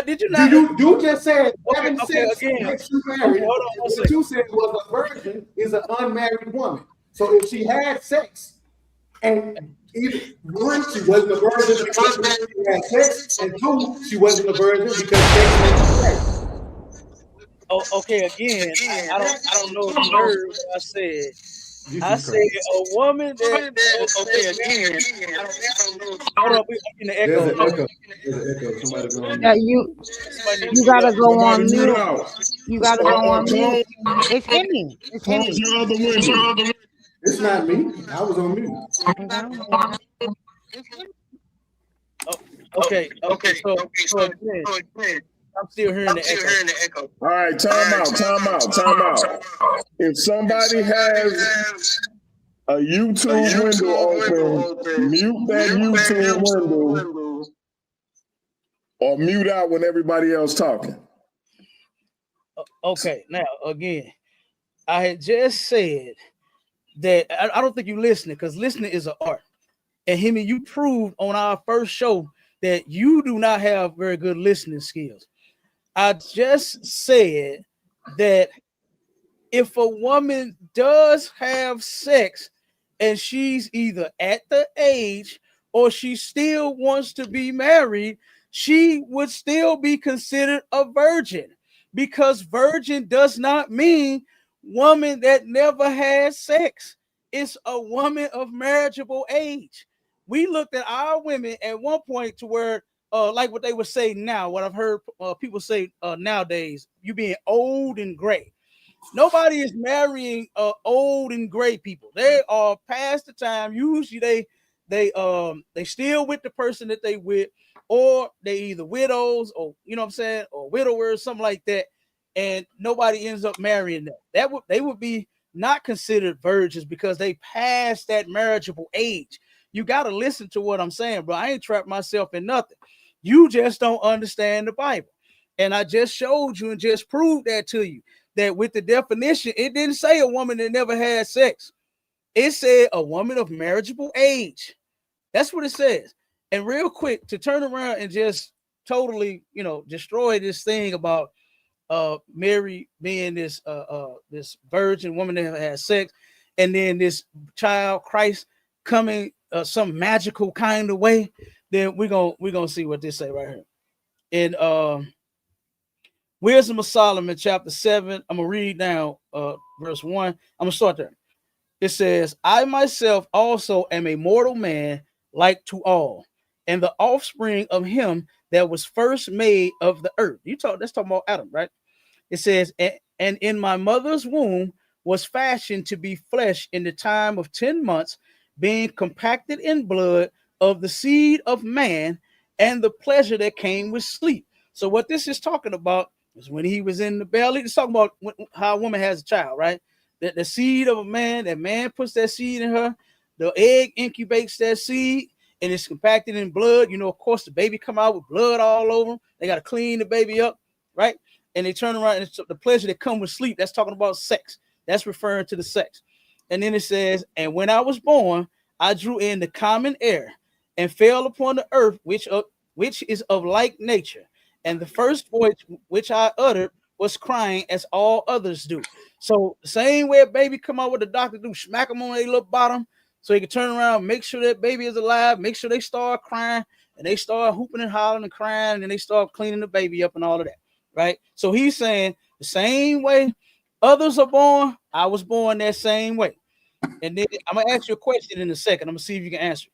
Did you not? You just said having sex again. makes you married. What you said was a virgin is an unmarried woman. So if she had sex, and one, she wasn't a virgin because she had sex, and two, she wasn't a virgin because sex makes you married. Okay, again, I don't know if you heard what I said. I said a woman that okay again. Hold up, I'm in the There's echo. an echo. There's an echo. Somebody go on Yeah, mute. Somebody need to you mute gotta up. go Somebody on mute mute. out. You gotta go on mute. Close, It's Hemi. It's close Hemi. your other window. It's not me. I was on mute. Okay. So again, I'm still hearing the echo. All right, time out. If somebody has a YouTube window open, mute that YouTube window or mute out when everybody else talking. Okay, now again, I had just said that I don't think you listening because listening is an art. And Hemi, you proved on our first show that you do not have very good listening skills. I just said that if a woman does have sex and she's either at the age or she still wants to be married, she would still be considered a virgin because virgin does not mean woman that never had sex. It's a woman of marriageable age. We looked at our women at one point to where like what they would say now, what I've heard people say nowadays, you being old and gray. Nobody is marrying old and gray people. They are past the time. Usually they still with the person that they with, or they either widows or you know what I'm saying, or widowers, something like that. And nobody ends up marrying them. They would be not considered virgins because they passed that marriageable age. You got to listen to what I'm saying, bro. I ain't trapped myself in nothing. You just don't understand the Bible. And I just showed you and just proved that to you. That with the definition, it didn't say a woman that never had sex. It said a woman of marriageable age. That's what it says. And real quick, to turn around and just totally, destroy this thing about Mary being this virgin woman that never had sex, and then this child Christ coming some magical kind of way, then we're gonna see what this say right here. And Wisdom of Solomon, chapter 7. I'm gonna read now verse 1. I'm gonna start there. It says, I myself also am a mortal man like to all, and the offspring of him that was first made of the earth. That's talking about Adam, right? It says, and in my mother's womb was fashioned to be flesh in the time of 10 months, being compacted in blood of the seed of man and the pleasure that came with sleep. So what this is talking about is when he was in the belly. It's talking about how a woman has a child, right? That the seed of a man, that man puts that seed in her, the egg incubates that seed, and it's compacted in blood. Of course, the baby come out with blood all over them. They got to clean the baby up, right? And they turn around, and it's the pleasure that comes with sleep. That's talking about sex. That's referring to the sex. And then it says, and when I was born, I drew in the common air and fell upon the earth, which is of like nature. And the first voice which I uttered was crying as all others do. So the same way a baby come out with the doctor do, smack them on their little bottom so he can turn around, make sure that baby is alive, make sure they start crying, and they start hooping and hollering and crying, and they start cleaning the baby up and all of that, right? So he's saying the same way others are born, I was born that same way. And then I'm going to ask you a question in a second. I'm going to see if you can answer.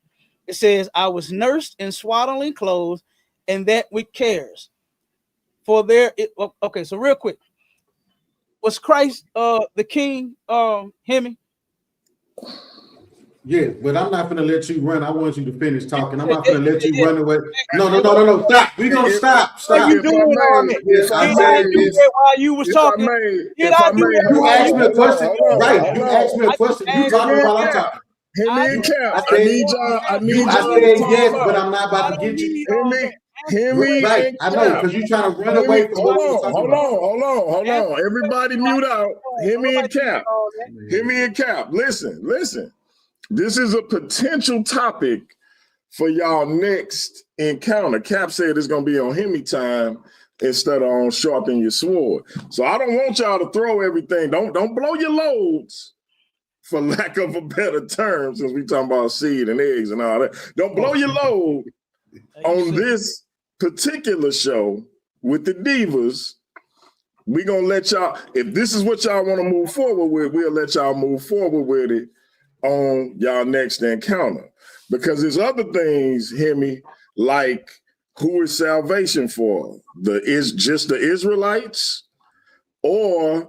It says, I was nursed in swaddling clothes, and that with cares. Okay, so real quick, was Christ the king, Hemi? Yeah, but I'm not gonna let you run. I want you to finish talking. I'm not gonna let you run away. No. Stop. We're gonna stop. What are you doing all that? Yes, I Did said I do this. that while you was talking? Did I do that? You asked me a question, right? You asked me a question. You talking while I'm talking. I need y'all. I said yes, but I'm not about to get you. Hear me. Right, I know, because you're trying to run away from what we're talking about. Hold on. Everybody mute out. Hear me and Cap. Listen. This is a potential topic for y'all next encounter. Cap said it's gonna be on Hemi time instead of on Sharpen Your Sword. So I don't want y'all to throw everything. Don't blow your loads, for lack of a better term, since we talking about seed and eggs and all that. Don't blow your load on this particular show with the divas we gonna let y'all. If this is what y'all want to move forward with, we'll let y'all move forward with it on y'all next encounter. Because there's other things, hear me, like who is salvation for? Is just the Israelites or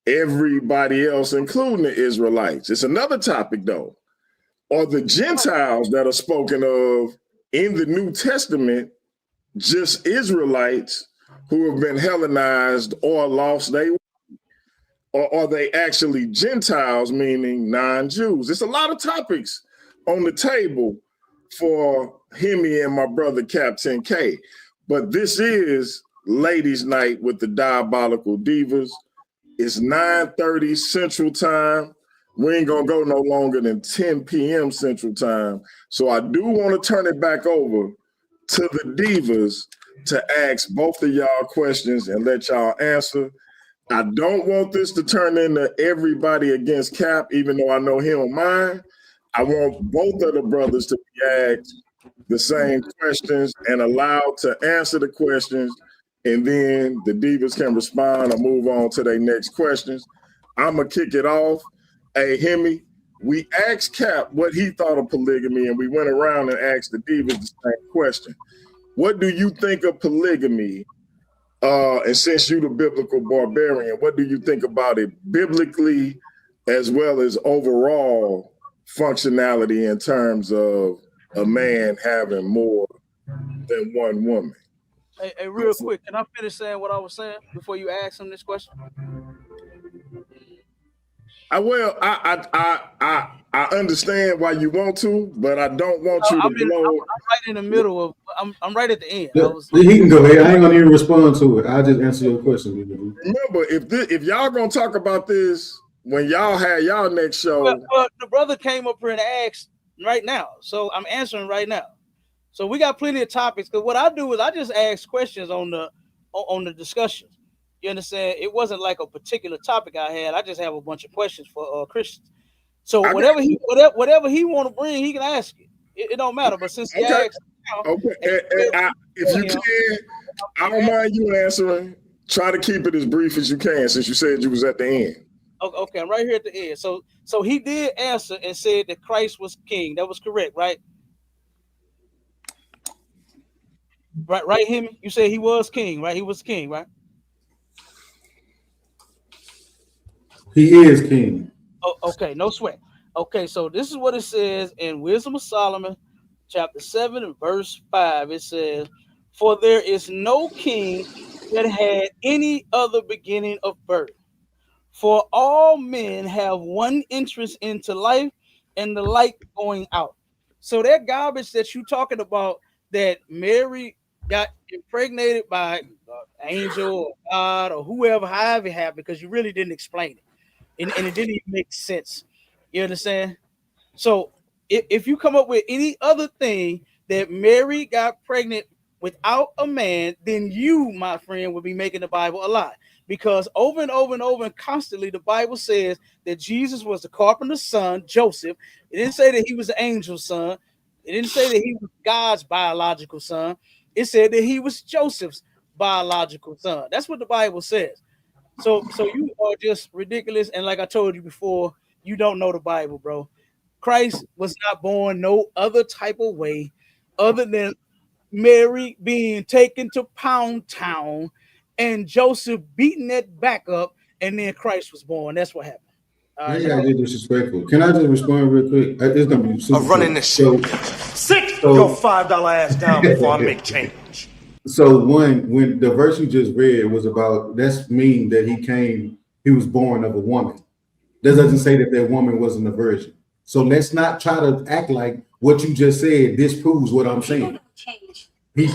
everybody else, including the Israelites? It's another topic though. Are the Gentiles that are spoken of in the New Testament just Israelites who have been Hellenized or lost their way? Or are they actually Gentiles, meaning non-Jews? It's a lot of topics on the table for Hemi and my brother Captain K. But this is Ladies' Night with the Diabolical Divas. It's 9:30 Central Time. We ain't gonna go no longer than 10 p.m. Central Time. So I do want to turn it back over to the Divas to ask both of y'all questions and let y'all answer. I don't want this to turn into everybody against Cap, even though I know he don't mind. I want both of the brothers to be asked the same questions and allowed to answer the questions, and then the Divas can respond or move on to their next questions. I'm going to kick it off. Hey, Hemi, we asked Cap what he thought of polygamy, and we went around and asked the Divas the same question. What do you think of polygamy? And since you're the biblical barbarian, what do you think about it biblically as well as overall functionality in terms of a man having more than one woman? Hey, real quick, can I finish saying what I was saying before you ask him this question? I understand why you want to, but I don't want you to blow. I'm right in the middle of. I'm right at the end. He can go ahead. I ain't gonna even respond to it. I'll just answer your question. Remember, if y'all gonna talk about this when y'all had y'all next show, well, the brother came up here and asked right now, so I'm answering right now. So we got plenty of topics. Because what I do is I just ask questions on the discussions. You understand? It wasn't like a particular topic I had. I just have a bunch of questions for Christians. So whatever he want to bring, he can ask it. It don't matter. But since he asked, if you can, I don't mind you answering. Try to keep it as brief as you can, since you said you was at the end. Okay, I'm right here at the end. So he did answer and said that Christ was king. That was correct, right? Right, him. You said he was king, right? He was king, right? He is king. Oh, okay, no sweat. Okay, so this is what it says in Wisdom of Solomon, chapter 7 and verse 5. It says, "For there is no king that had any other beginning of birth. For all men have one entrance into life and the light going out." So that garbage that you talking about, that Mary got impregnated by an angel or God or whoever, however it happened, because you really didn't explain it. And it didn't even make sense. You understand? So if you come up with any other thing that Mary got pregnant without a man, then you, my friend, would be making the Bible a lie. Because over and over and over and constantly, the Bible says that Jesus was the carpenter's son, Joseph. It didn't say that he was the angel's son. It didn't say that he was God's biological son. It said that he was Joseph's biological son. That's what the Bible says. So you are just ridiculous. And like I told you before, you don't know the Bible, bro. Christ was not born no other type of way other than Mary being taken to Pound Town and Joseph beating that back up, and then Christ was born. That's what happened. I ain't gotta get disrespectful. Can I just respond real quick? It's gonna be super. I'm running this shit. Sit your $5 ass down before I make change. So when the verse you just read was about, that's mean that he was born of a woman. That doesn't say that woman wasn't a virgin. So let's not try to act like what you just said disproves what I'm saying. He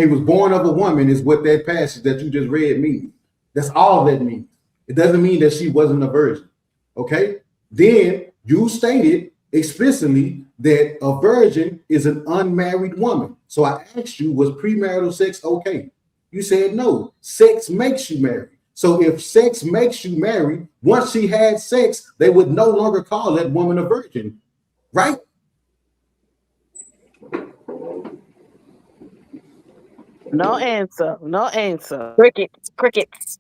was born of a woman is what that passage that you just read means. That's all that means. It doesn't mean that she wasn't a virgin. Okay? Then you stated explicitly that a virgin is an unmarried woman. So I asked you, was premarital sex okay? You said no. Sex makes you married. So if sex makes you married, once she had sex, they would no longer call that woman a virgin, right? No answer. No answer. Crickets.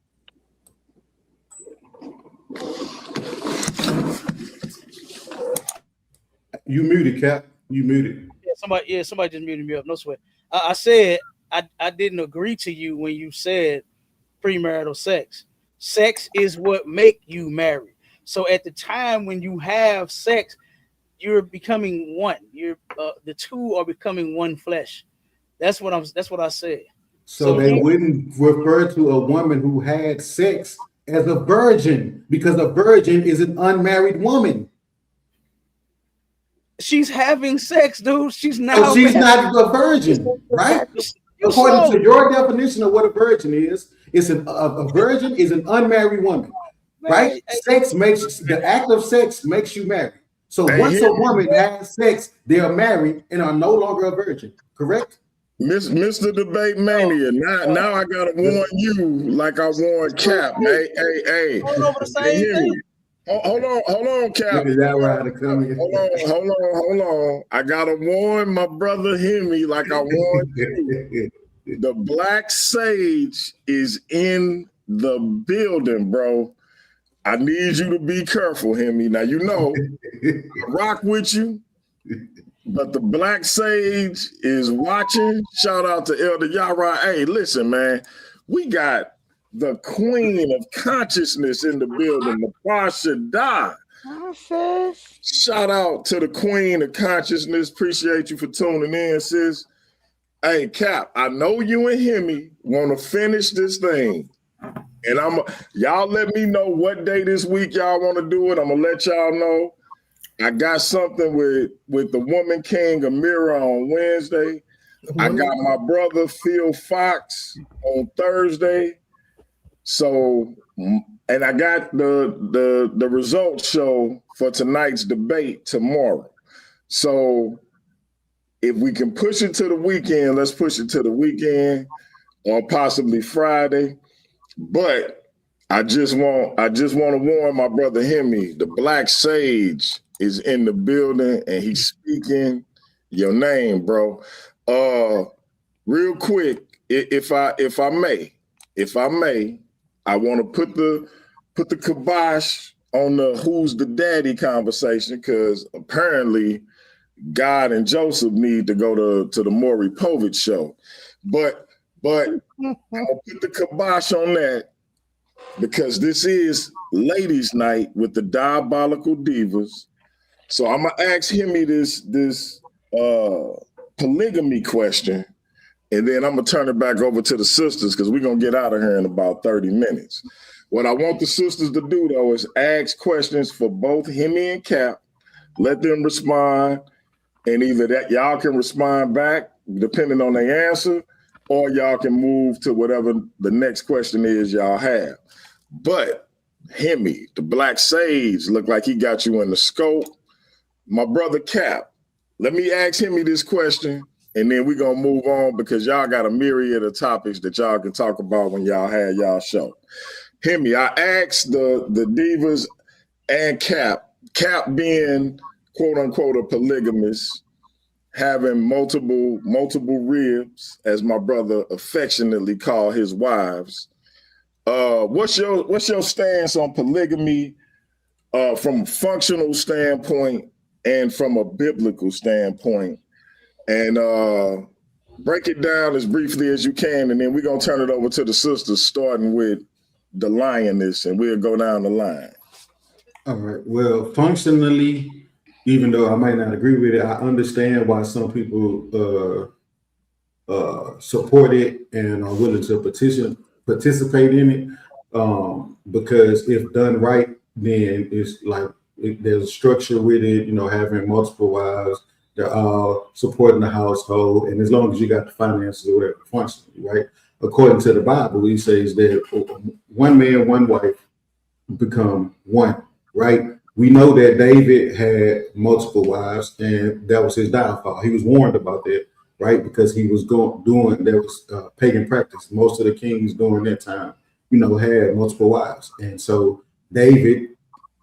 You muted, Cap. You muted. Somebody just muted me up. No sweat. I said I didn't agree to you when you said premarital sex. Sex is what make you married. So at the time when you have sex, you're becoming one. You're the two are becoming one flesh. That's what I said. So they wouldn't refer to a woman who had sex as a virgin, because a virgin is an unmarried woman. She's having sex, dude. She's now. So she's not a virgin, right? According to your definition of what a virgin is, a virgin is an unmarried woman, right? Sex makes the act of sex makes you married. So once a woman has sex, they are married and are no longer a virgin, correct? Mr. Debate Mania, now I gotta warn you like I warned Cap. Hey. Hold on, Cap. Hold on. I gotta warn my brother Hemi like I warned you. The Black Sage is in the building, bro. I need you to be careful, Hemi. Now you know I rock with you, but the Black Sage is watching. Shout out to Elder Yara. Hey, listen, man, we got the Queen of Consciousness in the building, the Pasha Da. Shout out to the Queen of Consciousness. Appreciate you for tuning in, sis. Hey, Cap, I know you and Hemi want to finish this thing. And y'all let me know what day this week y'all want to do it. I'm gonna let y'all know. I got something with the Woman King Amira on Wednesday. I got my brother Phil Fox on Thursday. So, and I got the results show for tonight's debate tomorrow. So if we can push it to the weekend, let's push it to the weekend or possibly Friday. But I just want to warn my brother Hemi, the Black Sage is in the building and he's speaking your name, bro. Real quick, if I may, I want to put the kibosh on the who's the daddy conversation, because apparently God and Joseph need to go to the Maury Povich show. But I'll put the kibosh on that because this is ladies' night with the Diabolical Divas. So I'm gonna ask Hemi this polygamy question, and then I'm gonna turn it back over to the sisters because we're gonna get out of here in about 30 minutes. What I want the sisters to do though is ask questions for both Hemi and Cap, let them respond, and either that y'all can respond back depending on their answer, or y'all can move to whatever the next question is y'all have. But Hemi, the Black Sage, look like he got you in the scope. My brother Cap, let me ask Hemi this question, and then we're going to move on because y'all got a myriad of topics that y'all can talk about when y'all have y'all show. Hemi, I asked the divas and Cap being quote unquote a polygamist, having multiple ribs, as my brother affectionately called his wives. What's your stance on polygamy from a functional standpoint and from a biblical standpoint? And break it down as briefly as you can, and then we're gonna turn it over to the sisters, starting with the lioness, and we'll go down the line. All right. Well, functionally, even though I might not agree with it, I understand why some people support it and are willing to participate in it. Because if done right, then it's like there's a structure with it, having multiple wives, they're all supporting the household, and as long as you got the finances or whatever, functionally, right? According to the Bible, he says that one man, one wife become one, right? We know that David had multiple wives, and that was his downfall. He was warned about that, right? Because he was pagan practice. Most of the kings during that time, had multiple wives. And so David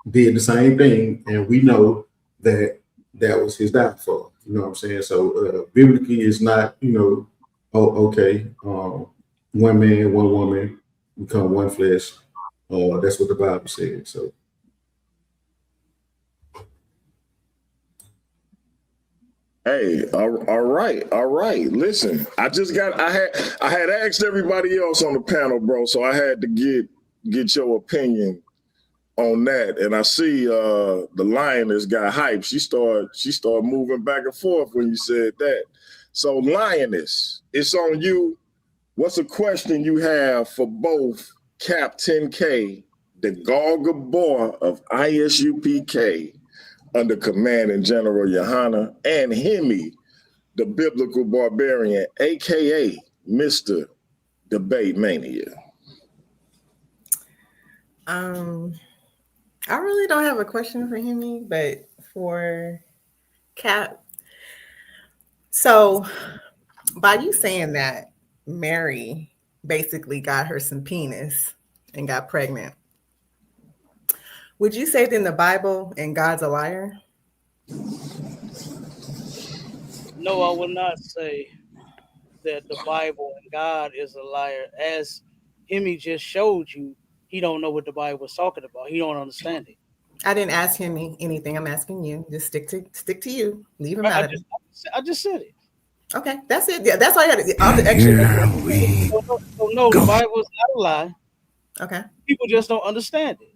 did the same thing, and we know that was his downfall. You know what I'm saying? So biblically, it's not, one man, one woman become one flesh. That's what the Bible said. So Hey, all right. Listen, I had asked everybody else on the panel, bro, so I had to get your opinion on that. And I see the lioness got hype. She started moving back and forth when you said that. So lioness, it's on you. What's a question you have for both Cap 10K, the Gauga Boy of ISUPK, under Command and General Yohana, and Hemi, the Biblical Barbarian, aka Mr. Debate Mania? I really don't have a question for Hemi, but for Cap. So by you saying that Mary basically got her some penis and got pregnant, would you say then the Bible and God's a liar? No, I will not say that the Bible and God is a liar. As Hemi just showed you, he don't know what the Bible is talking about. He don't understand it. I didn't ask him anything. I'm asking you. Just stick to you. Leave him out of it. I just said it. Okay, that's it. Yeah, that's all I had. All the extra. No, the Bible is not a lie. Okay. People just don't understand it.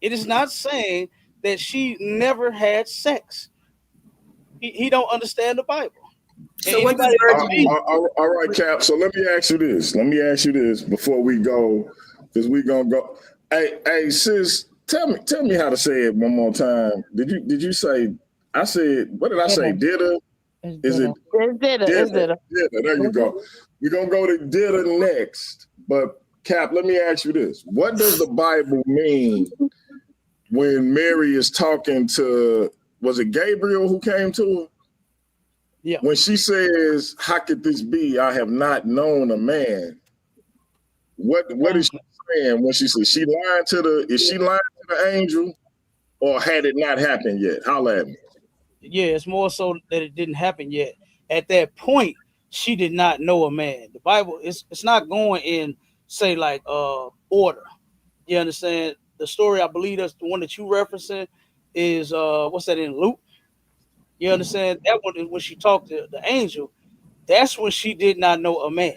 It is not saying that she never had sex. He don't understand the Bible. So what does all right, Cap. So let me ask you this before we go, because we gonna go. Hey, sis, tell me how to say it one more time. Did you say? I said, what did I say? Didda? Is it? It's Didda. There you go. We're gonna go to Didda next. But Cap, let me ask you this: what does the Bible mean when Mary is talking to? Was it Gabriel who came to her? Yeah. When she says, "How could this be? I have not known a man." What is she saying when she says she lying to the? Is she lying to the angel, or had it not happened yet? Holla at me. Yeah, it's more so that it didn't happen yet. At that point, she did not know a man. The Bible it's not going in say like order. You understand? The story, I believe that's the one that you referencing is what's that in Luke? You understand? That one is when she talked to the angel. That's when she did not know a man.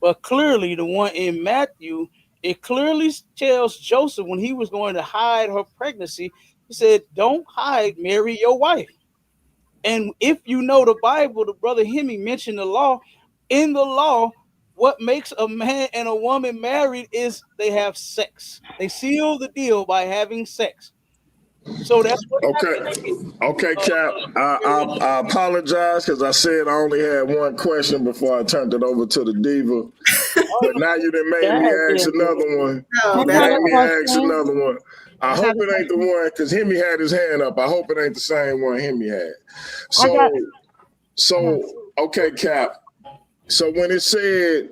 But clearly, the one in Matthew, it clearly tells Joseph when he was going to hide her pregnancy, he said, "Don't hide Mary, your wife." And if you know the Bible, the brother Hemi mentioned the law. In the law, what makes a man and a woman married is they have sex. They seal the deal by having sex. So that's what Okay, Cap. I apologize because I said I only had one question before I turned it over to the diva. But now you done made me ask another one. I hope it ain't the one because Hemi had his hand up. I hope it ain't the same one Hemi had. Okay, Cap. So when he said,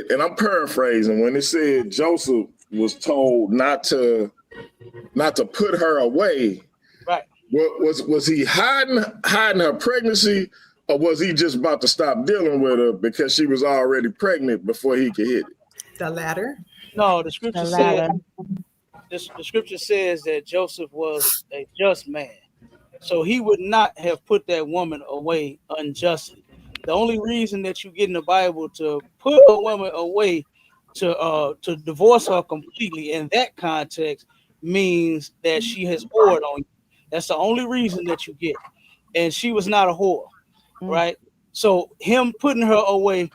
and I'm paraphrasing, when it said Joseph was told not to put her away, right? Was he hiding her pregnancy, or was he just about to stop dealing with her because she was already pregnant before he could hit it? The latter. No, the scripture said the scripture says that Joseph was a just man, so he would not have put that woman away unjustly. The only reason that you get in the Bible to put a woman away, to divorce her completely in that context, means that she has whored on you. That's the only reason that you get. And she was not a whore, right? So him putting her away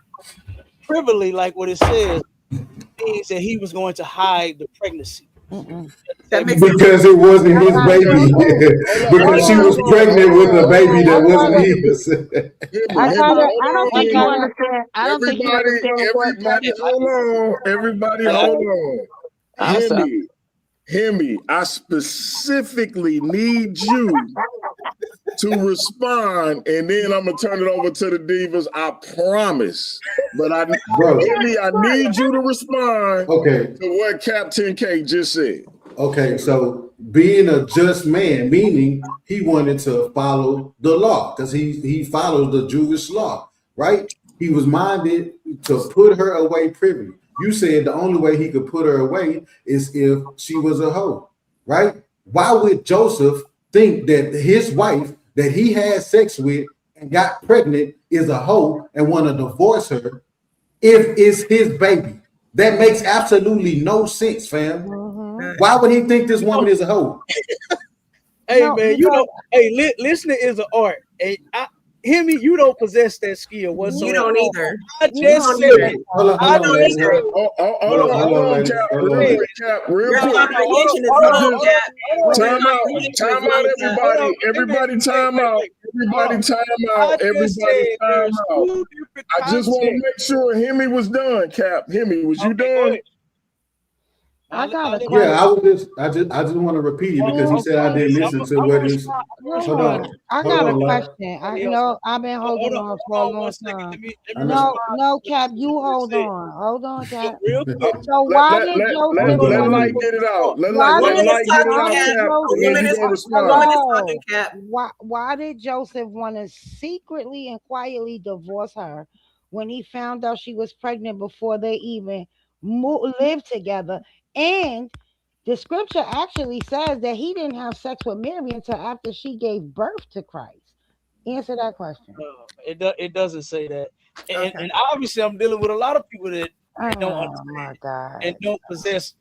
privily, like what it says, means that he was going to hide the pregnancy. Because it wasn't his baby. Because she was pregnant with a baby that wasn't his. I don't think you understand. Everybody, hold on. Hemi, I specifically need you to respond, and then I'm gonna turn it over to the divas. I promise. But Hemi, I need you to respond to what Captain K just said. Okay, so being a just man, meaning he wanted to follow the law, because he followed the Jewish law, right? He was minded to put her away privily. You said the only way he could put her away is if she was a hoe, right? Why would Joseph think that his wife that he had sex with and got pregnant is a hoe and want to divorce her if it's his baby? That makes absolutely no sense, fam. Why would he think this woman is a hoe? Hey, No, man, you know, hey, listening is an art. Hey, hear me, you don't possess that skill whatsoever. You don't either. I just said, Hold on, ladies. Hold on, Cap. Real quick, Cap. Real quick. Time out, everybody. Everybody, time out. Everybody, time out. Everybody, time out. I just want to make sure Hemi was done, Cap. Hemi, was you done? I got a Yeah, I just want to repeat it because he said I didn't listen to what he. Hold on. I got a question. I've been holding on for a long time. No, Cap, you hold on. Hold on, Cap. So why did Joseph let Light get it out? Let Light get it out, Cap. And then you gonna respond. Why did Joseph want to secretly and quietly divorce her when he found out she was pregnant before they even lived together? And the scripture actually says that he didn't have sex with Mary until after she gave birth to Christ. Answer that question. It doesn't say that. And obviously I'm dealing with a lot of people that don't understand and don't possess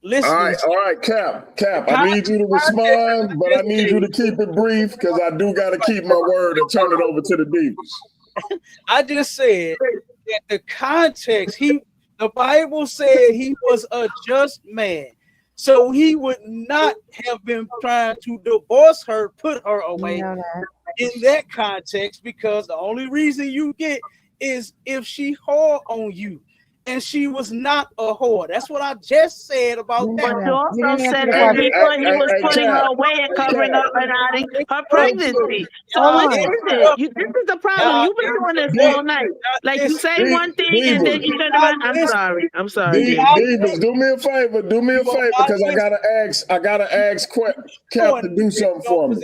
listeners. All right, Cap. I need you to respond, but I need you to keep it brief because I do got to keep my word and turn it over to the Divas. I just said that the context, the Bible said he was a just man. So he would not have been trying to divorce her, put her away in that context, because the only reason you get is if she whore on you. And she was not a whore. That's what I just said about that. But you also said that he was putting her away and covering up and hiding her pregnancy. So this is the problem. You've been doing this all night. Like you say one thing and then you turn around. I'm sorry. Divas, do me a favor, because I gotta ask Cap to do something for me.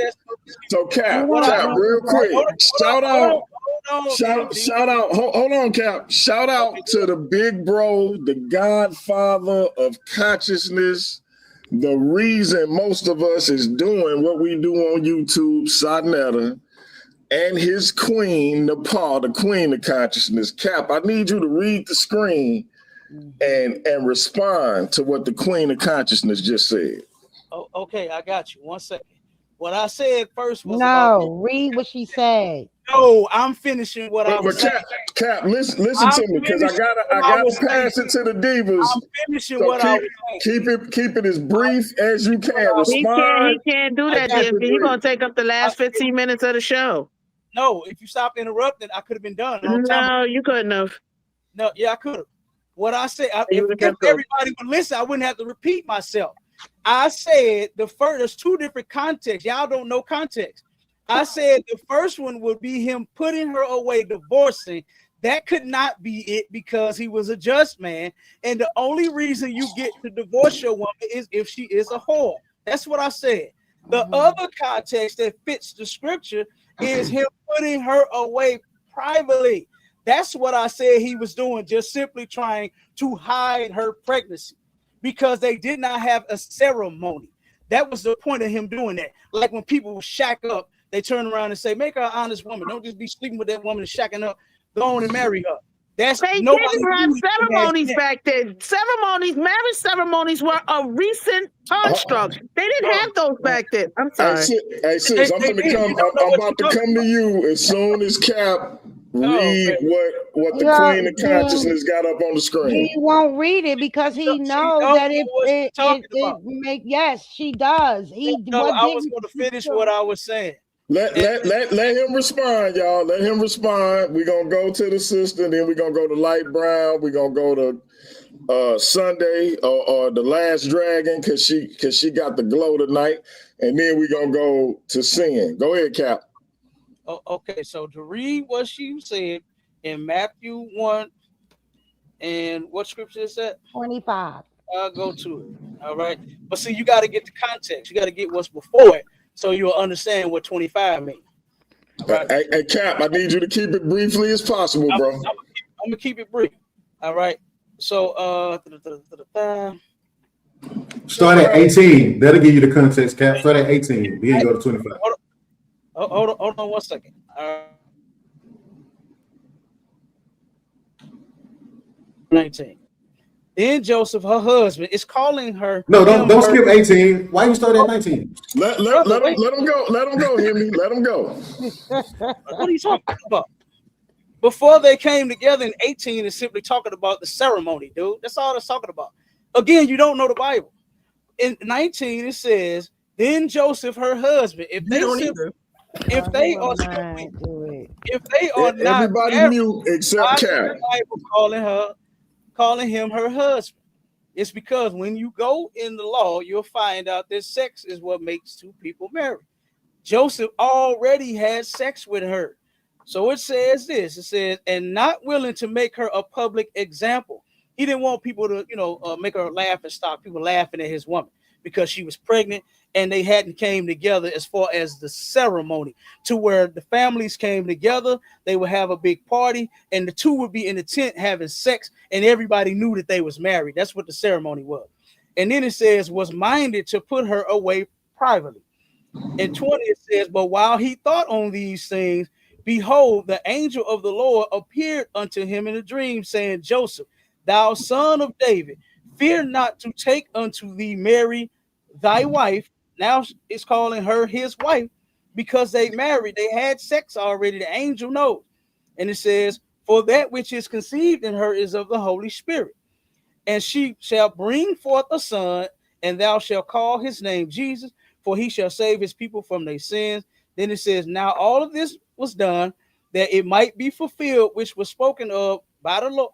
So Cap, real quick, shout out. Hold on, Cap. Shout out to the big bro, the godfather of consciousness, the reason most of us is doing what we do on YouTube, Sadnetta, and his queen, Nepal, the queen of consciousness. Cap, I need you to read the screen and respond to what the queen of consciousness just said. Oh, okay, I got you. 1 second. What I said first was read what she said. No, I'm finishing what I was saying. Cap, listen to me, because I gotta pass it to the Divas. I'm finishing what I was saying. Keep it as brief as you can. Respond. He can't do that, DMV. He's gonna take up the last 15 minutes of the show. No, if you stop interrupting, I could have been done. No, you couldn't have. No, yeah, I could have. What I said, if everybody would listen, I wouldn't have to repeat myself. I said there's two different contexts. Y'all don't know context. I said the first one would be him putting her away, divorcing. That could not be it because he was a just man. And the only reason you get to divorce your woman is if she is a whore. That's what I said. The other context that fits the scripture is him putting her away privately. That's what I said he was doing, just simply trying to hide her pregnancy because they did not have a ceremony. That was the point of him doing that. Like when people shack up, they turn around and say, make her an honest woman. Don't just be sleeping with that woman and shacking up. Go on and marry her. They didn't have ceremonies back then. Marriage ceremonies were a recent construct. They didn't have those back then. I'm sorry. Hey, sis, I'm about to come to you as soon as Cap read what the Queen of Consciousness got up on the screen. He won't read it because he knows that it make yes, she does. I was going to finish what I was saying. Let him respond, y'all. Let him respond. We're gonna go to the sister, then we're gonna go to Light Brown. We're gonna go to Sunday or the Last Dragon because she got the glow tonight, and then we're gonna go to Sin. Go ahead, Cap. Oh, okay, so to read what she said in Matthew 1, and what scripture is that? 25. I'll go to it. All right, but see, you got to get the context. You got to get what's before it. So you'll understand what 25 means. Right. Hey, Cap, I need you to keep it briefly as possible, bro. I'm gonna keep it brief. All right. So start at 18. That'll give you the context, Cap. Start at 18. Then you go to 25. hold on 1 second. 19. Then Joseph, her husband, is calling her No, him don't her skip 18. Why you start at 19? brother. Wait, let him go. Let him go, Hemi. Let him go. what are you talking about? Before they came together in 18 is simply talking about the ceremony, dude. That's all it's talking about. Again, you don't know the Bible. In 19, it says, then Joseph, her husband, if You they don't simply, either. if He they will are not simply, do it. if they are not Everybody married, mute except why is the Cap. Bible calling him her husband? It's because when you go in the law, you'll find out that sex is what makes two people married. Joseph already had sex with her. So it says this, it says, and not willing to make her a public example. He didn't want people to, make her laugh and stop people laughing at his woman because she was pregnant and they hadn't came together as far as the ceremony to where the families came together. They would have a big party and the two would be in the tent having sex and everybody knew that they was married. That's what the ceremony was. And then it says was minded to put her away privately. In 20 it says, but while he thought on these things, behold, the angel of the Lord appeared unto him in a dream, saying, Joseph, thou son of David, fear not to take unto thee Mary, thy wife. Now it's calling her his wife because they married, they had sex already. The angel knows. And it says, for that which is conceived in her is of the Holy Spirit. And she shall bring forth a son, and thou shalt call his name Jesus, for he shall save his people from their sins. Then it says, now all of this was done that it might be fulfilled, which was spoken of by the Lord,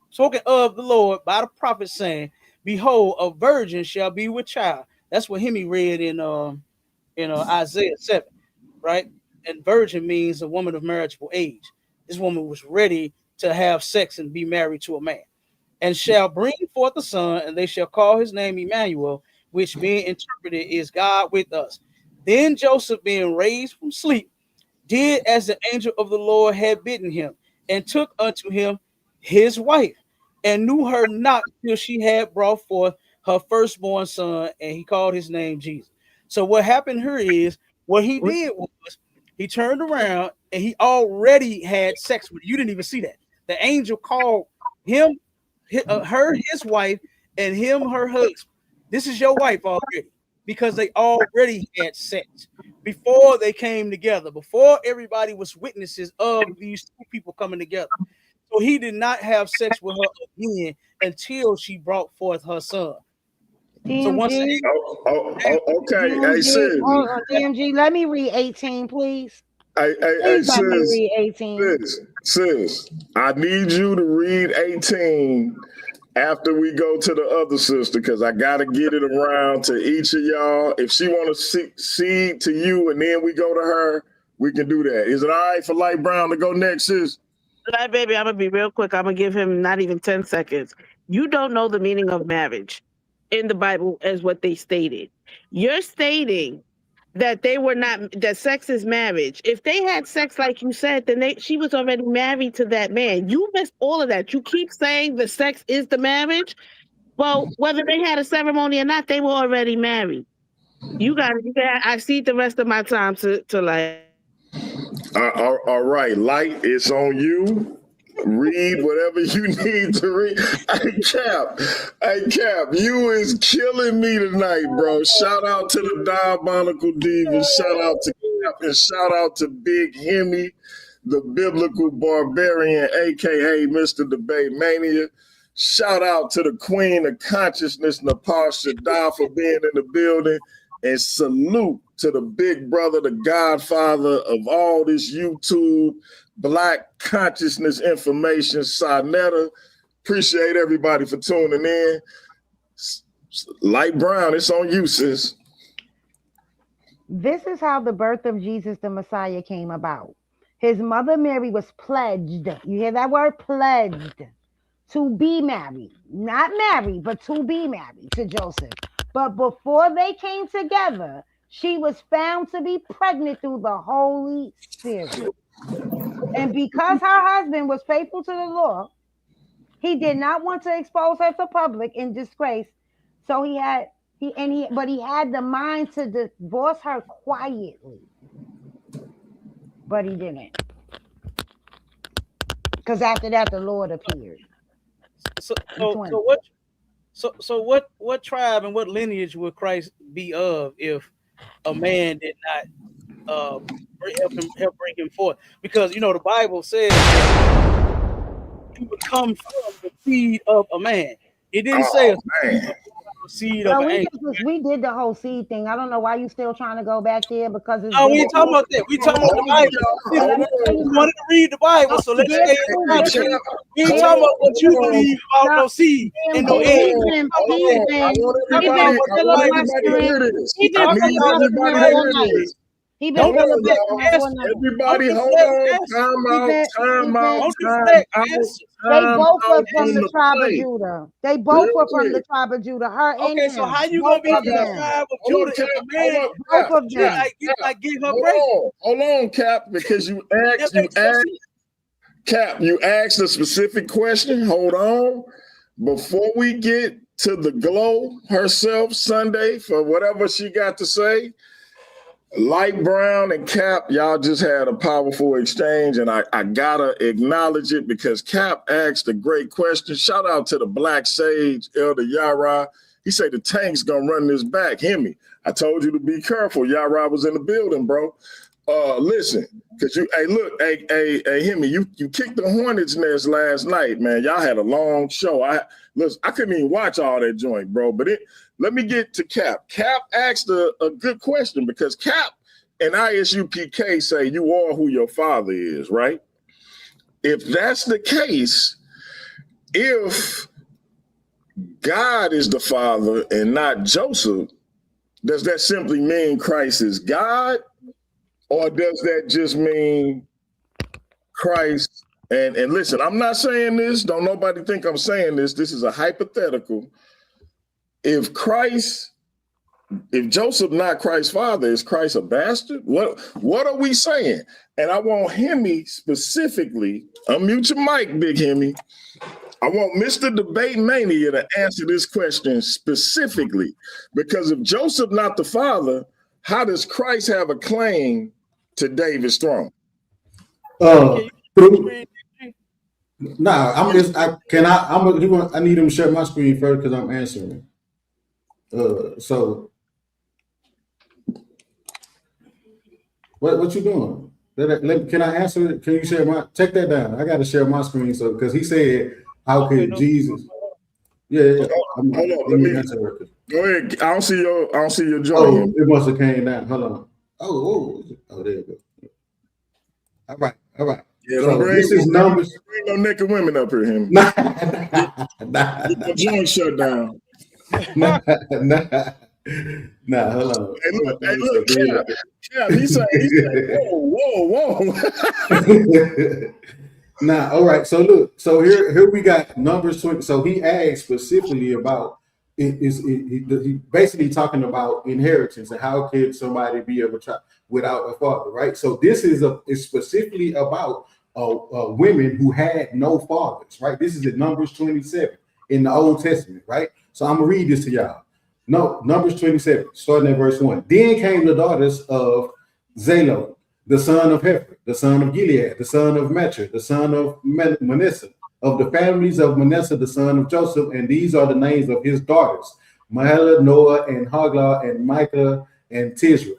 spoken of the Lord by the prophet, saying, behold, a virgin shall be with child. That's what Hemi read in Isaiah 7, right? And virgin means a woman of marriageable age. This woman was ready to have sex and be married to a man, and shall bring forth a son, and they shall call his name Emmanuel, which being interpreted is God with us. Then Joseph, being raised from sleep, did as the angel of the Lord had bidden him, and took unto him his wife, and knew her not till she had brought forth her firstborn son, and he called his name Jesus. So what happened here is what he did was he turned around and he already had sex with her. You didn't even see that. The angel called him, her, his wife, and him, her husband. This is your wife already because they already had sex before they came together, before everybody was witnesses of these two people coming together. So he did not have sex with her again until she brought forth her son. So once the DMG, Okay. Hey, DMG, sis. hold on, DMG. Let me read 18, please. Hey, Please let me sis. read 18. Sis. I need you to read 18 after we go to the other sister because I got to get it around to each of y'all. If she want to see to you and then we go to her, we can do that. Is it all right for Light Brown to go next, sis? Like, baby, I'm gonna be real quick. I'm gonna give him not even 10 seconds. You don't know the meaning of marriage in the Bible as what they stated. You're stating that they were not that sex is marriage. If they had sex like you said, then she was already married to that man. You missed all of that. You keep saying the sex is the marriage. Well, whether they had a ceremony or not, they were already married. I see the rest of my time to like All right, Light, it's on you. Read whatever you need to read. Cap, you is killing me tonight, bro. Shout out to the Diabolical Divas. Shout out to Cap and shout out to Big Hemi, the Biblical Barbarian, aka Mr. Debate Mania. Shout out to the Queen of Consciousness, Nepal Shaddah, for being in the building. And salute to the big brother, the godfather of all this YouTube Black consciousness information, Sarnetta. Appreciate everybody for tuning in. Light Brown, it's on you, sis. This is how the birth of Jesus the Messiah came about. His mother Mary was pledged. You hear that word? Pledged to be married. Not married, but to be married to Joseph. But before they came together, she was found to be pregnant through the Holy Spirit. And because her husband was faithful to the law, he did not want to expose her to public in disgrace. So he had the mind to divorce her quietly. but he didn't. Because after that, the Lord appeared. So what tribe and what lineage would Christ be of if a man did not help bring him forth? Because the Bible says he would come from the seed of a man. It didn't say a seed of an angel. We did the whole seed thing. I don't know why you still trying to go back there because it's. No, we ain't talking about that. We talking about the Bible. We wanted to read the Bible, so let's stay in the We ain't talking about what you believe about no seed and no egg. Everybody, hold on. Time out. They both were from the tribe of Judah. They both were from the tribe of Judah. Her and him. So how you gonna be from the tribe of Judah if a man both of them? I give her pregnant? Hold on, Cap, because you asked Cap, you asked a specific question. Hold on. Before we get to the glow herself Sunday for whatever she got to say, Light Brown and Cap, y'all just had a powerful exchange, and I gotta acknowledge it because Cap asked a great question. Shout out to the Black Sage, Elder Yara. He said the tank's gonna run this back. Hear me. I told you to be careful. Yara was in the building, bro. Listen, because hear me. You kicked the Hornets' nest last night, man. Y'all had a long show. I couldn't even watch all that joint, bro. But let me get to Cap. Cap asked a good question because Cap and ISUPK say you are who your father is, right? If that's the case, if God is the father and not Joseph, does that simply mean Christ is God? Or does that just mean Christ? And listen, I'm not saying this. Don't nobody think I'm saying this. This is a hypothetical. If Joseph not Christ's father, is Christ a bastard? What are we saying? And I want Hemi specifically, unmute your mic, Big Hemi. I want Mr. Debate Mania to answer this question specifically. Because if Joseph not the father, how does Christ have a claim to David's throne? I need him to share my screen first because I'm answering. So what you doing? Can I answer it? Can you share take that down? I got to share my screen because he said, how could Jesus? Yeah. Hold on, let me answer it. Go ahead. I don't see your joint. Oh, it must have came down. Hold on. Oh, there you go. All right. Yeah, so this is numbers. Bring no naked women up here, him. Get the joint shut down. Nah, hold on. Hey, look, Cap, he said, whoa. Nah, all right. So look, so here we got Numbers 20. So he asked specifically about he basically talking about inheritance and how could somebody be able to without a father, right? So this is specifically about women who had no fathers, right? This is in Numbers 27 in the Old Testament, right? So I'm gonna read this to y'all. No, Numbers 27, starting at verse 1. Then came the daughters of Zelo, the son of Hefer, the son of Gilead, the son of Metcher, the son of Manasseh, of the families of Manasseh, the son of Joseph, and these are the names of his daughters: Mahlah, Noah, and Hoglah, and Micah, and Tisra.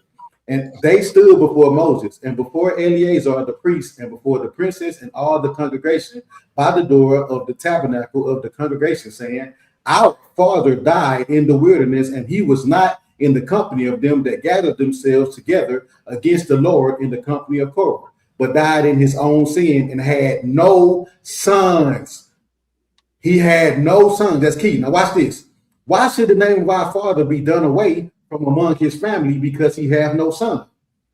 And they stood before Moses, and before Eleazar the priest, and before the princess and all the congregation by the door of the tabernacle of the congregation, saying, our father died in the wilderness, and he was not in the company of them that gathered themselves together against the Lord in the company of Korah, but died in his own sin and had no sons. He had no sons. That's key. Now watch this. Why should the name of our father be done away from among his family because he have no son?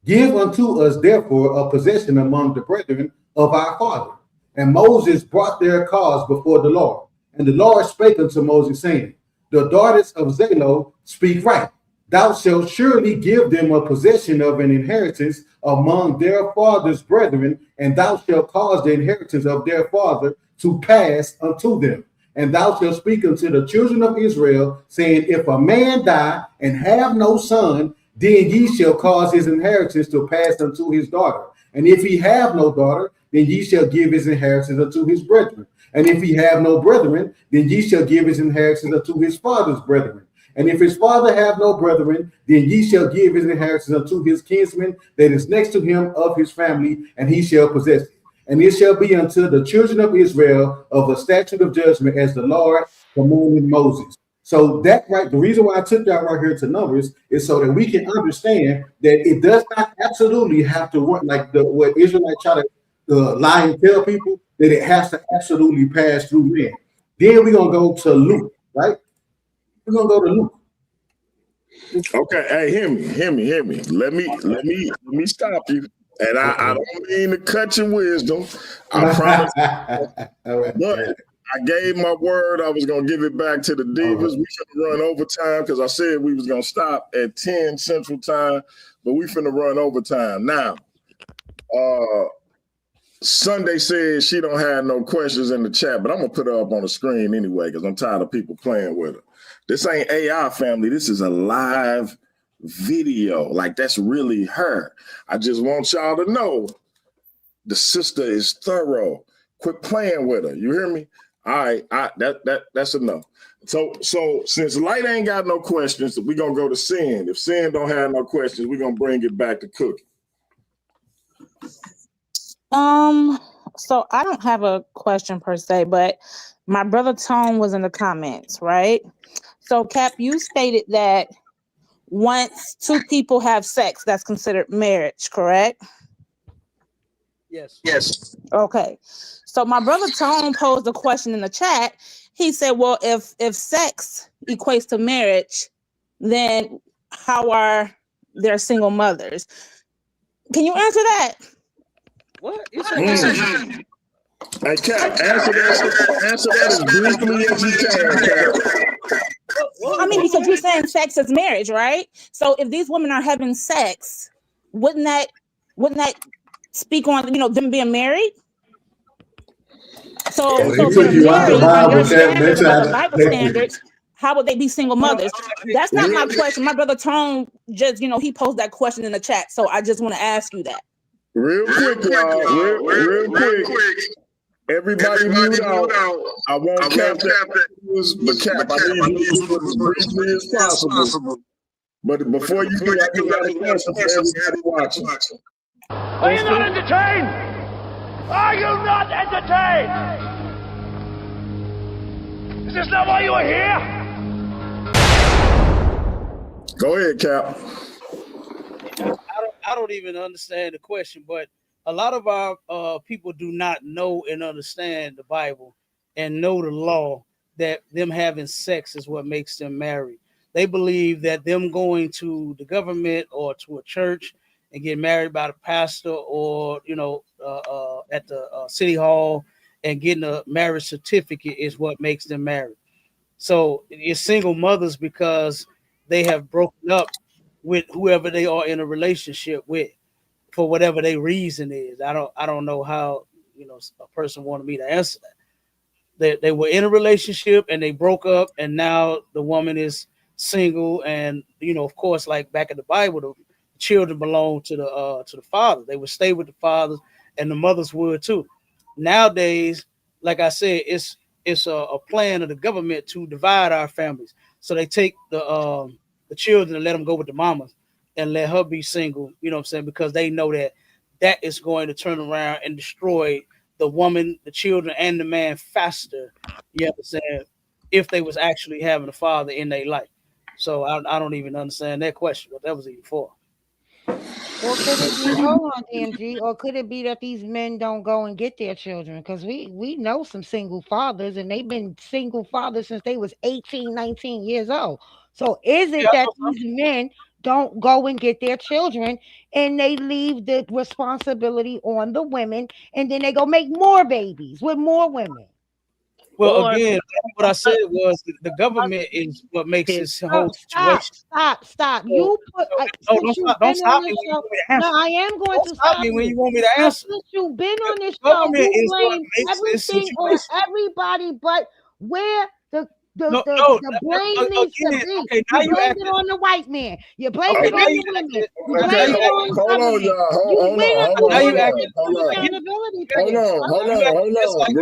Give unto us therefore a possession among the brethren of our father. And Moses brought their cause before the Lord. And the Lord spake unto Moses, saying, the daughters of Zelo speak right. Thou shalt surely give them a possession of an inheritance among their father's brethren, and thou shalt cause the inheritance of their father to pass unto them. And thou shalt speak unto the children of Israel, saying, if a man die and have no son, then ye shall cause his inheritance to pass unto his daughter. And if he have no daughter, then ye shall give his inheritance unto his brethren. And if he have no brethren, then ye shall give his inheritance unto his father's brethren. And if his father have no brethren, then ye shall give his inheritance unto his kinsman that is next to him of his family, and he shall possess it. And it shall be unto the children of Israel of a statute of judgment as the Lord commanded Moses. So that right, the reason why I took that right here to Numbers is so that we can understand that it does not absolutely have to work like what Israelites try to lie and tell people, that it has to absolutely pass through men. Then we're gonna go to Luke, right? We're gonna go to Luke. Okay, hey, hear me. Let me stop you. And I don't mean to cut your wisdom. I promise. But I gave my word I was gonna give it back to the Divas. We finna run overtime because I said we was gonna stop at 10 Central Time, but we finna run overtime. Now, Sunday says she don't have no questions in the chat, but I'm gonna put her up on the screen anyway because I'm tired of people playing with her. This ain't AI, family. This is a live video. Like, that's really her. I just want y'all to know the sister is thorough. Quit playing with her. You hear me? All right, that's enough. So since Light ain't got no questions, we're gonna go to Sin. If Sin don't have no questions, we're gonna bring it back to Cookie. So I don't have a question per se, but my brother Tone was in the comments, right? So Cap, you stated that once two people have sex, that's considered marriage, correct? Yes. Okay. So my brother Tone posed a question in the chat. He said, well, if sex equates to marriage, then how are there single mothers? Can you answer that? What? You said Hey, Cap, answer that as briefly as you can, Cap. I mean, because you're saying sex is marriage, right? So if these women are having sex, wouldn't that speak on them being married? So if they're married on your standards, by the Bible standards, how would they be single mothers? That's not my question. My brother Tone just, he posed that question in the chat. So I just want to ask you that. Real quick, y'all. Real quick. Everybody mute out. I won't cap that, but Cap, I need you to use it as briefly as possible. But before you do, I just got a question for everybody watching. Are you not entertained? Are you not entertained? Is this not why you are here? Go ahead, Cap. I don't even understand the question, but a lot of our people do not know and understand the Bible and know the law that them having sex is what makes them married. They believe that them going to the government or to a church and get married by the pastor or, at the city hall and getting a marriage certificate is what makes them married. So you're single mothers because they have broken up with whoever they are in a relationship with for whatever their reason is. I don't know how, a person wanted me to answer that. They were in a relationship and they broke up and now the woman is single and, of course, like back in the Bible, the children belong to the father. They would stay with the fathers and the mothers would too. Nowadays, like I said, it's a plan of the government to divide our families. So they take the children and let them go with the mamas and let her be single, you know what I'm saying? Because they know that is going to turn around and destroy the woman, the children, and the man faster, you understand, if they was actually having a father in their life. So I don't even understand that question, what that was even for. Or could it be, hold on, DMG, or could it be that these men don't go and get their children? Because we know some single fathers, and they've been single fathers since they was 18, 19 years old. So is it that these men don't go and get their children and they leave the responsibility on the women and then they go make more babies with more women? Well, again, what I said was the government is what makes this whole situation. Stop. You put don't stop me when you want me to answer. No, I am going to stop me when you want me to answer. Since you've been on this Government show, you is what blame makes this everything on situation. everybody but where The No, blame needs to again, be. okay, now You you blame acting. it on the white man. You blame Okay, it now on you the women. acting. You Now blame you it on acting. the hold on, government. y'all. You Hold on. Now you take acting. accountability for You this. acting just like me.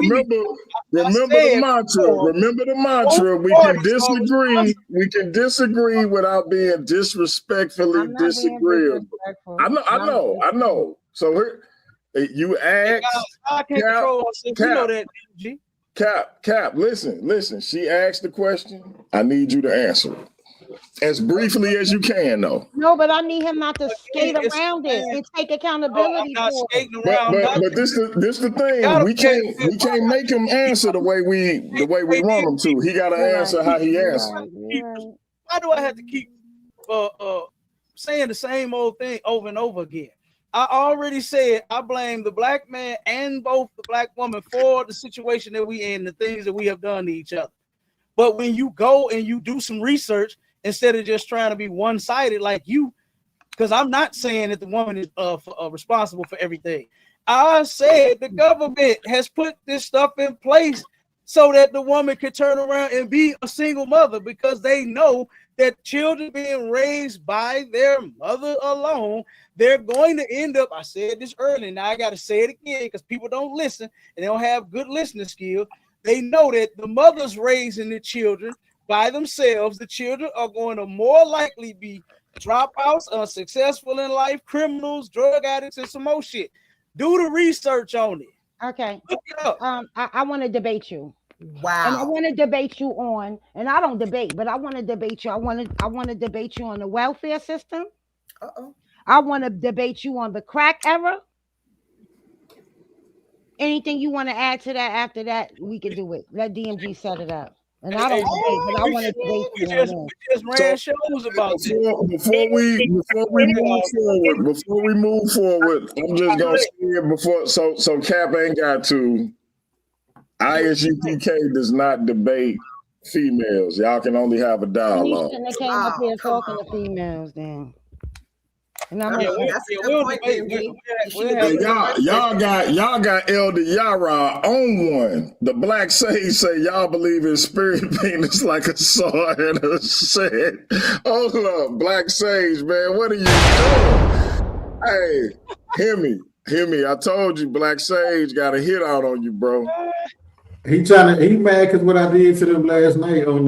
I Remember the said mantra. before, Remember the both mantra. We can parties are disagree. responsible. We can disagree without being disrespectfully I'm not being disagreeable. disrespectful. I know. So here, you Hey, asked I can't Cap, control myself. You know that, G. Cap. Listen. She asked the question. I need you to answer it as briefly as you can, though. No, but I need him not to skate Again, it's around it man. and take I'm accountability not for it. skating But around nothing. this the thing. Gotta We pay can't make him answer the way we want him to. He got to You're answer right. how he You're answers. right. You're right. Why do I have to keep saying the same old thing over and over again? I already said I blame the black man and both the black woman for the situation that we in, the things that we have done to each other. But when you go and you do some research instead of just trying to be one-sided like you, because I'm not saying that the woman is responsible for everything. I said the government has put this stuff in place so that the woman could turn around and be a single mother because they know that children being raised by their mother alone, they're going to end up, I said this earlier, now I got to say it again because people don't listen and they don't have good listening skills. They know that the mother's raising the children by themselves. The children are going to more likely be dropouts, unsuccessful in life, criminals, drug addicts, and some more shit. Do the research on it. Okay. Look it up. I want to debate you. Wow. And I want to debate you on, and I don't debate, but I want to debate you. I want to debate you on the welfare system. Uh-oh. I want to debate you on the crack era. Anything you want to add to that after that, we can do it. Let DMG set it up. And I don't debate, but I want to debate you on that. We just ran shows about this. Before we move forward, I'm just gonna say it before so Cap ain't got to. ISUPK does not debate females. Y'all can only have a He dialogue. shouldn't have came up here talking to females then. And I'm That's upset. a good point, DMG. Y'all got Elder Yara on one. The Black Sage say y'all believe in spirit penis like a saw and a set. Hold up, Black Sage, man, what are you doing? Hey, hear me. I told you Black Sage got a hit out on you, bro. He mad because what I did to them last night on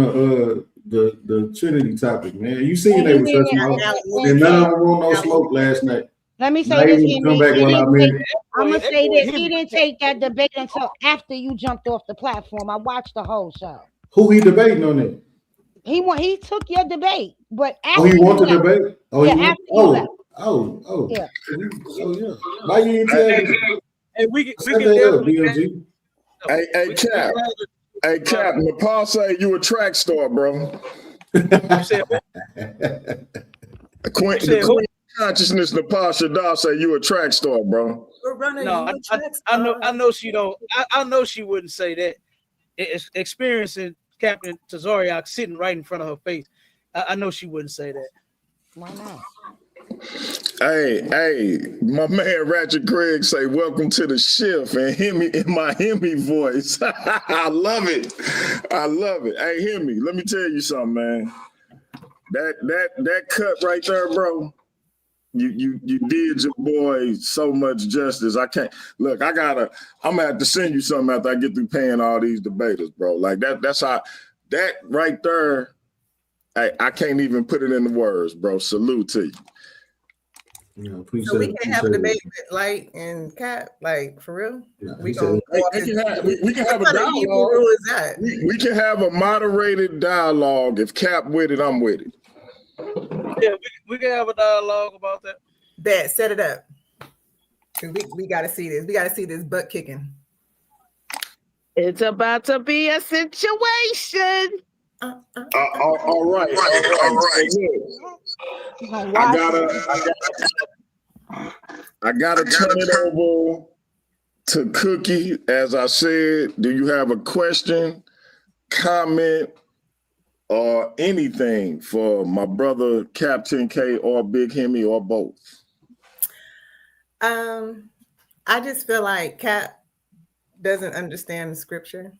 the Trinity topic, man. You seen they was touching off. And none of them want no smoke last night. Let me say Now this. he come back when I'm in. I'm gonna say this. He didn't take that debate until after you jumped off the platform. I watched the whole show. Who he debating on it? He took your debate, but after Oh, he want to left. debate? Oh, yeah, he after you left. Yeah. Oh, yeah. Why you didn't tell me? Hey, we can definitely. DMG. Hey, Cap. Hey, Cap. Nepal say you a track star, bro. Queen Consciousness, Nepal Shadar say you a track star, bro. No, I know she don't. I know she wouldn't say that. It's experiencing Captain Tazariak sitting right in front of her face. I know she wouldn't say that. Why not? Hey, my man Ratchet Craig say welcome to the shift and hear me in my Hemi voice. I love it. Hey, hear me. Let me tell you something, man. That cut right there, bro. You did your boy so much justice. I can't look. I'm gonna have to send you something after I get through paying all these debaters, bro. Like that's how that right there. I can't even put it into words, bro. Salute to you. So we can't have a debate with Light and Cap, like for real. We can have a dialogue. Is that? We can have a moderated dialogue. If Cap with it, I'm with it. Yeah, we can have a dialogue about that. Bet, set it up. We got to see this. We got to see this butt kicking. It's about to be a situation. All right. I gotta turn it over to Cookie. As I said, do you have a question, comment, or anything for my brother Captain K or Big Hemi or both? I just feel like Cap doesn't understand the scripture.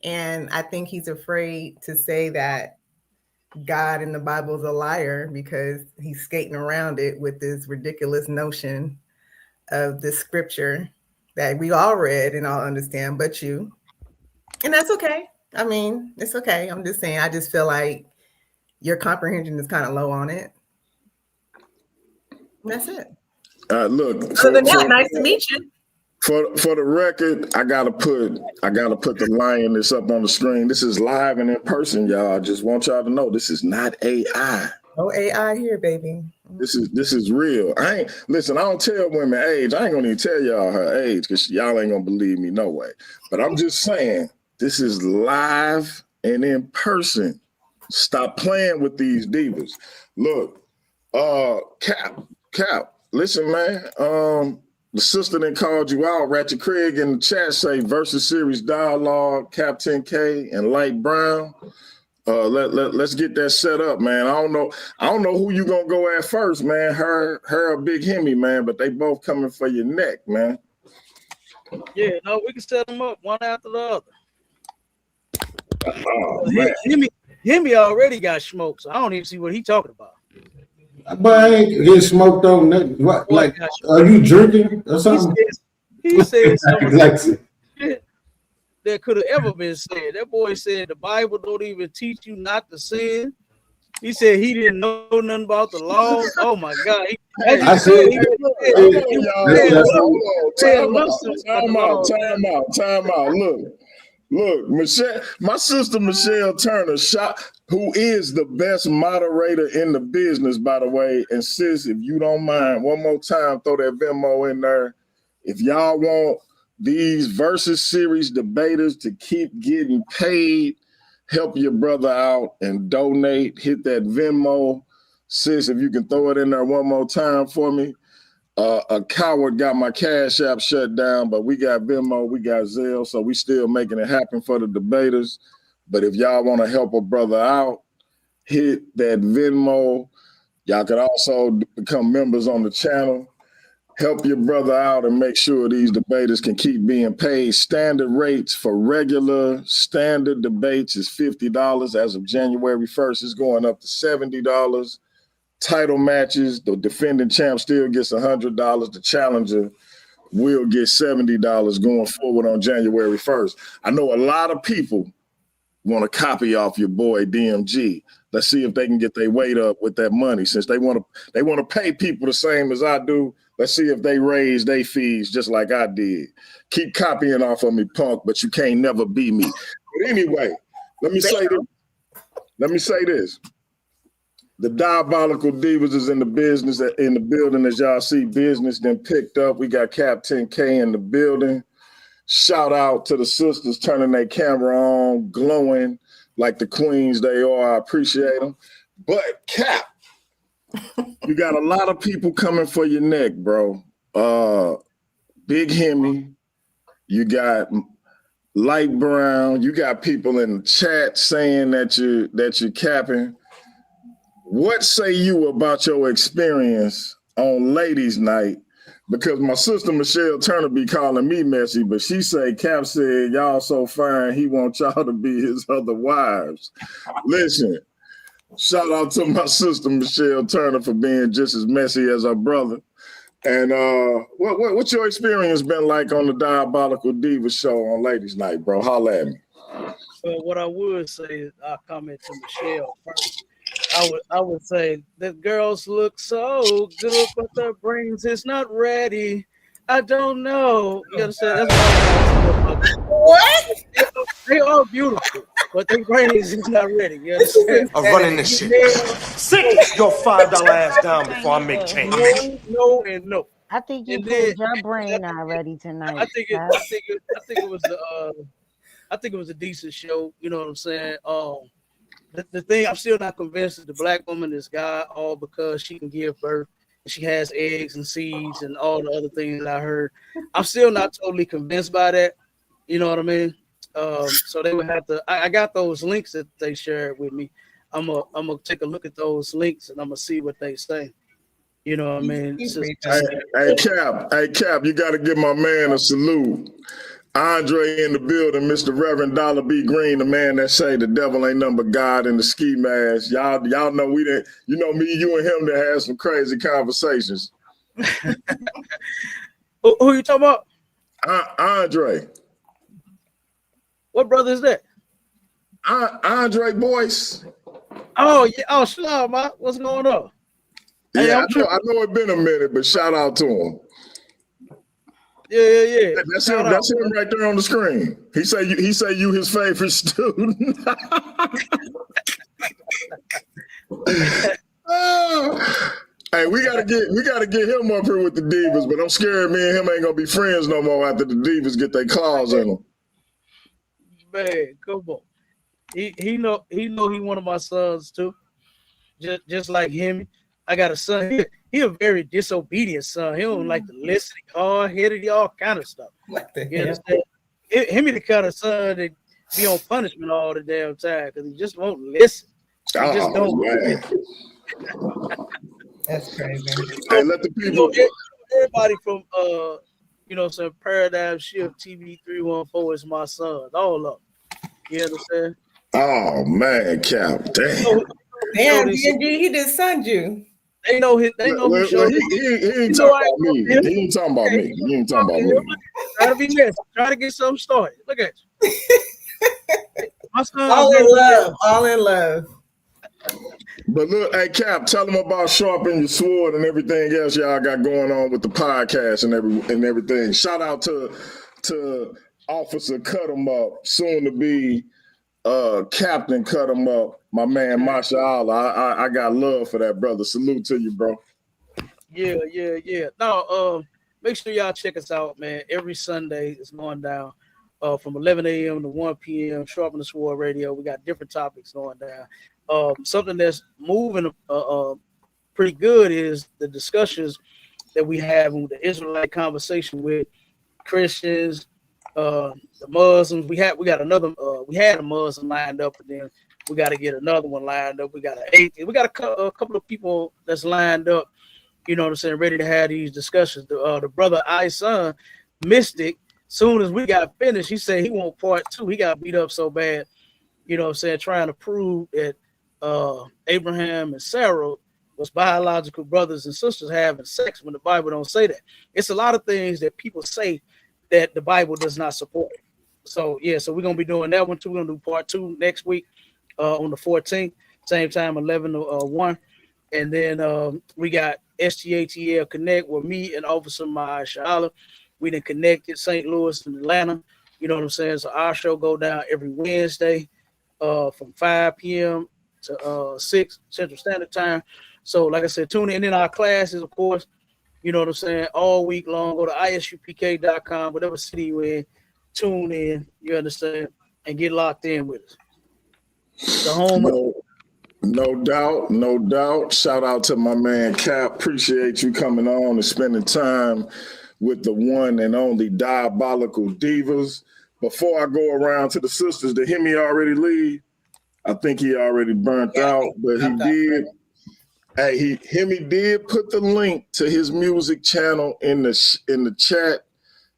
And I think he's afraid to say that God in the Bible is a liar because he's skating around it with this ridiculous notion of the scripture that we all read and all understand, but you. And that's okay. I mean, it's okay. I'm just saying, I just feel like your comprehension is kind of low on it. And that's it. Look. Other than that, nice to meet you. For the record, I gotta put the lioness up on the screen. This is live and in person, y'all. I just want y'all to know this is not AI. No AI here, baby. This is real. I don't tell women age. I ain't gonna even tell y'all her age because y'all ain't gonna believe me no way. But I'm just saying, this is live and in person. Stop playing with these divas. Look, Cap, listen, man. The sister that called you out, Ratchet Craig in the chat say versus series dialogue, Cap 10K and Light Brown. Let's get that set up, man. I don't know who you gonna go at first, man. Her or Big Hemi, man, but they both coming for your neck, man. Yeah, no, we can set them up one after the other. Oh, man. Hemi already got smoked, so I don't even see what he talking about. But I ain't getting smoked on nothing. What, like, are you drinking or something? He said something Like, that could have ever been said. That boy said the Bible don't even teach you not to sin. He said he didn't know nothing about the law. Oh my God! Time out. Look, Michelle, my sister Michelle Turner, who is the best moderator in the business, by the way. And sis, if you don't mind, one more time, throw that Venmo in there. If y'all want these versus series debaters to keep getting paid, help your brother out and donate. Hit that Venmo. Sis, if you can throw it in there one more time for me. A coward got my Cash App shut down, but we got Venmo, we got Zelle, so we still making it happen for the debaters. But if y'all want to help a brother out, hit that Venmo. Y'all can also become members on the channel. Help your brother out and make sure these debaters can keep being paid. Standard rates for regular standard debates is $50. As of January 1st, it's going up to $70. Title matches, the defending champ still gets $100. The challenger will get $70 going forward on January 1st. I know a lot of people want to copy off your boy DMG. Let's see if they can get their weight up with that money. Since they want to pay people the same as I do, let's see if they raise their fees just like I did. Keep copying off of me, punk, but you can't never be me. But anyway, let me say this. The Diabolical Divas is in the building, as y'all see. Business then picked up. We got Cap 10K in the building. Shout out to the sisters turning their camera on, glowing like the queens they are. I appreciate them. But Cap, you got a lot of people coming for your neck, bro. Big Hemi, you got Light Brown, you got people in the chat saying that you're capping. What say you about your experience on ladies' night? Because my sister Michelle Turner be calling me messy, but she say Cap said y'all so fine he wants y'all to be his other wives. Listen, shout out to my sister Michelle Turner for being just as messy as her brother. And what's your experience been like on the Diabolical Divas show on ladies' night, bro? Holla at me. Well, what I would say is I'll comment to Michelle first. I would say that girls look so good, but their brains is not ready. I don't know. You understand? That's what? They are beautiful, but their brains is not ready. You understand? I'm running this shit. Sit your $5 ass down before I make change. No, and no. I think you proved your brain not ready tonight. I think it was a decent show. You know what I'm saying? The thing I'm still not convinced that the black woman is God all because she can give birth and she has eggs and seeds and all the other things I heard. I'm still not totally convinced by that. You know what I mean? So they would have to. I got those links that they shared with me. I'm gonna take a look at those links and I'm gonna see what they say. You know what I mean? Hey Cap, you got to give my man a salute. Andre in the building, Mr. Reverend Dollar B. Green, the man that say the devil ain't nothing but God in the ski mask. Y'all know we didn't, you know, me, you and him that had some crazy conversations. Who you talking about? Andre. What brother is that? Andre Boyce. Oh yeah. Oh, shalom, man. What's going on? Yeah, hey, I know it's been a minute, but shout out to him. Yeah. That's him. That's him right there on the screen. He say you his favorite student. Hey, we gotta get him up here with the Divas, but I'm scared me and him ain't gonna be friends no more after the Divas get their claws in them. Man, come on. He know he one of my sons too. Just like him. I got a son. He a very disobedient son. He don't like to listen, hard-headed, all kind of stuff. What the You hell? understand? Him is the kind of son that be on punishment all the damn time because he just won't listen. He just don't. That's crazy. Hey, let the people. Everybody from some Paradigm Shift TV 314 is my son. All of them. You understand? Oh man, Cap, damn. Damn, D&D, he just sunned you. They know his. They know who showed. He ain't talking about me. He ain't talking about me. He ain't talking about me. Try to be messy. Try to get something started. Look at you. My son. All in love. All in love. But look, hey Cap, tell them about Sharpen Your Sword and everything else y'all got going on with the podcast and everything. Shout out to Officer Cut 'em Up, soon to be Captain Cut 'em Up, my man Mashallah. I got love for that brother. Salute to you, bro. Yeah. No, make sure y'all check us out, man. Every Sunday it's going down from 11 a.m. to 1 p.m. Sharpen the Sword Radio. We got different topics going down. Something that's moving pretty good is the discussions that we have with the Israelite conversation with Christians, the Muslims. We had a Muslim lined up, and then we got to get another one lined up. We got a couple of people that's lined up. You know what I'm saying? Ready to have these discussions. The brother Ison Mystic. Soon as we got finished, he said he want part 2. He got beat up so bad. You know what I'm saying? Trying to prove that Abraham and Sarah was biological brothers and sisters having sex when the Bible don't say that. It's a lot of things that people say that the Bible does not support. So so we're gonna be doing that one too. We're gonna do part 2 next week on the 14th, same time 11 to 1. And then we got STATL Connect with me and Officer Mashallah. We done connected St. Louis and Atlanta. You know what I'm saying? So our show go down every Wednesday from 5 p.m. to 6 Central Standard Time. So like I said, tune in. And then our classes, of course, you know what I'm saying, all week long. Go to isupk.com, whatever city you're in, tune in, you understand, and get locked in with us. The home. No doubt. Shout out to my man Cap. Appreciate you coming on and spending time with the one and only Diabolical Divas. Before I go around to the sisters, did Hemi already leave? I think he already burnt out, but he did. Hey, Hemi did put the link to his music channel in the chat.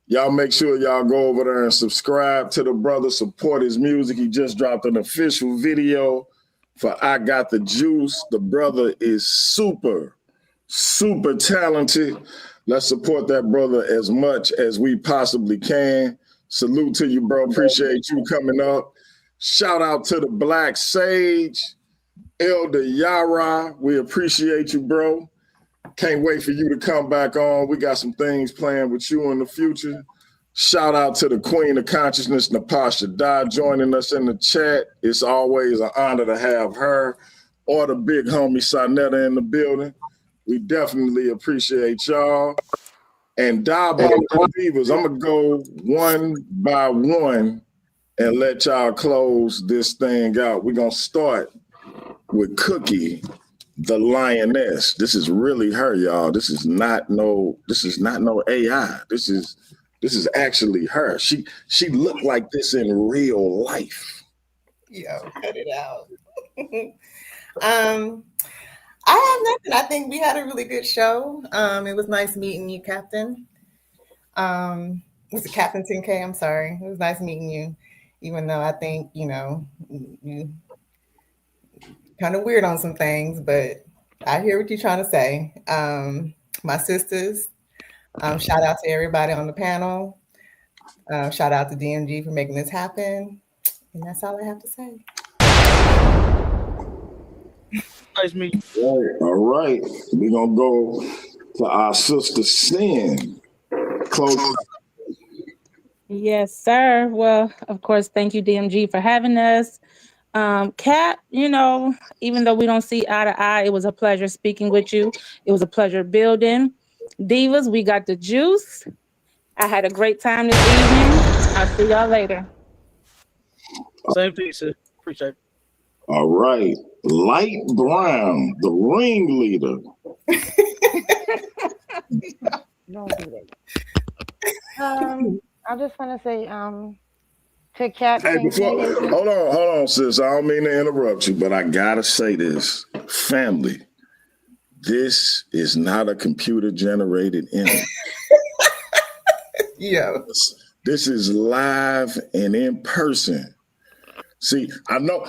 Y'all make sure y'all go over there and subscribe to the brother, support his music. He just dropped an official video for I Got the Juice. The brother is super talented. Let's support that brother as much as we possibly can. Salute to you, bro. Appreciate you coming up. Shout out to the Black Sage, Elder Yara. We appreciate you, bro. Can't wait for you to come back on. We got some things planned with you in the future. Shout out to the Queen of Consciousness, Napasha Dye, joining us in the chat. It's always an honor to have her or the big homie Sanetta in the building. We definitely appreciate y'all. And Diabolical Divas, I'm going to go one by one and let y'all close this thing out. We're going to start with Cookie, the lioness. This is really her, y'all. This is not no AI. This is actually her. She looked like this in real life. Yo, cut it out. I have nothing. I think we had a really good show. It was nice meeting you, Captain. Was it Captain 10K? I'm sorry. It was nice meeting you, even though I think, you kind of weird on some things, but I hear what you're trying to say. My sisters, shout out to everybody on the panel. Shout out to DMG for making this happen. And that's all I have to say. Nice meeting. All right. We're going to go to our sister Sin. Close. Yes, sir. Well, of course, thank you, DMG, for having us. Cap, even though we don't see eye to eye, it was a pleasure speaking with you. It was a pleasure building. Divas, we got the juice. I had a great time this evening. I'll see y'all later. Same thing, sir. Appreciate it. All right. Light Brown, the ringleader. Don't do that. I just want to say, to Cap. Hey, hold on, sis. I don't mean to interrupt you, but I gotta say this, family. This is not a computer-generated image. Yeah. This is live and in person. See, I know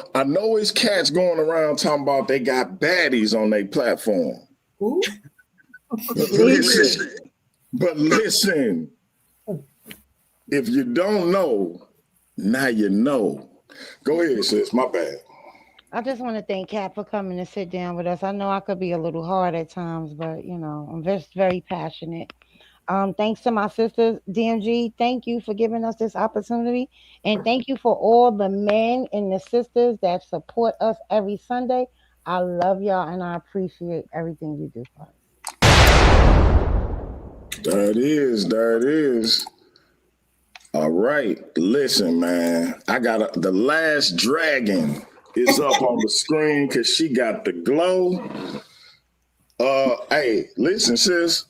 it's cats going around talking about they got baddies on their platform. Ooh. But listen, if you don't know, now you know. Go ahead, sis. My bad. I just want to thank Kat for coming to sit down with us. I know I could be a little hard at times, but I'm just very passionate. Thanks to my sisters, DMG. Thank you for giving us this opportunity, and thank you for all the men and the sisters that support us every Sunday. I love y'all, and I appreciate everything you do for us. There it is. All right, listen, man. I got the last dragon is up on the screen because she got the glow. Hey, listen, sis.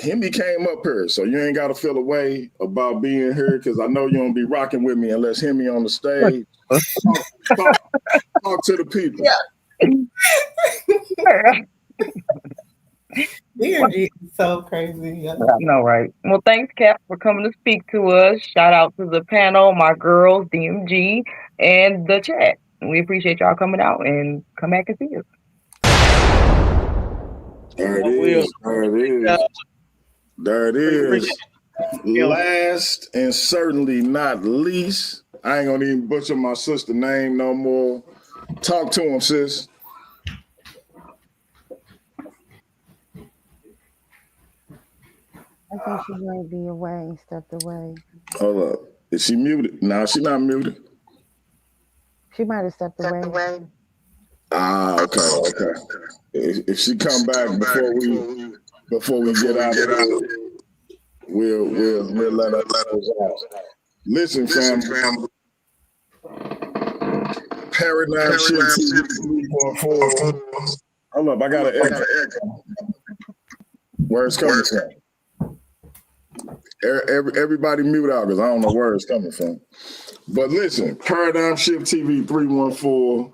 Hemi came up here, so you ain't got to feel a way about being here because I know you don't be rocking with me unless Hemi on the stage. Talk to the people. DMG is so crazy. I know, right? Well, thanks, Cap, for coming to speak to us. Shout out to the panel, my girls, DMG, and the chat. We appreciate y'all coming out and come back and see us. There it is. Last and certainly not least, I ain't gonna even butcher my sister's name no more. Talk to him, sis. I think she might be away, stepped away. Hold up. Is she muted? No, she's not muted. She might have stepped away. Okay. If she come back before we get out of here, we'll let her out. Listen, fam. Paradigm Shift 3.4. Hold up, I got an echo. Where it's coming from? Everybody mute out because I don't know where it's coming from. But listen, Paradigm Shift TV 314.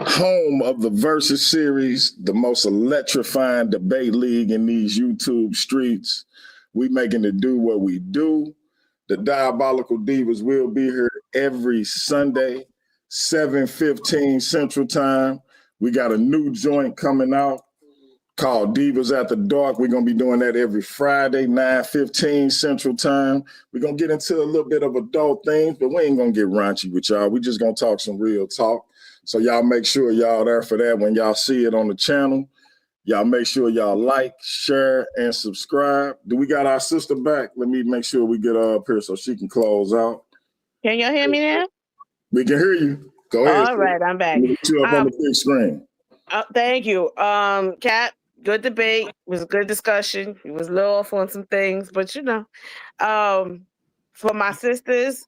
Home of the Versus series, the most electrifying debate league in these YouTube streets. We making it do what we do. The Diabolical Divas will be here every Sunday, 7:15 Central Time. We got a new joint coming out called Divas at the Dark. We're going to be doing that every Friday, 9:15 Central Time. We're going to get into a little bit of adult things, but we ain't going to get raunchy with y'all. We just going to talk some real talk. So y'all make sure y'all there for that when y'all see it on the channel. Y'all make sure y'all like, share, and subscribe. Do we got our sister back? Let me make sure we get her up here so she can close out. Can y'all hear me now? We can hear you. Go ahead. All right, I'm back. Get you up on the big screen. Thank you. Kat, good debate. It was a good discussion. It was a little off on some things, but for my sisters,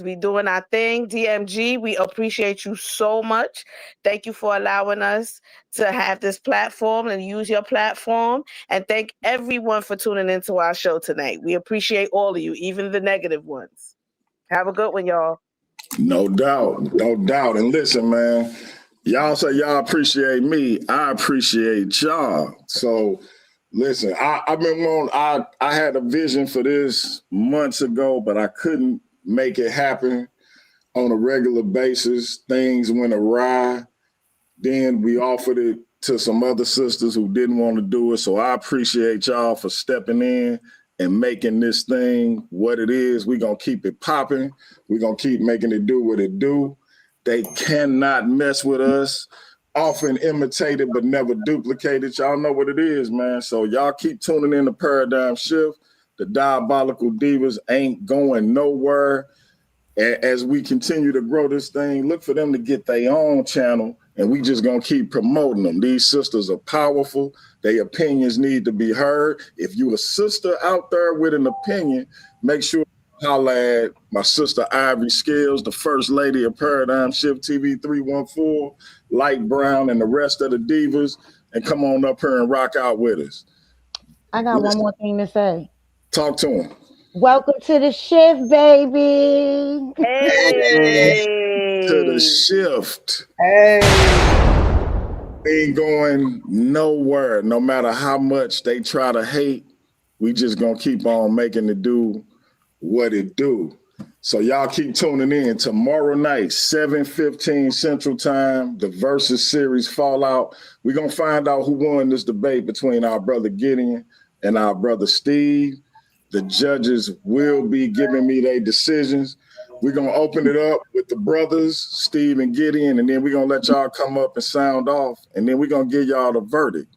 we doing our thing. DMG, we appreciate you so much. Thank you for allowing us to have this platform and use your platform. And thank everyone for tuning into our show tonight. We appreciate all of you, even the negative ones. Have a good one, y'all. No doubt. And listen, man, y'all say y'all appreciate me. I appreciate y'all. So Listen, I've been I had a vision for this months ago, but I couldn't make it happen on a regular basis. Things went awry. Then we offered it to some other sisters who didn't want to do it. So I appreciate y'all for stepping in and making this thing what it is. We're going to keep it popping. We're going to keep making it do what it do. They cannot mess with us. Often imitated but never duplicated. Y'all know what it is, man. So y'all keep tuning in to Paradigm Shift. The Diabolical Divas ain't going nowhere. As we continue to grow this thing, look for them to get their own channel, and we just gonna keep promoting them. These sisters are powerful. Their opinions need to be heard. If you a sister out there with an opinion, make sure you holler at my sister Ivory Scales, the first lady of Paradigm Shift TV 314, Light Brown, and the rest of the divas, and come on up here and rock out with us. I got one more thing to say. Talk to them. Welcome to the shift, baby. Hey. To the shift. Hey. Ain't going nowhere. No matter how much they try to hate, we just gonna keep on making it do what it do. So y'all keep tuning in. Tomorrow night, 7:15 Central Time, the Versus Series Fallout. We're gonna find out who won this debate between our brother Gideon and our brother Steve. The judges will be giving me their decisions. We're going to open it up with the brothers, Steve and Gideon, and then we're going to let y'all come up and sound off, and then we're going to give y'all the verdict.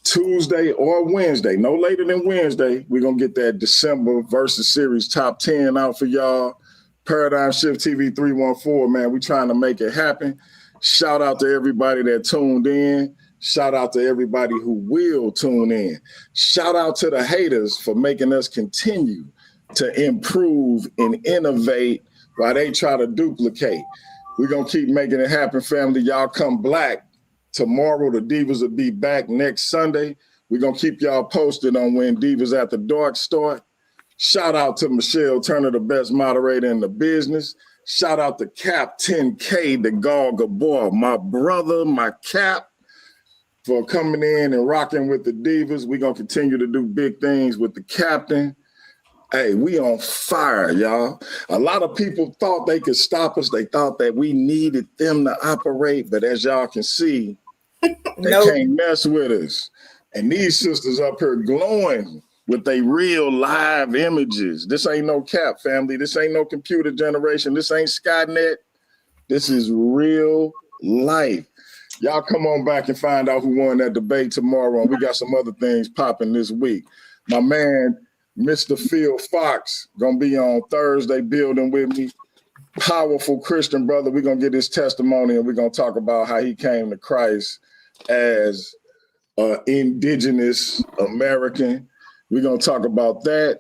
Tuesday or Wednesday, no later than Wednesday, we're going to get that December Versus Series Top 10 out for y'all. Paradigm Shift TV 314, man, we're trying to make it happen. Shout out to everybody that tuned in. Shout out to everybody who will tune in. Shout out to the haters for making us continue to improve and innovate while they try to duplicate. We're going to keep making it happen, family. Y'all come black. Tomorrow, the Divas will be back next Sunday. We're going to keep y'all posted on when Divas at the Dark start. Shout out to Michelle Turner, the best moderator in the business. Shout out to Cap 10K, the Gall boy, my brother, my Cap, for coming in and rocking with the Divas. We're going to continue to do big things with the captain. Hey, we on fire, y'all. A lot of people thought they could stop us. They thought that we needed them to operate, but as y'all can see, they can't mess with us. And these sisters up here glowing with their real live images. This ain't no cap, family. This ain't no computer generation. This ain't Skynet. This is real life. Y'all come on back and find out who won that debate tomorrow. And we got some other things popping this week. My man, Mr. Phil Fox, gonna be on Thursday building with me. Powerful Christian brother. We're gonna get his testimony and we're gonna talk about how he came to Christ as an indigenous American. We're gonna talk about that.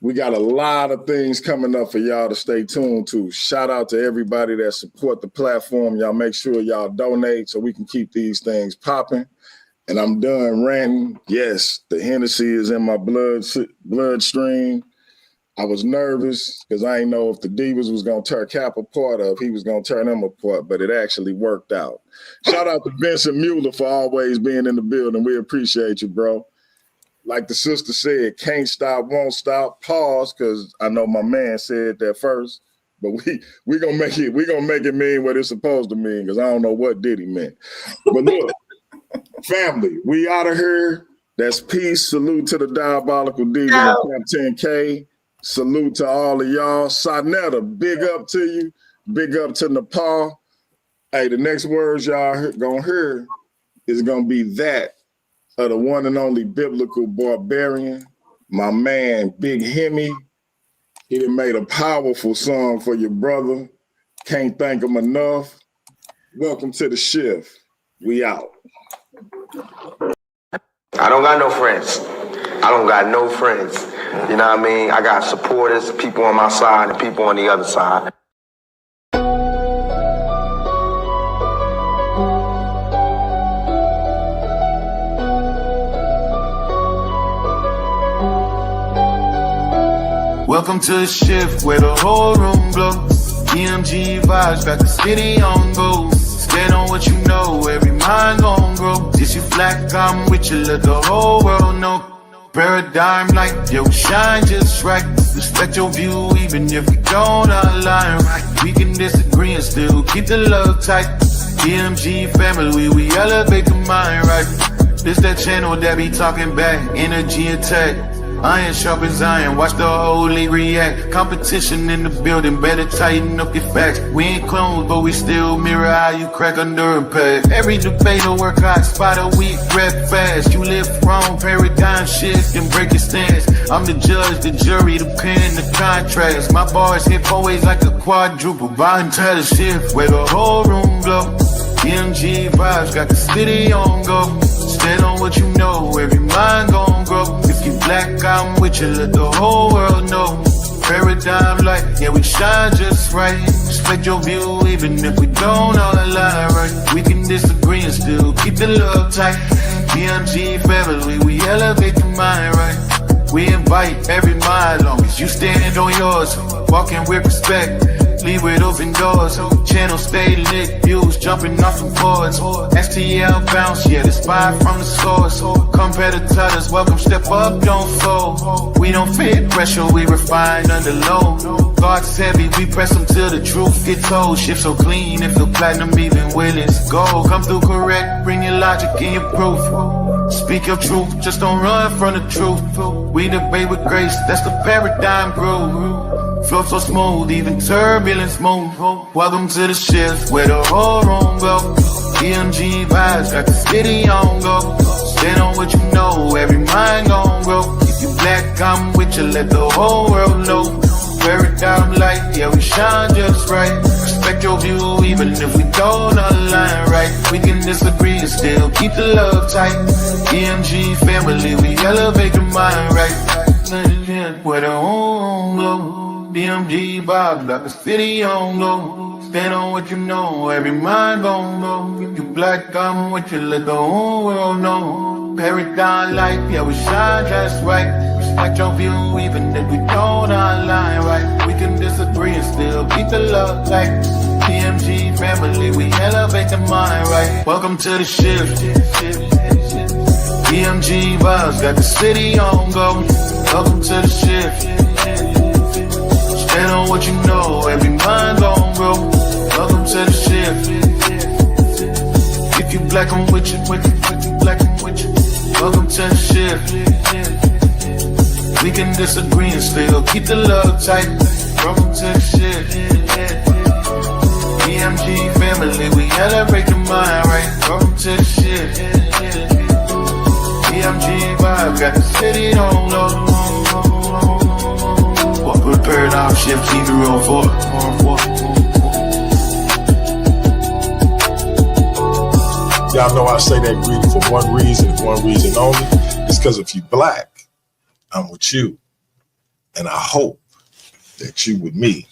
We got a lot of things coming up for y'all to stay tuned to. Shout out to everybody that support the platform. Y'all make sure y'all donate so we can keep these things popping. And I'm done ranting. Yes, the Hennessy is in my bloodstream. I was nervous because I didn't know if the Divas was going to tear Cap apart or if he was going to tear them apart, but it actually worked out. Shout out to Vincent Mueller for always being in the building. We appreciate you, bro. Like the sister said, can't stop, won't stop. Pause, because I know my man said that first. But we gonna make it mean what it's supposed to mean, because I don't know what Diddy meant. But look, family, we out of here. That's peace. Salute to the Diabolical Divas and Cap 10K. Salute to all of y'all. Sanetta, big up to you. Big up to Nepal. Hey, the next words y'all gonna hear is gonna be that of the one and only biblical barbarian, my man, Big Hemi. He done made a powerful song for your brother. Can't thank him enough. Welcome to the shift. We out. I don't got no friends. I don't got no friends. You know what I mean? I got supporters, people on my side and people on the other side. Welcome to the shift where the whole room glows. DMG vibes got the city on go. Stand on what you know, every mind gon' grow. This you black, I'm with you, let the whole world know. Paradigm like, yo, shine just right. Respect your view, even if we don't align right. We can disagree and still keep the love tight. DMG family, we elevate the mind right. This that channel that be talking back, energy attack. Iron sharpens iron, watch the whole league react. Competition in the building, better tighten up your facts. We ain't clones, but we still mirror how you crack under impact. Every debate will work hot, spot a weak, rep fast. You live wrong, paradigm shift, and break your stance. I'm the judge, the jury, the pen, the contrast. My bars hit always like a quadruple, voluntary shift, where the whole room glow. DMG vibes, got the city on go. Stand on what you know, every mind gon' grow. If you black, I'm with you, let the whole world know. Paradigm light, yeah, we shine just right. Respect your view, even if we don't all align right. We can disagree and still keep the love tight. DMG family, we elevate the mind right. We invite every mind, long as you stand on yours. Walking with respect, leave with open doors. Channel stay lit, views jumping off the boards. STL bounce, yeah, the spy from the source. Competitors, welcome, step up, don't fold. We don't fit pressure, we refine under load. Thoughts heavy, we press them till the truth get told. Shift so clean, if the platinum even will it's gold. Come through correct, bring your logic and your proof. Speak your truth, just don't run from the truth. We debate with grace, that's the paradigm groove. Flow so smooth, even turbulence move. Welcome to the shift, where the whole room go. DMG vibes, got the city on go. Stand on what you know, every mind gon' grow. If you black, I'm with you, let the whole world know. Paradigm light, yeah, we shine just right. Respect your view, even if we don't align right. We can disagree and still keep the love tight. DMG family, we elevate the mind right. Where the home glow. DMG vibes, got the city on go. Stand on what you know, every mind gon' go. If you black, I'm with you, let the whole world know. Paradigm light, yeah, we shine just right. Respect your view, even if we don't align right. We can disagree and still keep the love tight. DMG family, we elevate the mind right. Welcome to the shift. DMG vibes, got the city on go. Welcome to the shift. Stand on what you know, every mind gon' grow. Welcome to the shift. If you black, I'm with you, if you black, I'm with you. Welcome to the shift. We can disagree and still keep the love tight. Welcome to the shift. DMG family, we elevate the mind right. Welcome to the shift. DMG vibe, got the city on low. With paradigm shift, keep it real for. Y'all know I say that greeting for one reason and one reason only. It's because if you black, I'm with you. And I hope that you with me.